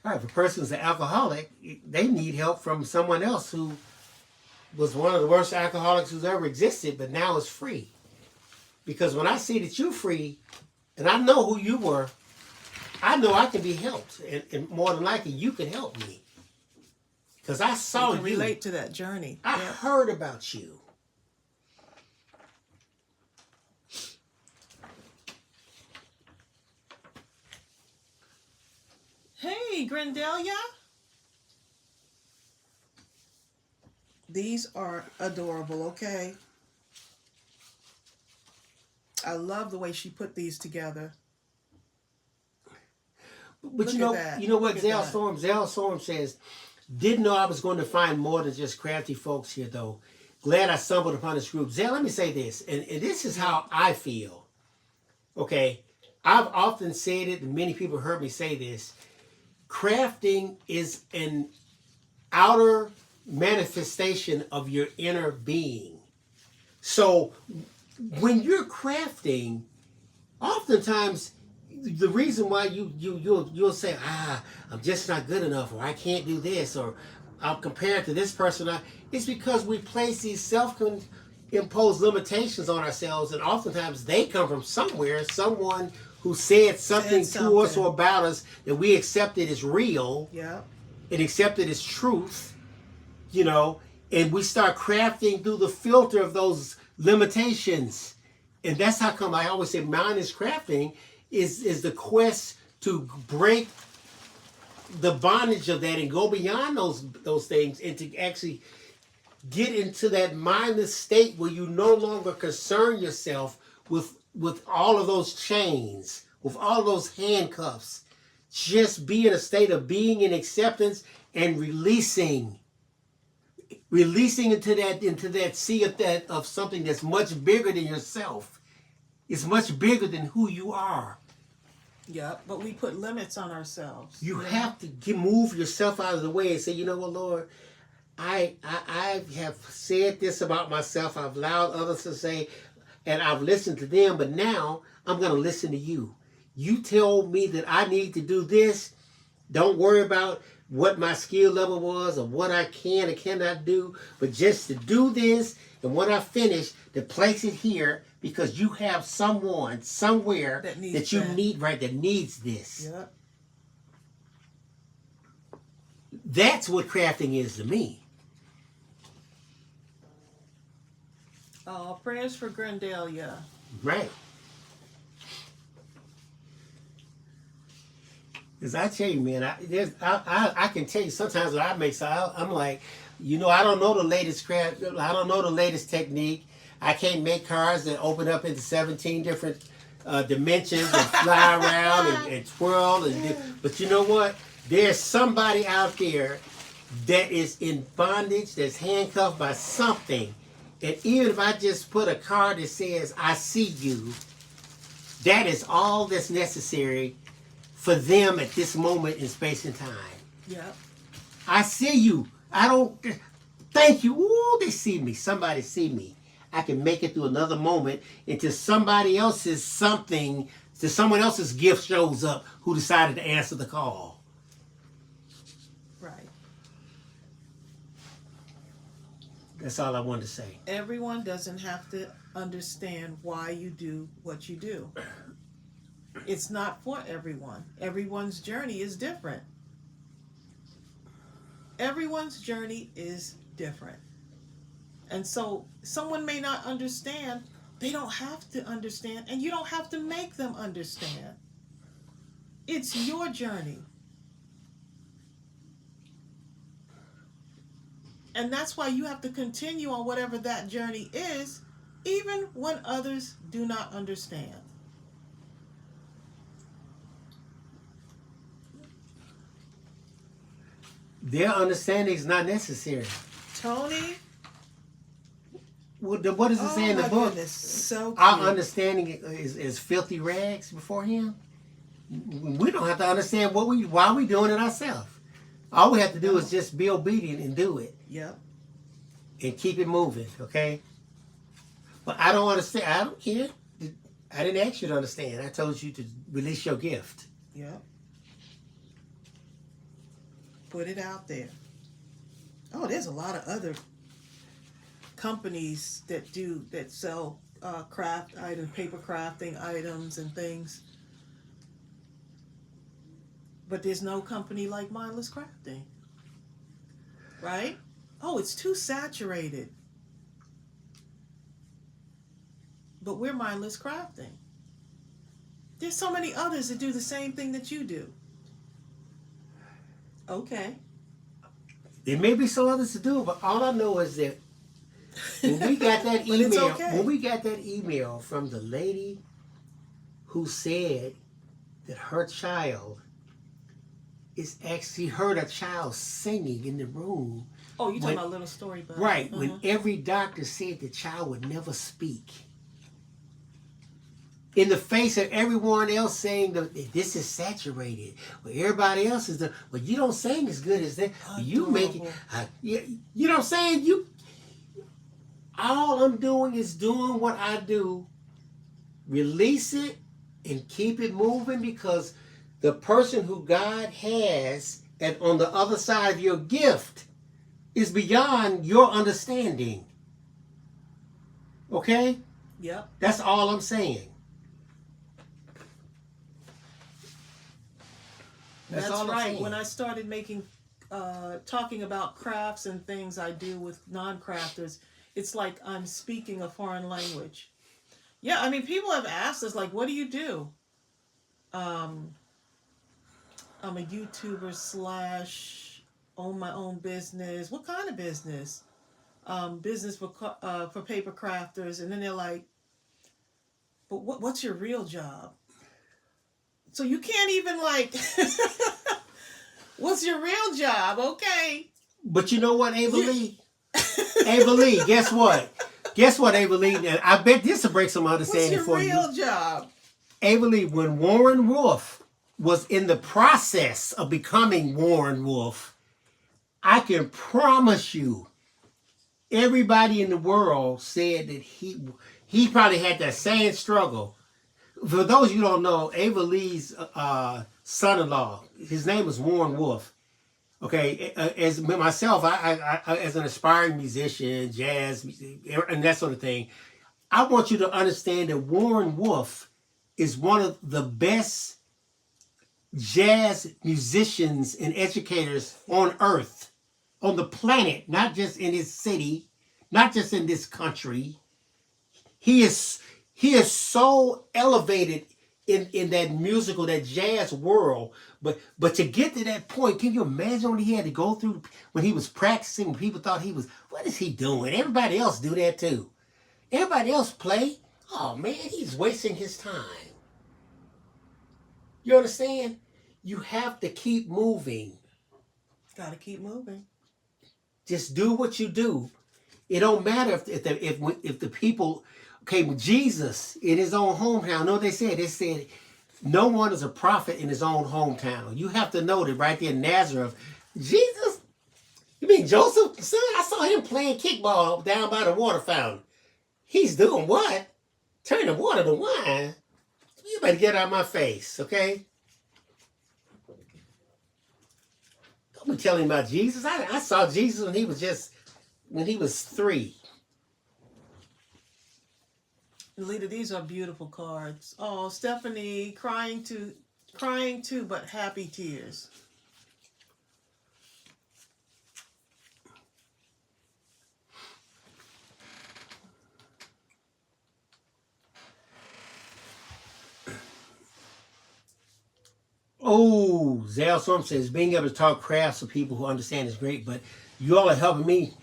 right, if a person's an alcoholic, they need help from someone else who was one of the worst alcoholics who's ever existed, but now is free. Because when I see that you're free, and I know who you were, I know I can be helped. And more than likely, you can help me. Because I saw you. Relate to that journey. I heard about you. Hey, Grendelia. These are adorable, okay? I love the way she put these together. But you know what Zell Storm says, didn't know I was going to find more than just crafty folks here, though. Glad I stumbled upon this group. Zell, let me say this, and this is how I feel. Okay? I've often said it, and many people heard me say this. Crafting is an outer manifestation of your inner being. So when you're crafting, oftentimes the reason why you'll say, I'm just not good enough, or I can't do this, or I'm compared to this person, it's because we place these self-imposed limitations on ourselves, and oftentimes they come from somewhere, someone who said something to us or about us that we accepted as real, and accepted as truth, you know, and we start crafting through the filter of those limitations. And that's how come I always say mindless crafting is the quest to break the bondage of that and go beyond those things, and to actually get into that mindless state where you no longer concern yourself with all of those chains, with all those handcuffs. Just be in a state of being in acceptance and releasing into that sea of something that's much bigger than yourself. It's much bigger than who you are. Yeah, but we put limits on ourselves. You have to move yourself out of the way and say, you know what, Lord, I have said this about myself. I've allowed others to say, and I've listened to them, but now I'm going to listen to you. You told me that I need to do this. Don't worry about what my skill level was or what I can and cannot do, but just to do this, and when I finish, to place it here, because you have someone somewhere that you need, right, that needs this. Yeah. That's what crafting is to me. Oh, prayers for Grendalia. Right. Because I tell you, man, I can tell you sometimes when I make so I'm like, you know, I don't know the latest craft. I don't know the latest technique. I can't make cards that open up into 17 different dimensions and fly around and twirl. But you know what? There's somebody out there that is in bondage, that's handcuffed by something. And even if I just put a card that says, I see you, that is all that's necessary for them at this moment in space and time. Yeah. I see you. I don't, thank you. Ooh, they see me. Somebody see me. I can make it through another moment until somebody else's something, till someone else's gift shows up who decided to answer the call. Right. That's all I wanted to say. Everyone doesn't have to understand why you do what you do. It's not for everyone. Everyone's journey is different. Everyone's journey is different. And so someone may not understand. They don't have to understand, and you don't have to make them understand. It's your journey. And that's why you have to continue on whatever that journey is, even when others do not understand. Their understanding is not necessary. Tony? What does it say in the book? Goodness, so cute. Our understanding is filthy rags before Him. We don't have to understand why we doing it ourselves. All we have to do is just be obedient and do it. Yep. And keep it moving, okay? But I don't understand. I don't care. I didn't ask you to understand. I told you to release your gift. Yep. Put it out there. Oh, there's a lot of other companies that sell craft items, paper crafting items and things. But there's no company like Mindless Crafting. Right? Oh, it's too saturated. But we're Mindless Crafting. There's so many others that do the same thing that you do. Okay. There may be some others to do, but all I know is that when we got that email, when we got that email from the lady who said that her child is actually heard a child singing in the room. Oh, you're talking about a little story about right, when every doctor said the child would never speak. In the face of everyone else saying that this is saturated, well, everybody else is well, you don't sing as good as that. You make it. You know what I'm saying? All I'm doing is doing what I do. Release it, and keep it moving, because the person who God has and on the other side of your gift is beyond your understanding. Okay? Yep. That's all I'm saying. That's all right. When I started making, talking about crafts and things I do with non-crafters, it's like I'm speaking a foreign language. Yeah, I mean, people have asked us, like, what do you do? I'm a YouTuber slash own my own business. What kind of business? Business for paper crafters, and then they're like, but what's your real job? So you can't even like, what's your real job? Okay. But you know what, Ava Lee? Ava Lee, guess what? Guess what, Ava Lee? And I bet this will break some understanding for you. What's your real job? Ava Lee, when Warren Wolf was in the process of becoming Warren Wolf, I can promise you, everybody in the world said that he probably had that same struggle. For those of you who don't know, Ava Lee's son-in-law, his name is Warren Wolf. Okay, as myself, I as an aspiring musician, jazz, and that sort of thing, I want you to understand that Warren Wolf is one of the best jazz musicians and educators on earth, on the planet, not just in his city, not just in this country. He is so elevated in that musical, that jazz world. But to get to that point, can you imagine what he had to go through when he was practicing, when people thought he was, what is he doing? Everybody else do that too. Everybody else play. Oh man, he's wasting his time. You understand? You have to keep moving. Gotta keep moving. Just do what you do. It don't matter if the people, okay, with Jesus in his own hometown, know what they said? They said, no one is a prophet in his own hometown. You have to know that right there in Nazareth, Jesus, you mean Joseph? Son, I saw him playing kickball down by the water fountain. He's doing what? Turning water to wine? You better get out of my face, okay? Don't be telling about Jesus. I saw Jesus when he was 3. Lita, these are beautiful cards. Oh, Stephanie, crying too, but happy tears. Oh, Zale Storm says, being able to talk crafts to people who understand is great, but you all are helping me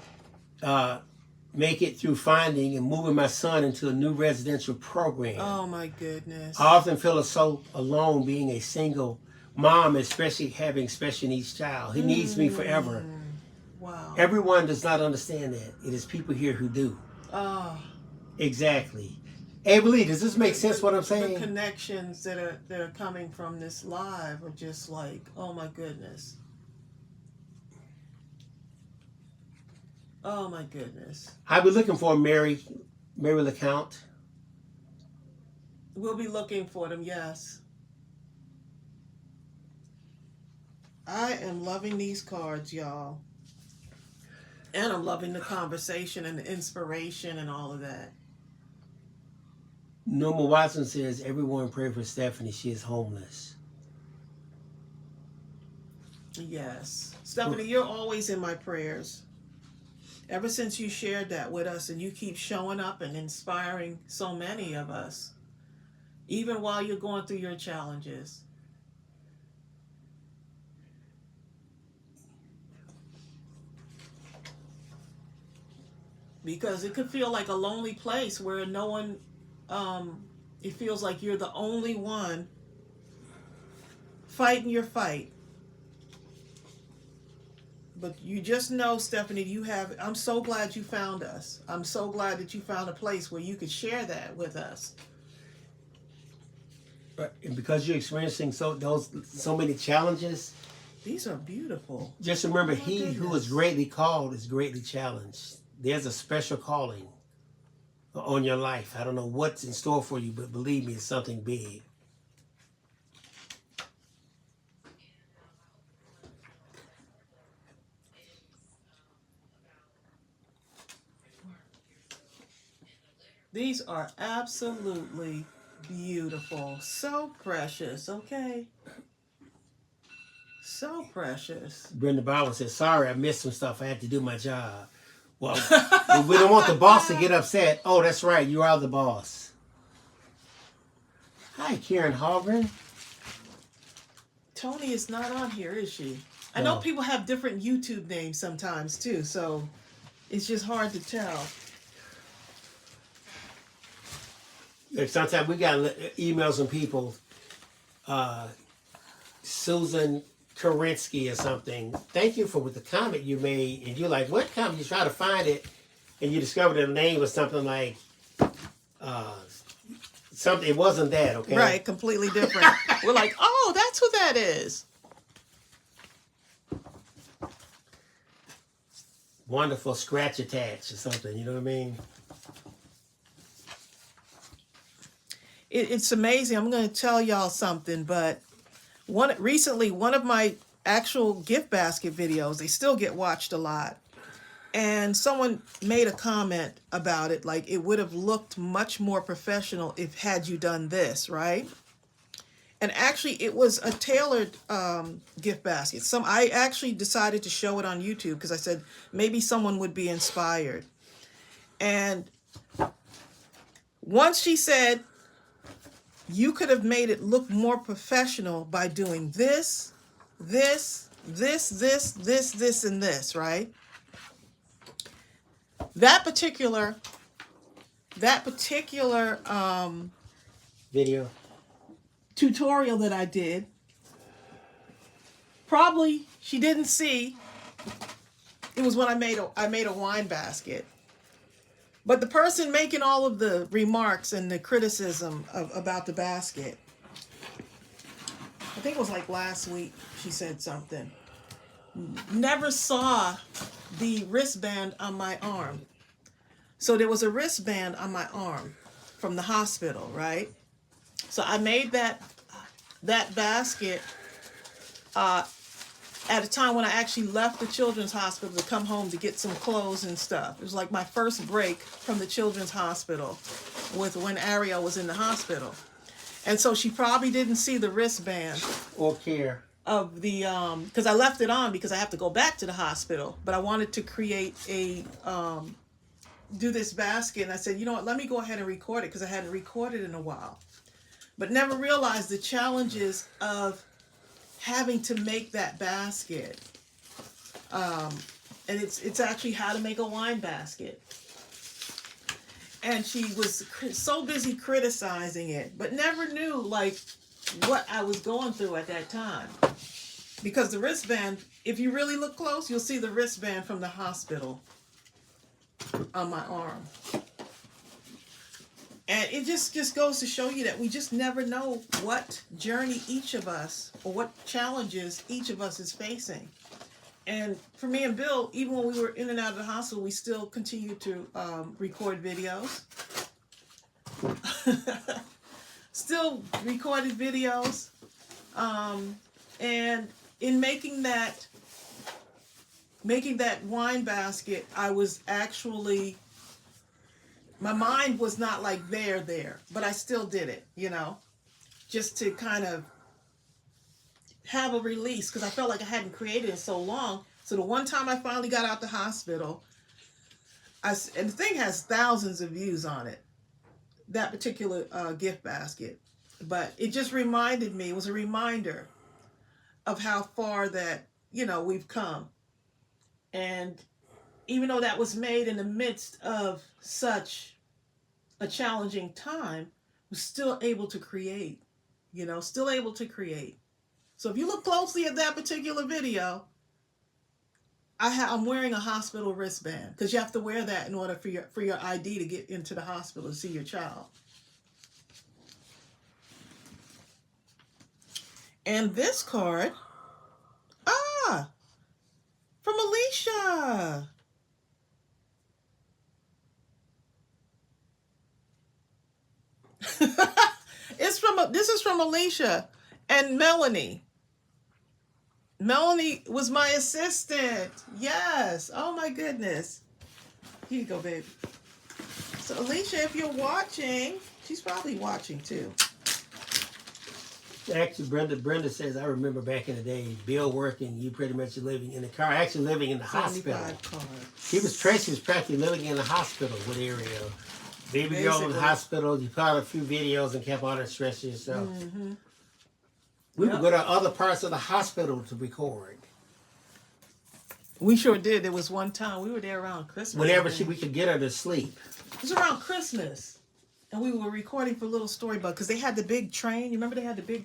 make it through finding and moving my son into a new residential program. Oh my goodness. I often feel so alone being a single mom, especially having special needs child. He needs me forever. Wow. Everyone does not understand that. It is people here who do. Oh. Exactly. Ava Lee, does this make sense what I'm saying? The connections that are coming from this live are just like, oh my goodness. Oh my goodness. I'll be looking for Mary LeCount. We'll be looking for them, yes. I am loving these cards, y'all. And I'm loving the conversation and the inspiration and all of that. Norma Watson says, everyone pray for Stephanie. She is homeless. Yes. Stephanie, you're always in my prayers. Ever since you shared that with us, and you keep showing up and inspiring so many of us, even while you're going through your challenges. Because it could feel like a lonely place where no one, it feels like you're the only one fighting your fight. But you just know, Stephanie, I'm so glad you found us. I'm so glad that you found a place where you could share that with us. And because you're experiencing so many challenges. These are beautiful. Just remember, he who is greatly called is greatly challenged. There's a special calling on your life. I don't know what's in store for you, but believe me, it's something big. These are absolutely beautiful. So precious, okay? So precious. Brenda Bauer says, sorry, I missed some stuff. I had to do my job. Well, we don't want the boss to get upset. Oh, that's right. You are the boss. Hi, Karen Halgren. Tony is not on here, is she? I No. know people have different YouTube names sometimes too, so it's just hard to tell. Sometimes we got emails from people, Susan Karinsky or something. Thank you for the comment you made. And you're like, what comment? You try to find it, and you discover the name was something like, something. It wasn't that, okay? Right, completely different. We're like, oh, that's who that is. Wonderful scratch attach or something. You know what I mean? It's amazing. I'm going to tell y'all something, but recently one of my actual gift basket videos, they still get watched a lot, and someone made a comment about it, like it would have looked much more professional if had you done this, right? And actually it was a tailored gift basket. I actually decided to show it on YouTube because I said maybe someone would be inspired. And once she said, you could have made it look more professional by doing this, this, this, this, this, this, and this, right? That particular Video. tutorial that I did, probably she didn't see. It was when I made a wine basket. But the person making all of the remarks and the criticism about the basket, I think it was like last week, she said something, never saw the wristband on my arm. So there was a wristband on my arm from the hospital, right? So I made that basket at a time when I actually left the children's hospital to come home to get some clothes and stuff. It was like my first break from the children's hospital when Ariel was in the hospital. And so she probably didn't see the wristband Or care. of the, because I left it on because I have to go back to the hospital, but I wanted to create do this basket. And I said, you know what, let me go ahead and record it because I hadn't recorded in a while. But never realized the challenges of having to make that basket. And it's actually how to make a wine basket. And she was so busy criticizing it, but never knew like what I was going through at that time. Because the wristband, if you really look close, you'll see the wristband from the hospital on my arm. And it just goes to show you that we just never know what journey each of us, or what challenges each of us is facing. And for me and Bill, even when we were in and out of the hospital, we still continued to record videos. Still recorded videos. And in making that wine basket, I was actually, my mind was not like there, but I still did it, you know, just to kind of have a release, because I felt like I hadn't created it so long. So the one time I finally got out the hospital, and the thing has thousands of views on it, that particular gift basket, but it just reminded me, it was a reminder of how far that, you know, we've come. And even though that was made in the midst of such a challenging time, was still able to create, you know, still able to create. So if you look closely at that particular video, I'm wearing a hospital wristband, because you have to wear that in order for your ID to get into the hospital to see your child. And this card, from Alicia. This is from Alicia and Melanie. Melanie was my assistant. Yes. Oh my goodness. Here you go, babe. So Alicia, if you're watching, she's probably watching too. Actually, Brenda says, I remember back in the day, Bill working, you pretty much living in the car, actually living in the hospital. Tracy was practically living in the hospital with Ariel. Baby girl in the hospital, you put out a few videos and kept all that stress to yourself. Mm-hmm. We would go to other parts of the hospital to record. We sure did. There was one time we were there around Christmas. Whenever we could get her to sleep. It was around Christmas. And we were recording for Little Storybook because they had the big train. You remember they had the big,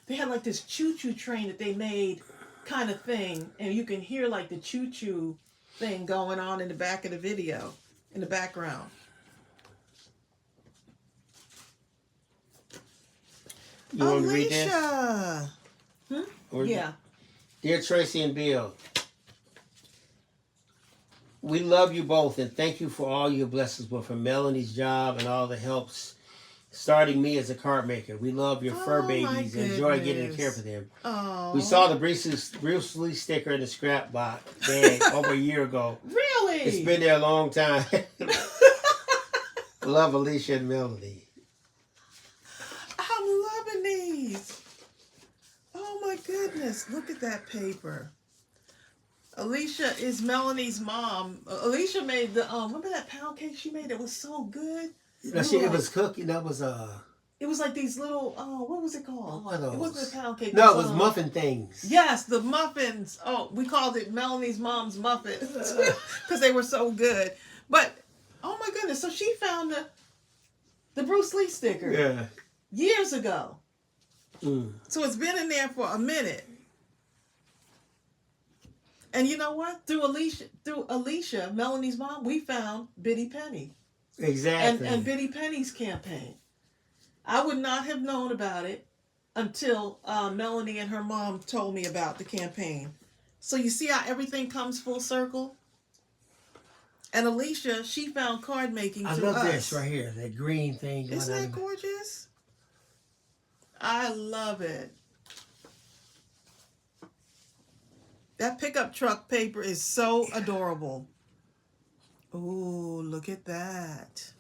they had like this choo-choo train that they made kind of thing. And you can hear like the choo-choo thing going on in the back of the video, in the background. You want me to read this? Yeah. Dear Tracy and Bill, we love you both and thank you for all your blessings, but from Melanie's job and all the helps starting me as a card maker. We love your fur babies and enjoy getting to care for them. Aww. We saw the Bruce Lee sticker in the scrap box bag over a year ago. Really? It's been there a long time. Love, Alicia and Melanie. I'm loving these. Oh my goodness. Look at that paper. Alicia is Melanie's mom. Alicia made the remember that pound cake she made? It was so good. You know, it was cooking. That was It was like these little what was it called? It wasn't a pound cake. No, it was muffin things. Yes, the muffins. Oh, we called it Melanie's mom's muffins because they were so good. But oh my goodness! So she found the Bruce Lee sticker years ago. So it's been in there for a minute. And you know what? Through Alicia, Melanie's mom, we found Biddy Penny. Exactly. And Biddy Penny's campaign. I would not have known about it until Melanie and her mom told me about the campaign. So you see how everything comes full circle? And Alicia, she found card making through us. I love this right here, that green thing. Isn't that gorgeous? I love it. That pickup truck paper is so adorable. Ooh, look at that.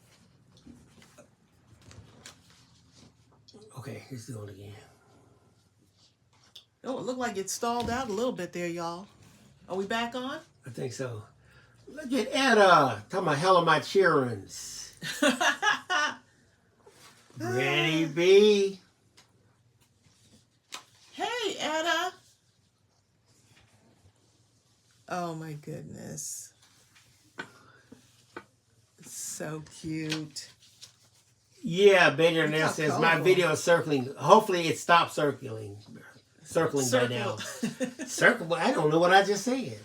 Okay, let's do it again. Oh, it looked like it stalled out a little bit there, y'all. Are we back on? I think so. Look at Etta. Talking about hell of my cheerings. Granny B. Hey, Etta. Oh my goodness. It's so cute. Yeah, Benjamin now says my video is circling. Hopefully it stopped circling by now. Circle, I don't know what I just said.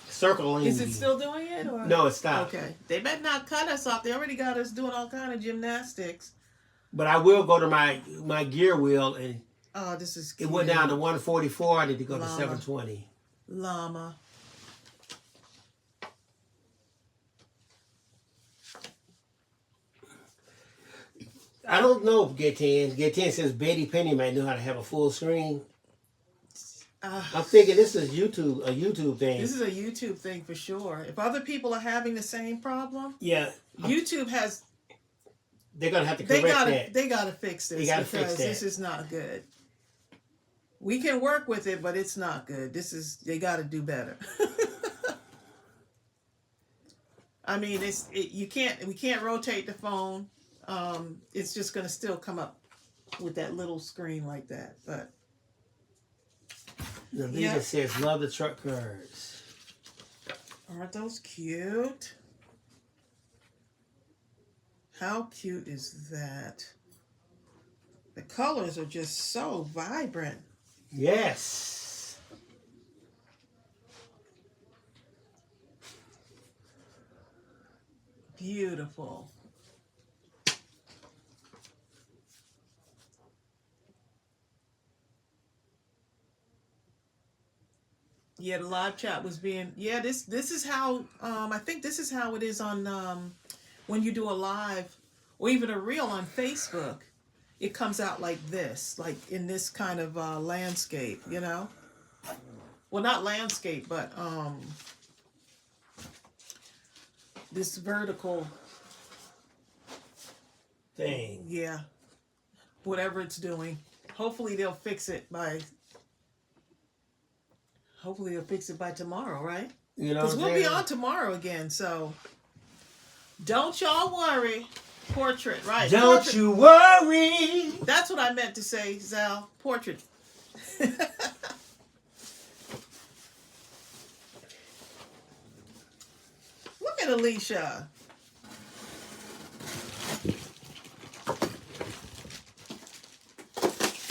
Circling. Is it still doing it? Or? No, it stopped. Okay. They better not cut us off. They already got us doing all kind of gymnastics. But I will go to my gear wheel and this is cute. It went down to 144. I need to go to 720. Llama. I don't know, Gaten. Gaten says Betty Penny might know how to have a full screen. I'm thinking this is a YouTube thing. This is a YouTube thing for sure. If other people are having the same problem, YouTube has. They're gonna have to correct that. They gotta fix this because this is not good. We can work with it, but it's not good. They gotta do better. I mean, we can't rotate the phone. It's just gonna still come up with that little screen like that, but. The leader says, love the truck cards. Aren't those cute? How cute is that? The colors are just so vibrant. Yes. Beautiful. Yeah, the live chat was being. Yeah, this is how. I think this is how it is on when you do a live or even a reel on Facebook. It comes out like this, like in this kind of landscape, you know. Well, not landscape, but this vertical thing. Yeah. Whatever it's doing. Hopefully they'll fix it by tomorrow, right? You know Because what I'm we'll be saying? on tomorrow again, so don't y'all worry. Portrait, right. Don't Portrait. you worry. That's what I meant to say, Zal. Portrait. Look at Alicia.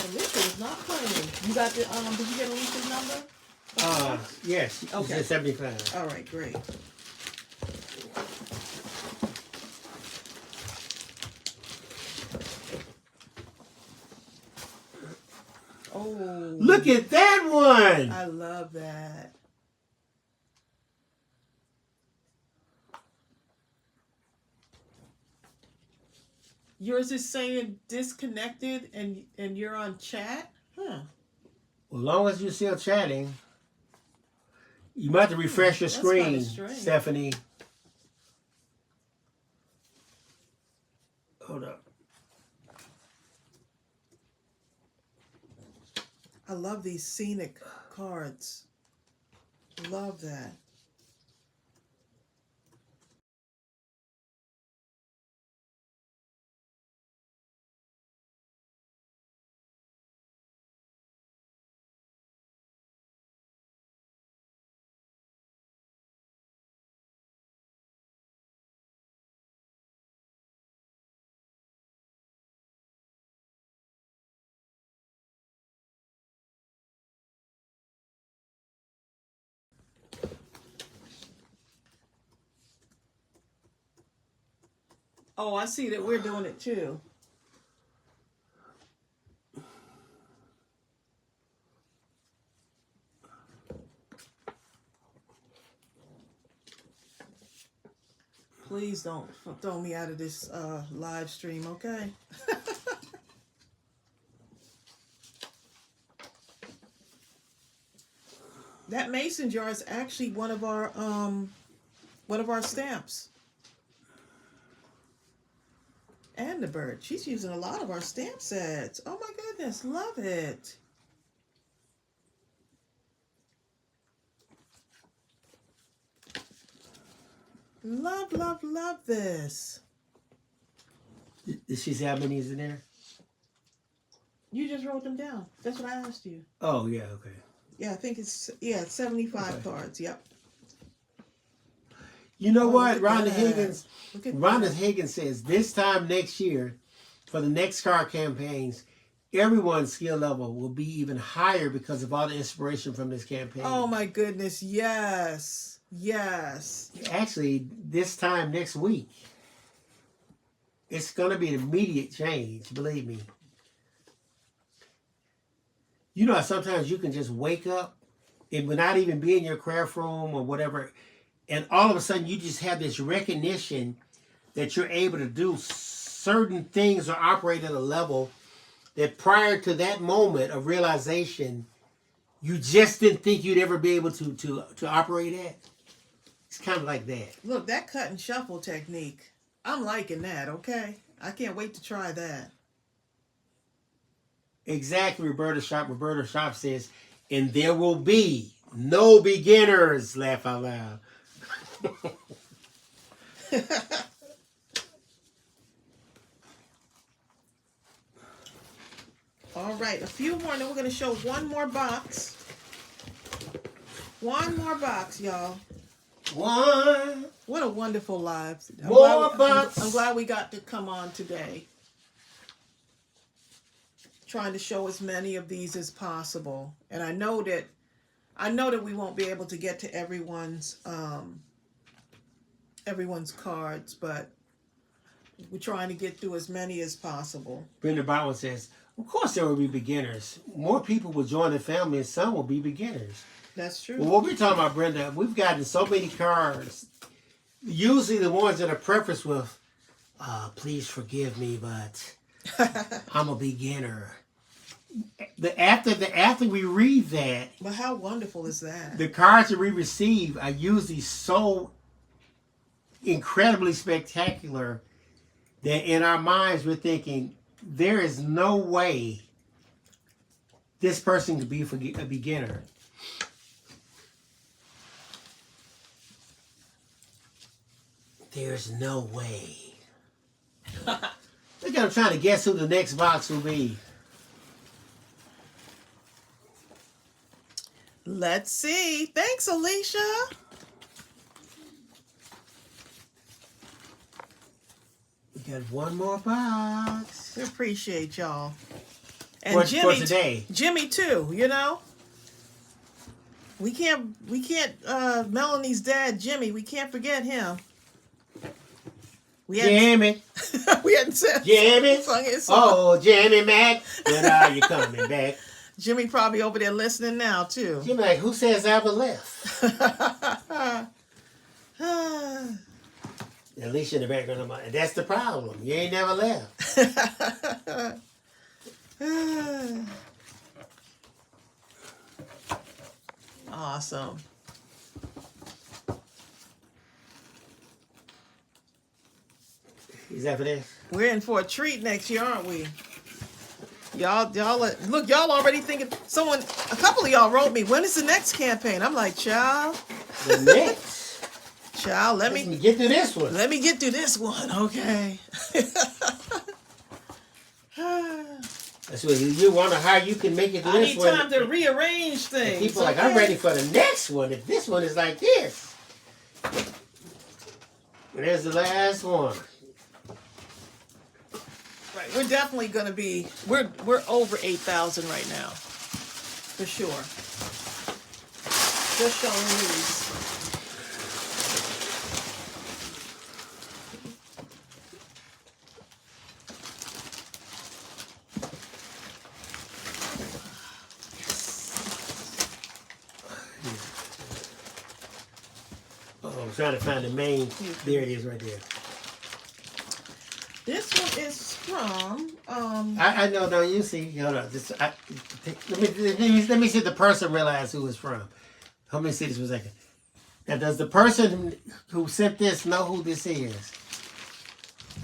Alicia is not playing. You got the did you get Alicia's number? Yes. Okay. It's 75. All right, great. Oh. Look at that one. I love that. Yours is saying disconnected and you're on chat? Huh. As long as you're still chatting, you might have to refresh your That's screen, kinda strange. Stephanie. Hold up. I love these scenic cards. Love that. Oh, I see that we're doing it too. Please don't throw me out of this live stream, okay? That mason jar is actually one of our stamps. And the bird. She's using a lot of our stamp sets. Oh my goodness, love it. Love, love, love this. Did she say how many is in there? You just wrote them down. That's what I asked you. Oh, yeah, okay. Yeah, I think it's 75 cards. Yep. You know what? Look at Rhonda that. Higgins. Look at Rhonda that. Higgins says this time next year, for the next card campaigns, everyone's skill level will be even higher because of all the inspiration from this campaign. Oh my goodness, yes. Yes. Actually, this time next week, it's going to be an immediate change, believe me. You know how sometimes you can just wake up and not even be in your craft room or whatever, and all of a sudden you just have this recognition that you're able to do certain things or operate at a level that prior to that moment of realization, you just didn't think you'd ever be able to operate at. It's kind of like that. Look, that cut and shuffle technique. I'm liking that, okay? I can't wait to try that. Exactly, Roberta Shop. Roberta Shop says, and there will be no beginners. Laugh out loud. All right, a few more, and then we're going to show one more box. One more box, y'all. One. What a wonderful live. More box. I'm glad we got to come on today. Trying to show as many of these as possible. And I know that we won't be able to get to everyone's cards, but we're trying to get through as many as possible. Brenda Baldwin says, of course there will be beginners. More people will join the family and some will be beginners. That's true. Well, what we're talking about, Brenda, we've gotten so many cards. Usually the ones that are prefaced with, please forgive me, but I'm a beginner. After we read that, But how wonderful is that? the cards that we receive are usually so incredibly spectacular that in our minds we're thinking, there is no way this person could be a beginner. There's no way. Look at him trying to guess who the next box will be. Let's see. Thanks, Alicia. We got one more box. We appreciate y'all. And for today. Jimmy too, you know. We can't Melanie's dad, Jimmy, we can't forget him. Jimmy. We hadn't said Jimmy. Sung his song. Oh, Jimmy Mac. When are you coming back? Jimmy probably over there listening now too. Jimmy like, who says I ever left? Alicia in the background of my, that's the problem. You ain't never left. Awesome. Is that for this? We're in for a treat next year, aren't we? Y'all, look, y'all already thinking. A couple of y'all wrote me, when is the next campaign? I'm like, child. The next? Child, let me get through this one. Let me get through this one, okay? That's what you wonder how you can make it through this one. I need time to rearrange things. And people are like, I'm ready for the next one. If this one is like this. And there's the last one. Right, we're definitely going to be, we're over 8,000 right now, for sure. Just showing these. Oh, I'm trying to find the main. There it is right there. This one is from. I know. No, you see. Hold on. Let me see if the person realize who it's from. Let me see this for a second. Now, does the person who sent this know who this is?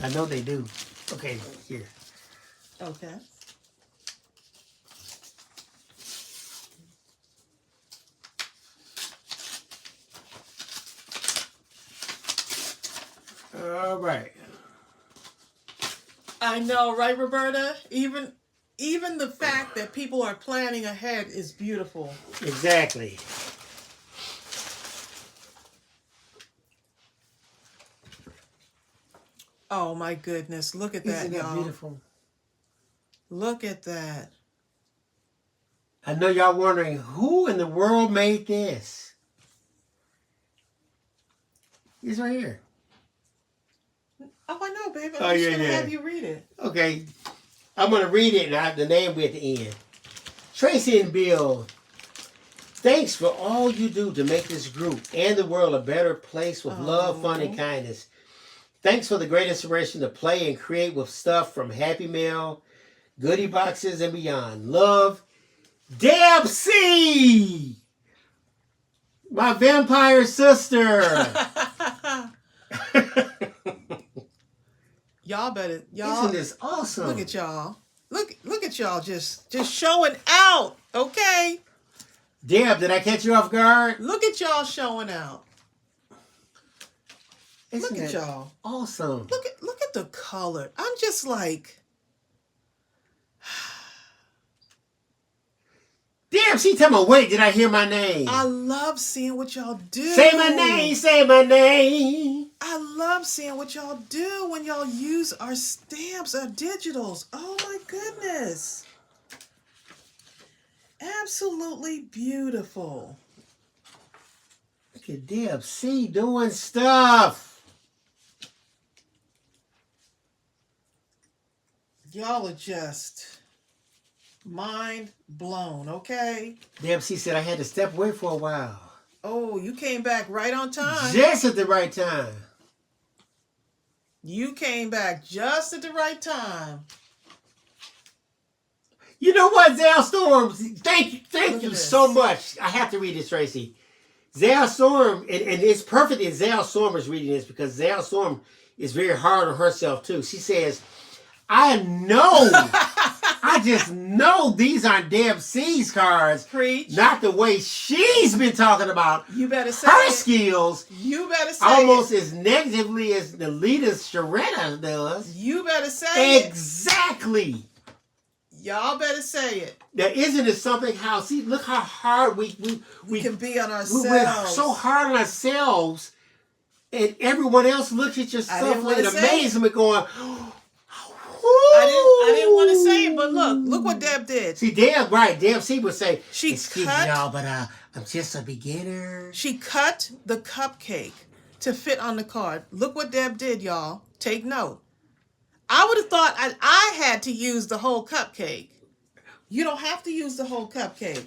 I know they do. Okay, here. Okay. All right. I know, right, Roberta? Even the fact that people are planning ahead is beautiful. Exactly. Oh my goodness! Look at that, Isn't that y'all. beautiful? Look at that. I know y'all wondering who in the world made this. It's right here. Oh, I know, baby. Oh, I'm just yeah, gonna yeah. have you read it. Okay, I'm gonna read it and the name will be at the end. Tracey and Bill, thanks for all you do to make this group and the world a better place with love, fun, and kindness. Thanks for the great inspiration to play and create with stuff from Happy Mail, goodie boxes, and beyond. Love, Deb C, my vampire sister. Y'all better, y'all. Isn't this awesome? Look at y'all. Look at y'all just showing out, okay? Deb, did I catch you off guard? Look at y'all showing out. Isn't Look at that y'all. awesome? Look at the color. I'm just like, Damn, she tell me, wait, did I hear my name? I love seeing what y'all do. Say my name, say my name. I love seeing what y'all do when y'all use our stamps, our digitals. Oh my goodness. Absolutely beautiful. Look at Deb C doing stuff. Y'all are just mind blown, okay? Deb C said I had to step away for a while. Oh, you came back right on time. Just at the right time. You came back just at the right time. You know what, Zal Storms? Thank you Look at this. so much. I have to read this, Tracey. Zal Storm, and it's perfect that Zal Storm is reading this because Zal Storm is very hard on herself too. She says, I know, I just know these aren't Deb C's cards. Preach. Not the way she's been talking about You better say her it. skills. You better say almost it. as negatively as the leader Sharetta does. You better say Exactly. it. Y'all better say it. Now, isn't it something how, see, look how hard we can be on ourselves. We're so hard on ourselves, and everyone else looks at your stuff with amazement going, I didn't want to say it, but look what Deb did. See, Deb C would say, she excuse me, y'all, but I'm just a beginner. She cut the cupcake to fit on the card. Look what Deb did, y'all. Take note. I would have thought I had to use the whole cupcake. You don't have to use the whole cupcake.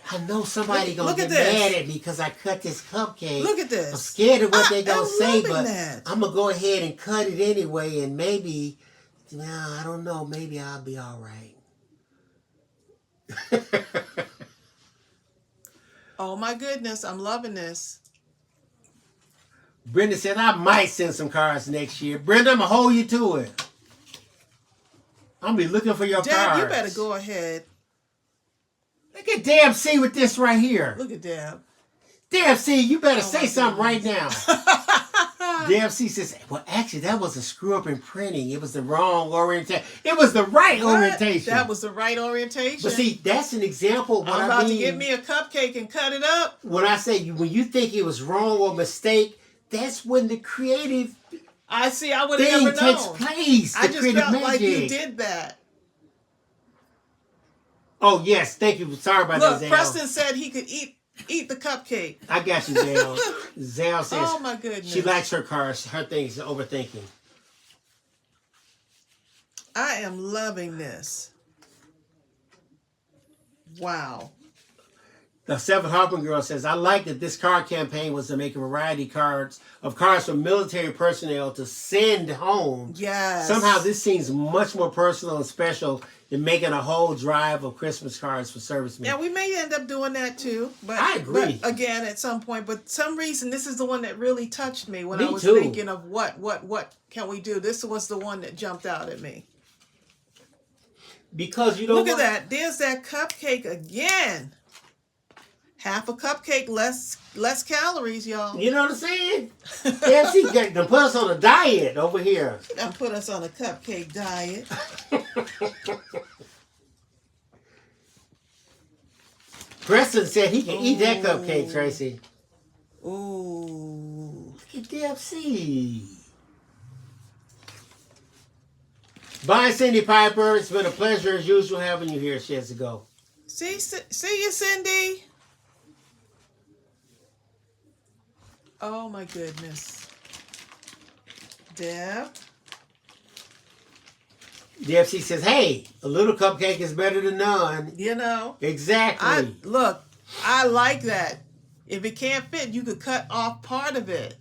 I know somebody gonna get mad at me because I cut this cupcake. Look at this. I'm scared of what they gonna say, but that. I'm gonna go ahead and cut it anyway, and maybe, I don't know, maybe I'll be all right. Oh my goodness, I'm loving this. Brenda said, I might send some cards next year. Brenda, I'm going to hold you to it. I'm going to be looking for your cards. Deb, you better go ahead. Look at Deb C with this right here. Look at Deb. Deb C, you better say something right now. Deb C says, well, actually, that was a screw up in printing. It was the wrong orientation. It was the right orientation. That was the right orientation. But see, that's an example of what I'm about to get me a cupcake and cut it up. When I say, when you think it was wrong or mistake, that's when the creative I would have never known. Takes place. I just felt like you did that. Oh, yes. Thank you. Sorry about that, Zal. Preston said he could eat the cupcake. I got you, Zal. Zal says, oh, my goodness. She likes her cars. Her things are overthinking. I am loving this. Wow. The Seven Harper Girl says, I like that this card campaign was to make a variety of cards for military personnel to send home. Yes. Somehow this seems much more personal and special than making a whole drive of Christmas cards for servicemen. Yeah, we may end up doing that too. But I agree. But again, at some point. But some reason, this is the one that really touched me when I was too. thinking of what can we do. This was the one that jumped out at me. Because you know Look at that. There's that cupcake again. Half a cupcake, less calories, y'all. You know what I'm saying? Yeah, she done put us on a diet over here. Done put us on a cupcake diet. Preston said he can eat that cupcake, Tracy. Ooh. Look at Deb C. Bye, Cindy Piper. It's been a pleasure as usual having you here. She has to go. See you, Cindy. Oh my goodness. Deb C says, hey, a little cupcake is better than none. You know. Exactly. I like that. If it can't fit, you could cut off part of it.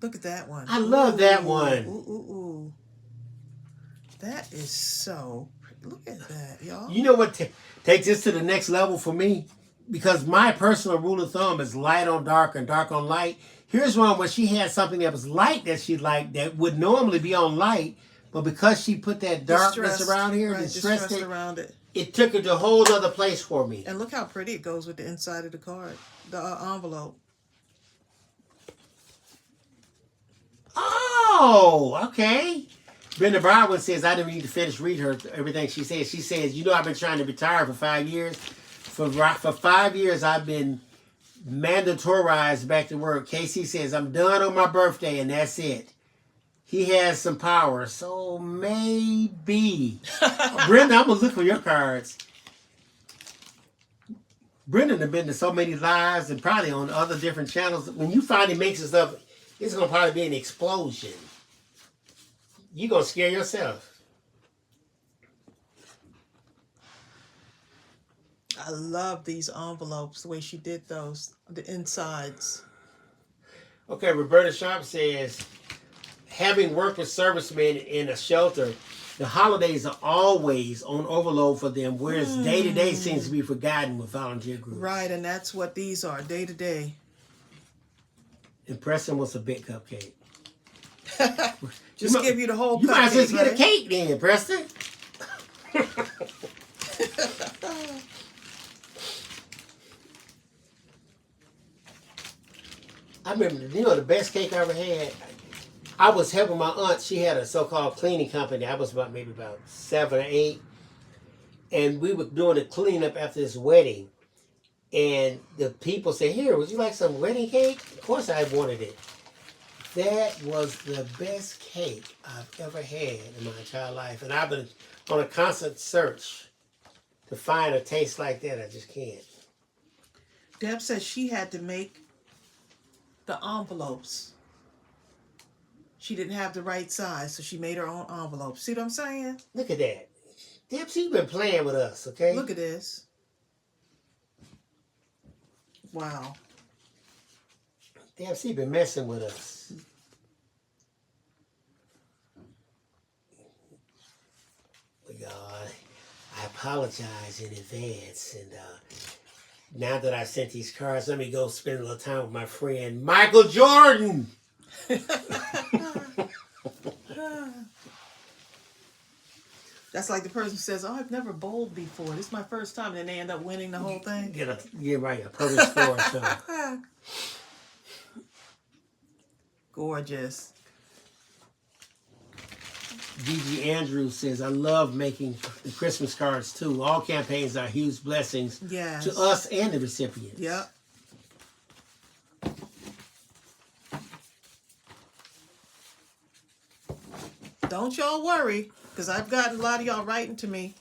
Look at that one. I love that one. Ooh. That is so pretty. Look at that, y'all. You know what takes this to the next level for me? Because my personal rule of thumb is light on dark and dark on light. Here's one where she had something that was light that she liked that would normally be on light, but because she put that darkness around here, distressed it, around it, it took it to a whole other place for me. And look how pretty it goes with the inside of the card, the envelope. Oh, okay. Brenda Broadwin says, I didn't need to finish read her everything she says. She says, you know, I've been trying to retire for 5 years. For 5 years, I've been mandatorized back to work. Casey says, I'm done on my birthday, and that's it. He has some power, so maybe. Brenda, I'm going to look for your cards. Brendan has been to so many lives and probably on other different channels. When you finally make some stuff, it's going to probably be an explosion. You're going to scare yourself. I love these envelopes, the way she did those, the insides. Okay, Roberta Sharp says, having worked with servicemen in a shelter, The holidays are always on overload for them, whereas day-to-day seems to be forgotten with volunteer groups. Right, and that's what these are, day to day. And Preston wants a big cupcake. Just give you the whole cupcake. You might as well just get a right? cake then, Preston. I remember, the best cake I ever had. I was helping my aunt. She had a so-called cleaning company. I was maybe about 7 or 8. And we were doing the cleanup after this wedding. And the people said, "Here, would you like some wedding cake?" Of course I wanted it. That was the best cake I've ever had in my entire life. And I've been on a constant search to find a taste like that. I just can't. Deb said she had to make the envelopes. She didn't have the right size, so she made her own envelopes. See what I'm saying? Look at that. Debs, you've been playing with us, okay? Look at this. Wow. Debs, you've been messing with us. I apologize in advance. And now that I sent these cards, let me go spend a little time with my friend Michael Jordan. That's like the person who says, "Oh, I've never bowled before. This is my first time," and then they end up winning the whole thing. Get right, a perfect score. So. Gorgeous. Gigi Andrews says, "I love making the Christmas cards too. All campaigns are huge blessings Yes. to us and the recipients." Yep. Don't y'all worry, because I've gotten a lot of y'all writing to me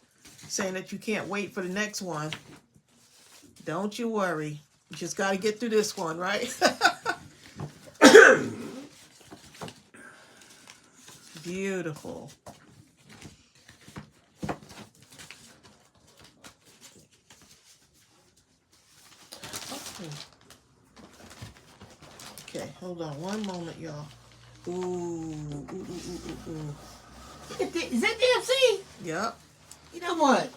saying that you can't wait for the next one. Don't you worry. You just got to get through this one, right? Beautiful. Okay, hold on one moment, y'all. Ooh. Is that DMC? Yep. You know what?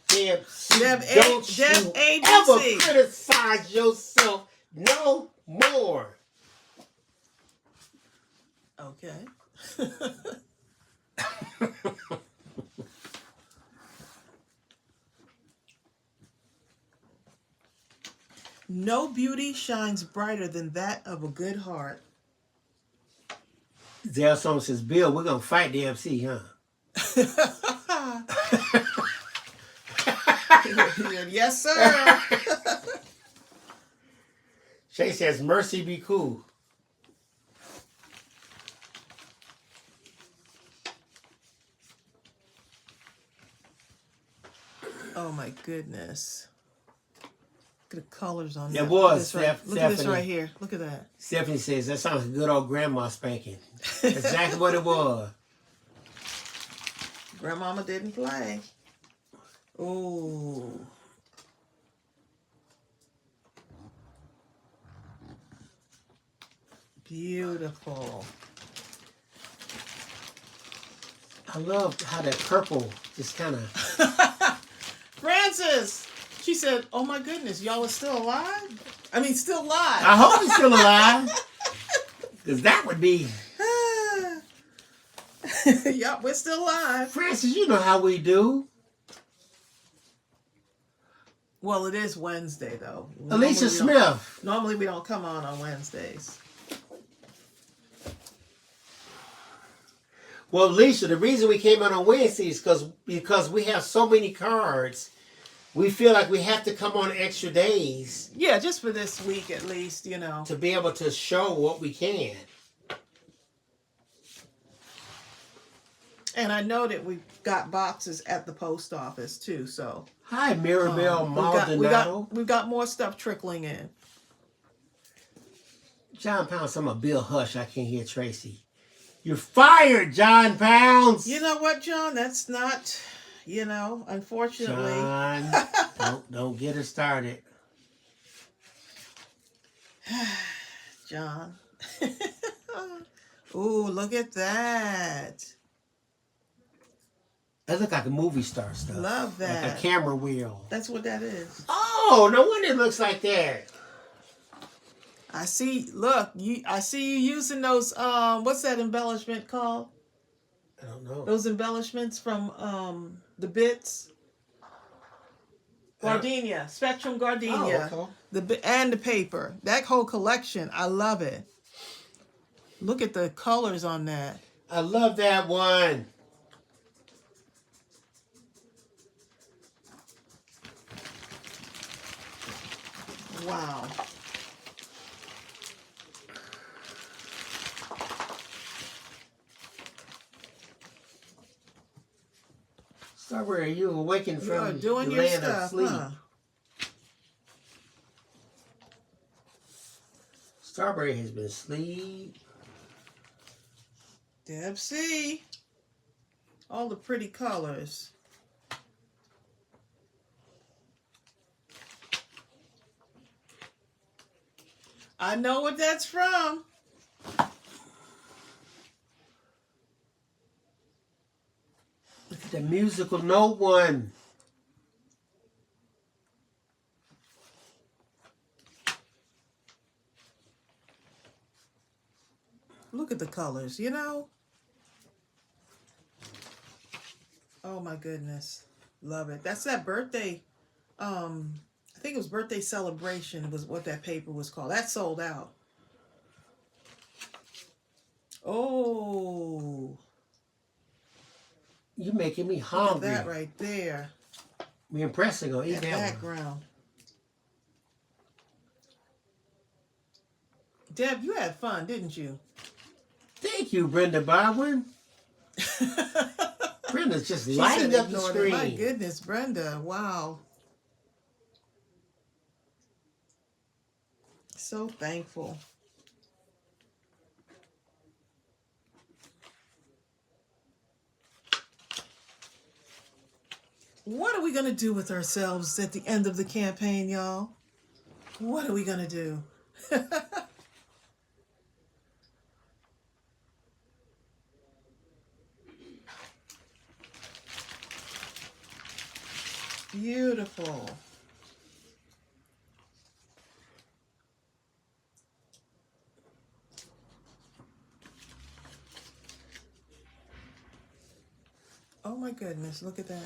DMC, Deb don't you ABC. ever criticize yourself no more. Okay. No beauty shines brighter than that of a good heart. Zell Song says, "Bill, we're going to fight DMC, huh?" Yes, sir. Shay says, "Mercy be cool." Oh my goodness. Look at the colors on It that. was, Look at this Stephanie. right here. Look at that. Stephanie says, "That sounds like a good old grandma spanking." That's exactly what it was. Grandmama didn't play. Ooh. Beautiful. I love how that purple just kind of... Francis! She said, "Oh my goodness, y'all are still alive?" I mean, still live. I hope he's still alive. Because that would be... Yup, we're still live. Francis, you know how we do. Well, it is Wednesday, though. Alicia Smith. Normally we don't come on Wednesdays. Well, Alicia, the reason we came on Wednesdays is because we have so many cards. We feel like we have to come on extra days. Yeah, just for this week at least, you know. To be able to show what we can. And I know that we've got boxes at the post office, too, so. Hi, Mirabelle Maldonado. We've got more stuff trickling in. John Pounds, I'm a Bill Hush. I can't hear Tracey. You're fired, John Pounds. You know what, John? That's not, unfortunately. John, don't get her started. John. Ooh, look at that. That look like a movie star stuff. Love that. Like a camera wheel. That's what that is. Oh, no wonder it looks like that. I see. Look, I see you using those. What's that embellishment called? I don't know. Those embellishments from the bits. Gardenia, Spectrum Gardenia. Oh, okay. And the paper. That whole collection, I love it. Look at the colors on that. I love that one. Wow. Strawberry, you awakened from doing the your land stuff, of sleep. huh? Strawberry has been asleep. Deb, see? All the pretty colors. I know what that's from. Look at the musical note one. Look at the colors, you know? Oh my goodness. Love it. That's that birthday, I think it was birthday celebration was what that paper was called. That sold out. Oh. You're making me Look hungry. at that right there. Me and Preston gonna eat That that one. background. Deb, you had fun, didn't you? Thank you, Brenda Baldwin. Brenda's just lighting up the screen. My goodness, Brenda. Wow. So thankful. What are we going to do with ourselves at the end of the campaign, y'all? What are we going to do? Beautiful. Oh my goodness, look at that.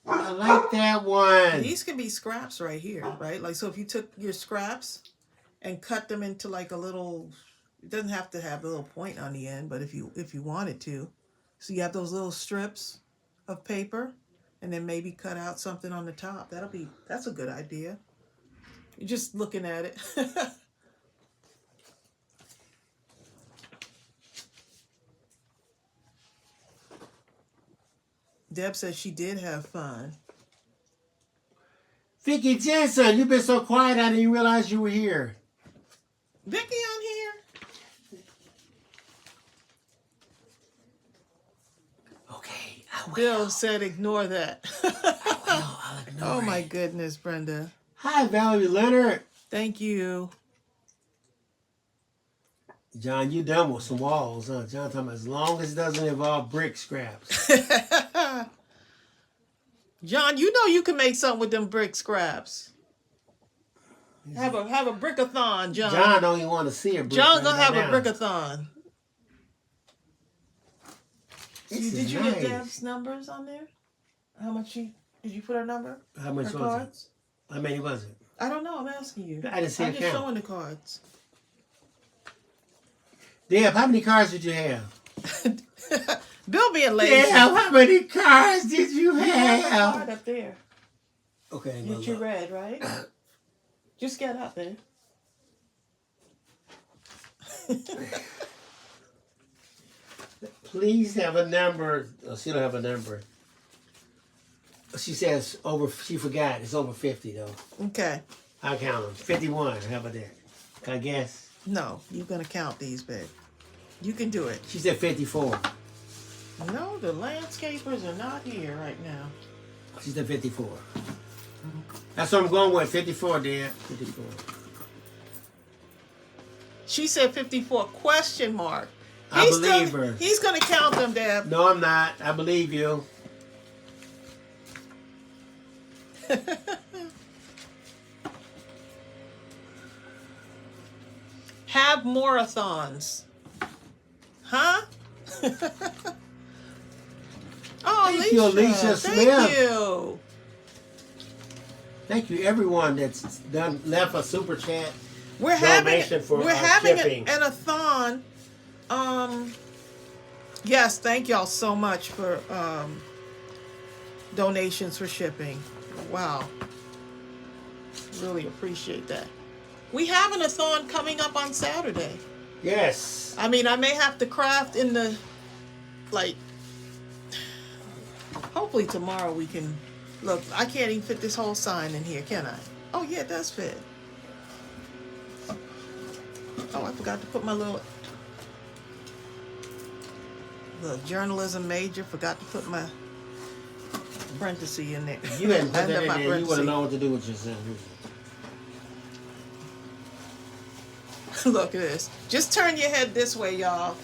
I like that one. These can be scraps right here, right? Like, so if you took your scraps and cut them into like a little, it doesn't have to have a little point on the end, but if you wanted to. So you have those little strips of paper and then maybe cut out something on the top. That's a good idea. You're just looking at it. Deb says she did have fun. Vicki Jensen, you've been so quiet I didn't realize you were here. Vicky on here? Okay, I will. Bill said ignore that. I'll ignore Oh my it. goodness, Brenda. Hi, Valerie Leonard. Thank you. John, you done with some walls, huh? John talking about as long as it doesn't involve brick scraps. John, you know you can make something with them brick scraps. Have a brickathon, John. John don't even want to see a brick. John gonna have now. a brickathon. Did you nice. get Deb's numbers on there? How much did you put her number? How much Her was cards? it? How many was it? I don't know. I'm asking you. I didn't see I'm a just count. showing the cards. Deb, how many cards did you have? Bill being lazy. Deb, how many cards did you You have a have? card up there. Okay, That you read, right? Just get up there. Please have a number. Oh, she don't have a number. She says over. She forgot. It's over 50 though. Okay. I count them. 51. How about that? Can I guess? No, you're gonna count these, babe. You can do it. She said 54. No, the landscapers are not here right now. She said 54. That's what I'm going with. 54, Deb. 54. She said 54 question mark. I believe her. He's gonna count them, Deb. No, I'm not. I believe you. Have marathons. Huh? Oh, Thank you, Alicia Thank Smith. you. Thank you, everyone that's left a super chat. We're having For an a-thon. Yes, thank y'all so much for donations for shipping. Wow. Really appreciate that. We have an a-thon coming up on Saturday. Yes. I mean, I may have to craft in the, like, hopefully tomorrow we can, look, I can't even fit this whole sign in here, can I? Oh, yeah, it does fit. Oh, I forgot to put my little journalism major, forgot to put my parenthesis in there. You hadn't put that in there, you wouldn't know what to do with yourself. Look at this. Just turn your head this way, y'all.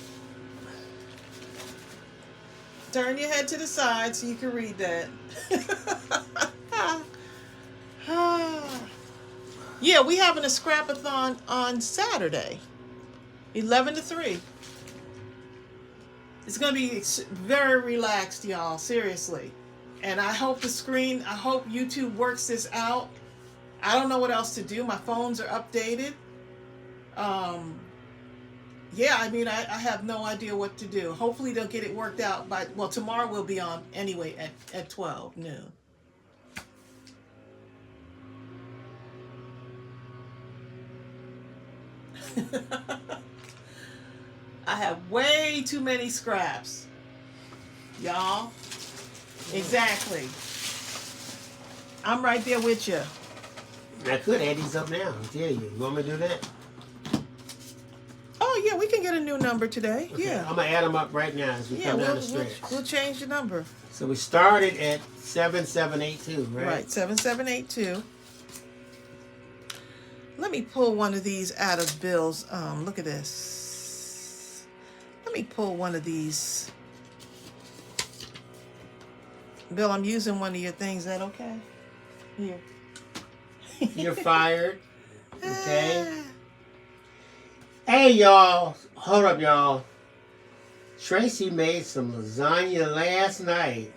Turn your head to the side so you can read that. Yeah, we having a scrap-a-thon on Saturday, 11 to 3. It's going to be very relaxed, y'all, seriously. And I hope I hope YouTube works this out. I don't know what else to do. My phones are updated. Yeah, I mean, I have no idea what to do. Hopefully they'll get it worked out by, well, tomorrow we'll be on anyway at 12 noon. I have way too many scraps. Y'all. Exactly. I'm right there with you. I could add these up now, I tell you. You want me to do that? Oh, yeah, we can get a new number today. Okay. Yeah. I'm going to add them up right now as we come down the stretch. We'll change the number. So we started at 7782, right? Right, 7782. Let me pull one of these out of Bill's. Look at this. Let me pull one of these. Bill, I'm using one of your things. Is that okay? Here. You're fired. Okay. Hey, y'all. Hold up, y'all. Tracey made some lasagna last night.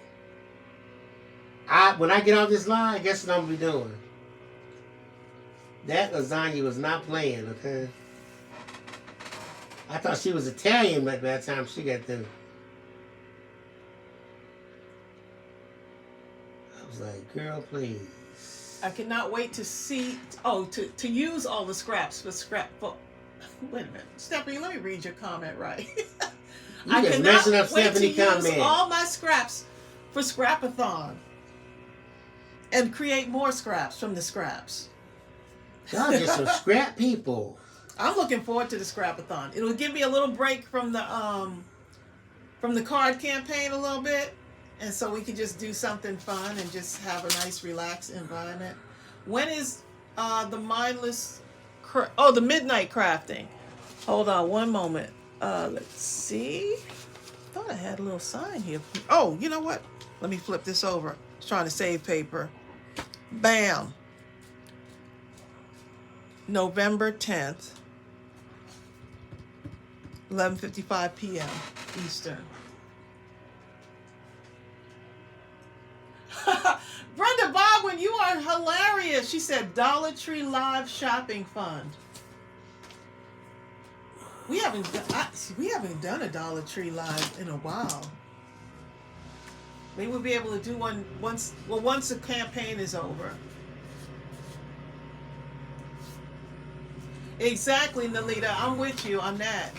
When I get off this line, guess what I'm going to be doing? That lasagna was not playing, okay? I thought she was Italian by that time she got through. I was like, girl, please. I cannot wait to see, to use all the scraps for scrap. Wait a minute. Stephanie, let me read your comment right. I cannot wait to use all my scraps for Scrap-a-thon and create more scraps from the scraps. Y'all just some scrap people. I'm looking forward to the Scrap-a-thon. It'll give me a little break from the card campaign a little bit, and so we can just do something fun and just have a nice, relaxed environment. When is the mindless? The midnight crafting. Hold on one moment. Let's see. Thought I had a little sign here. Oh, you know what? Let me flip this over. I was trying to save paper. Bam. November 10th, 11:55 p.m. Eastern. Brenda Baldwin, you are hilarious. She said Dollar Tree Live Shopping Fund. We haven't done a Dollar Tree Live in a while. Maybe we'll be able to do one once the campaign is over. Exactly, Nalita. I'm with you on that.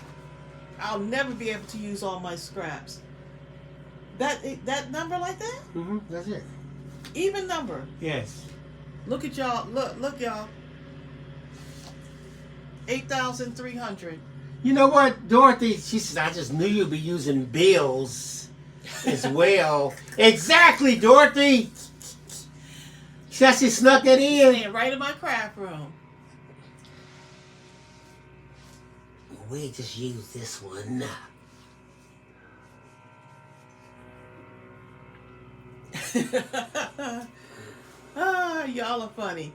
I'll never be able to use all my scraps. That number like that? Mm-hmm. That's it. Even number. Yes. Look at y'all. Look, y'all. 8,300. You know what, Dorothy? She said, I just knew you'd be using bills as well. Exactly, Dorothy. She snuck that in. Right in my craft room. We just use this one. Y'all are funny.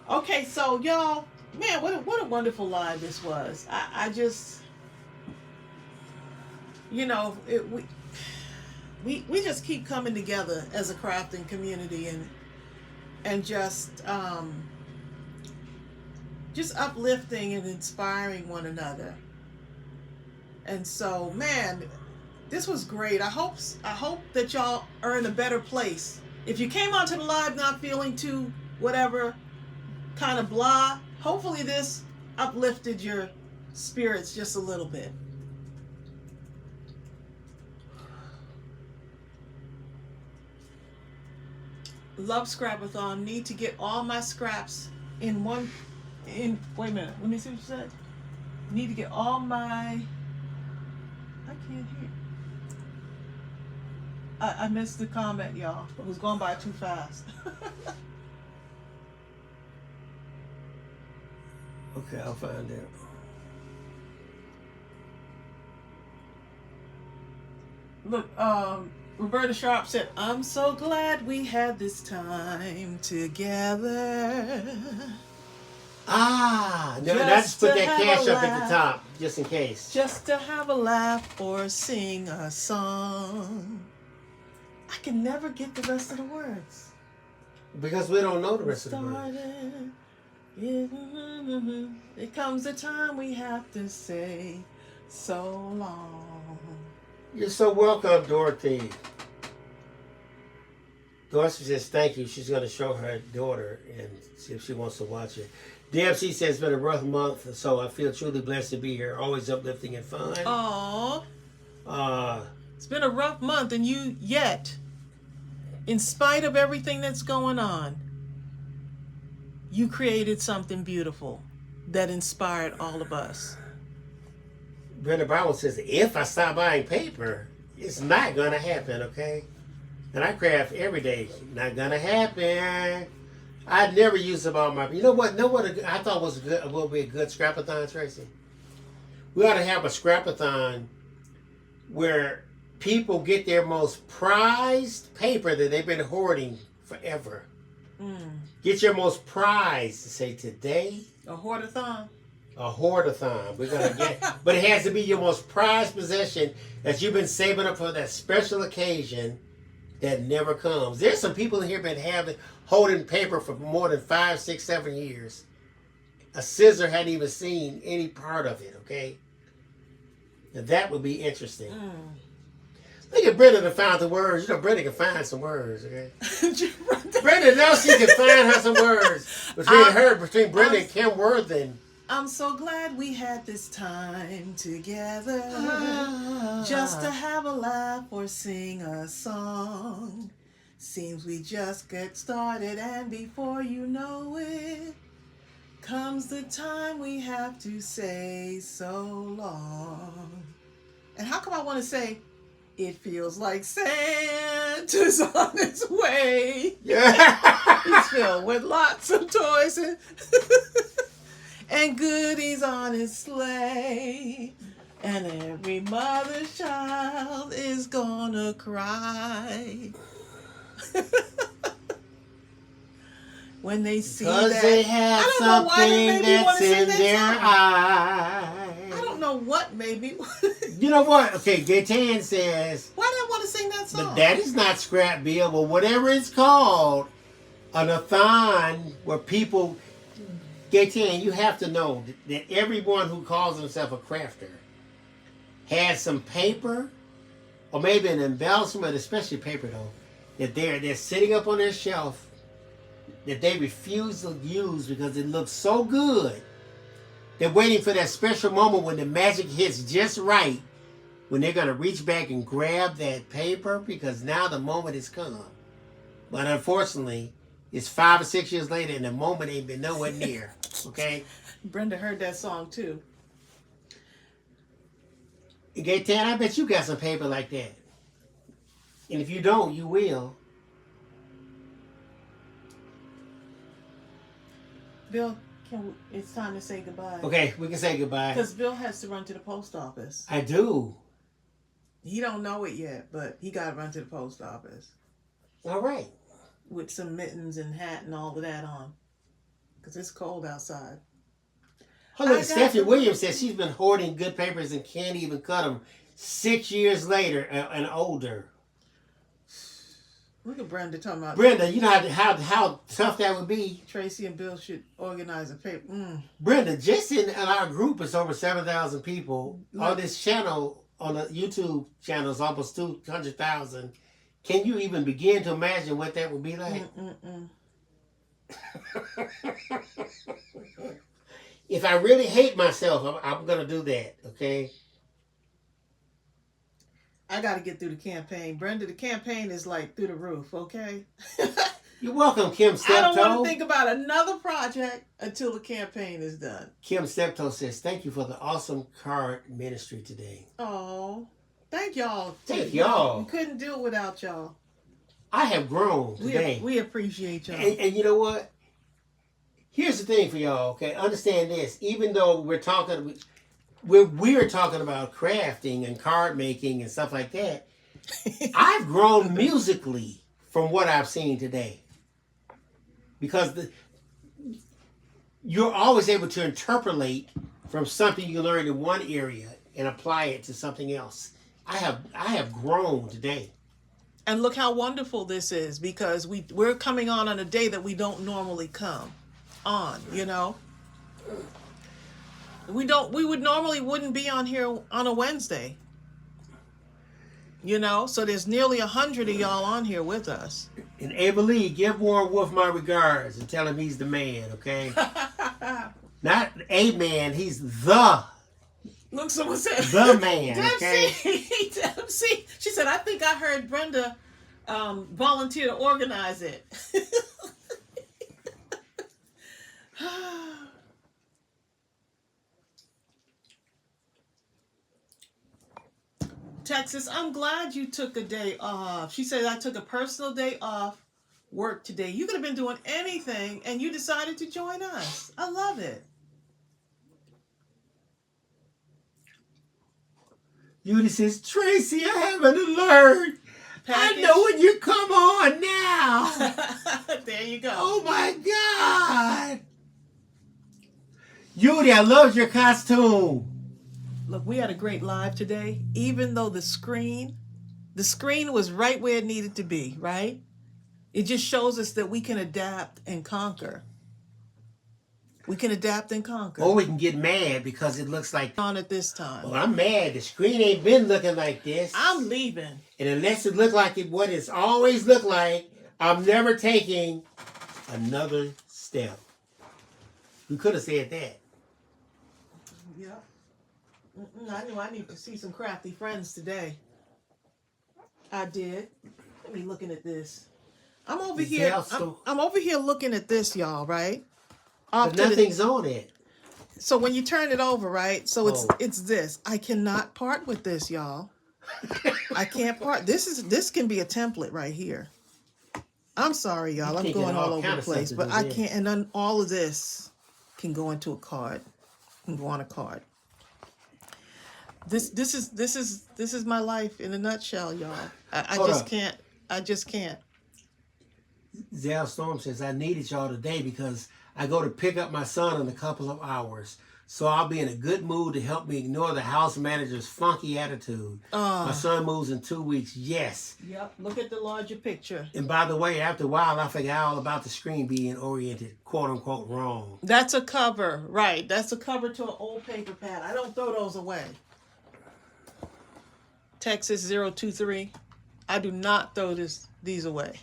Okay, so y'all, man, what a wonderful live this was. I just, you know, we just keep coming together as a crafting community and just uplifting and inspiring one another. And so, man, this was great. I hope that y'all are in a better place. If you came onto the live not feeling too whatever, kind of blah, hopefully this uplifted your spirits just a little bit. Love Scrapathon. Need to get all my scraps in one. Wait a minute. Let me see what you said. Need to get all my. I can't hear. I missed the comment, y'all. It was going by too fast. Okay, I'll find it. Look, Roberta Sharp said, "I'm so glad we had this time together." No, just put that cash up at the top, just in case. Just to have a laugh or sing a song. I can never get the rest of the words. Because we don't know the rest of the words. It comes a time we have to say so long. You're so welcome, Dorothy. Dorothy says thank you. She's going to show her daughter and see if she wants to watch it. DMC says it's been a rough month, so I feel truly blessed to be here. Always uplifting and fun. Aww. It's been a rough month, and yet, in spite of everything that's going on, you created something beautiful that inspired all of us. Brenda Brown says, if I stop buying paper, it's not going to happen, okay? And I craft every day. Not going to happen. I'd never use up all my... You know what? I thought would be a good scrapathon, Tracy? We ought to have a scrapathon where people get their most prized paper that they've been hoarding forever. Get your most prized. Say today. A hoardathon. A hoardathon. We're gonna get, but it has to be your most prized possession that you've been saving up for that special occasion that never comes. There's some people in here been holding paper for more than 5, 6, 7 years. A scissor hadn't even seen any part of it. Okay. Now that would be interesting. Look at Brenda that found the words. You know, Brenda can find some words, okay? Brenda knows she can find her some words. Between Brenda and Kim Worthen. I'm so glad we had this time together. Just to have a laugh or sing a song. Seems we just get started, and before you know it, comes the time we have to say so long. And how come I want to say, it feels like Santa's on his way. Yeah. He's filled with lots of toys and goodies on his sleigh. And every mother's child is gonna cry. When they see that. Because they have something that's in their eyes. I don't know what made me. You know what? Okay, Gaetan says. Why did I want to sing that song? But that is not scrap bill, but whatever it's called, an a-thon where people. Gaetan, you have to know that everyone who calls himself a crafter has some paper, or maybe an embellishment, especially paper though, that they're sitting up on their shelf that they refuse to use because it looks so good. They're waiting for that special moment when the magic hits just right, when they're going to reach back and grab that paper because now the moment has come. But unfortunately, it's 5 or 6 years later and the moment ain't been nowhere near. Okay? Brenda heard that song too. Gaetan, I bet you got some paper like that. And if you don't, you will. Bill, it's time to say goodbye. Okay, we can say goodbye. Because Bill has to run to the post office. I do. He don't know it yet, but he got to run to the post office. All right. with some mittens and hat and all of that on, because it's cold outside. Oh, look, Stephanie Williams says she's been hoarding good papers and can't even cut them 6 years later and older. Look at Brenda talking about. Brenda, you know how tough that would be? Tracy and Bill should organize a paper. Brenda, just in our group, it's over 7,000 people. On this channel, on the YouTube channel, it's almost 200,000. Can you even begin to imagine what that would be like? If I really hate myself, I'm going to do that, okay? I got to get through the campaign. Brenda, the campaign is like through the roof, okay? You're welcome, Kim Steptoe. I don't want to think about another project until the campaign is done. Kim Steptoe says, thank you for the awesome card ministry today. Oh, thank y'all. Thank y'all. We couldn't do it without y'all. I have grown today. We appreciate y'all. And you know what? Here's the thing for y'all, okay? Understand this. Even though we're talking about crafting and card making and stuff like that, I've grown musically from what I've seen today. Because you're always able to interpolate from something you learned in one area and apply it to something else. I have grown today. And look how wonderful this is, because we're coming on a day that we don't normally come on, you know. We wouldn't be on here on a Wednesday. You know, so there's nearly 100 of y'all on here with us. And Ava Lee, give Warren Wolf my regards and tell him he's the man, okay? Not a man, he's the. Look, someone said the man, okay? Dempsey. She said, I think I heard Brenda volunteer to organize it. Texas, I'm glad you took a day off. She said, I took a personal day off work today. You could have been doing anything and you decided to join us. I love it. Judy says, Tracy, I have an alert. Package. I know when you come on now. There you go. Oh my God. Judy, I love your costume. Look, we had a great live today, even though the screen was right where it needed to be, right? It just shows us that we can adapt and conquer. We can adapt and conquer. Or we can get mad because it looks like on at this time. Well, I'm mad. The screen ain't been looking like this. I'm leaving. And unless it look like it what it's always looked like, I'm never taking another step. We could have said that. Yeah. I knew I need to see some crafty friends today. I did. Let me looking at this. I'm over here. I'm over here looking at this, y'all. Right? But nothing's on it. So when you turn it over, right? So it's this. I cannot part with this, y'all. I can't part. This can be a template right here. I'm sorry, y'all. I'm going all over the place, but I can't. And then all of this can go into a card. Can go on a card. This is my life in a nutshell, y'all. I just can't. Zell Storm says, I needed y'all today because I go to pick up my son in a couple of hours. So I'll be in a good mood to help me ignore the house manager's funky attitude. My son moves in 2 weeks. Yes. Yep. Look at the larger picture. And by the way, after a while, I forgot all about the screen being oriented, quote unquote, wrong. That's a cover, right? That's a cover to an old paper pad. I don't throw those away. Texas 023. I do not throw these away.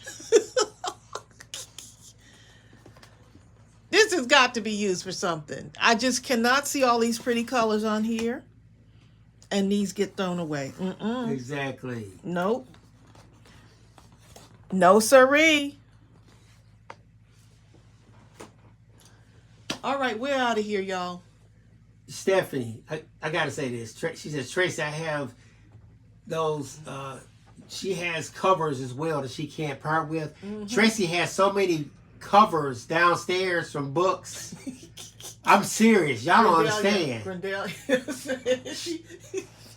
This has got to be used for something. I just cannot see all these pretty colors on here, and these get thrown away. Exactly. Nope. No siree. All right, we're out of here, y'all. Stephanie, I got to say this. She says, Tracy, I have those, she has covers as well that she can't part with. Tracy has so many covers downstairs from books. I'm serious. Y'all don't understand.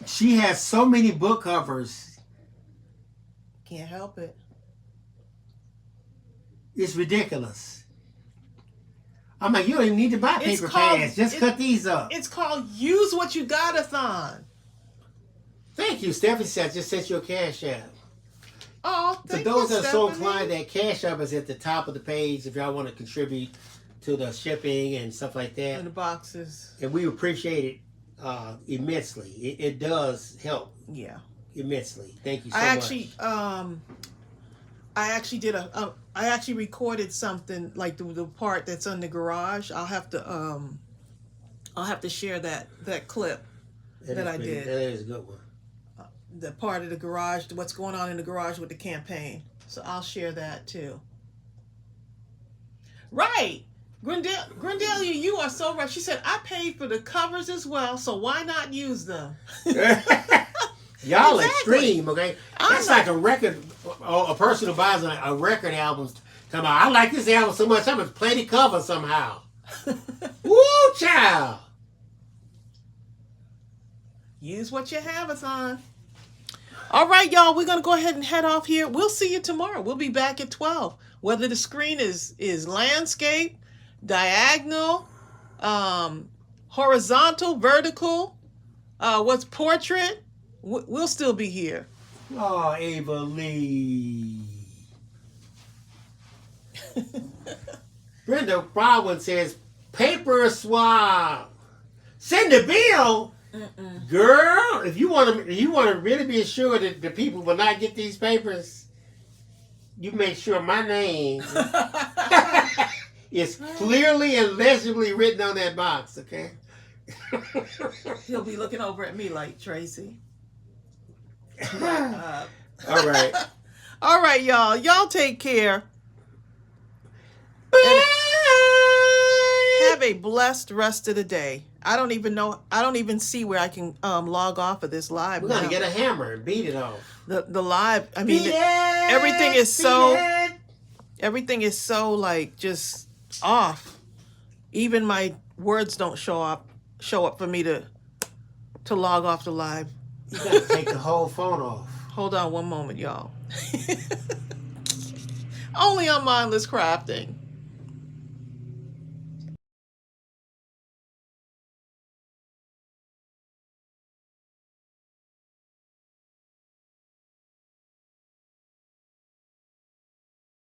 She has so many book covers. Can't help it. It's ridiculous. I'm like, you don't even need to buy paper pads. Just cut these up. It's called Use What You Got-a-thon. Thank you. Stephanie said, just sent you a Cash App. Oh, thank you, For those that are so Stephanie. inclined, that Cash App is at the top of the page if y'all want to contribute to the shipping and stuff like that. And the boxes. And we appreciate it immensely. It does help. Yeah. Immensely. Thank you so I actually recorded something like the part that's in the garage. I'll have to share that clip that I did. That is a good one. The part of the garage, what's going on in the garage with the campaign. So I'll share that too. Right. Grindelia, you are so right. She said, I paid for the covers as well, so why not use them? Y'all Exactly. extreme, okay? That's like a record, a person who buys a record album. Come on, I like this album so much, I'm going to play the cover somehow. Woo, child. Use what you have, Athon. All right, y'all, we're going to go ahead and head off here. We'll see you tomorrow. We'll be back at 12. Whether the screen is landscape, diagonal, horizontal, vertical, what's portrait, we'll still be here. Oh, Ava Lee. Brenda Broadwin says, paper swab. Send the bill. Girl, if you want to really be assured that the people will not get these papers, you make sure my name is clearly and legibly written on that box, okay? He'll be looking over at me like, Tracey. All right. All right, y'all. Y'all take care. Have a blessed rest of the day. I don't even see where I can log off of this live. We're going to get a hammer and beat it off. The live, I mean, everything is so like just off. Even my words don't show up for me to log off the live. You got to take the whole phone off. Hold on one moment, y'all. Only on Mindless Crafting.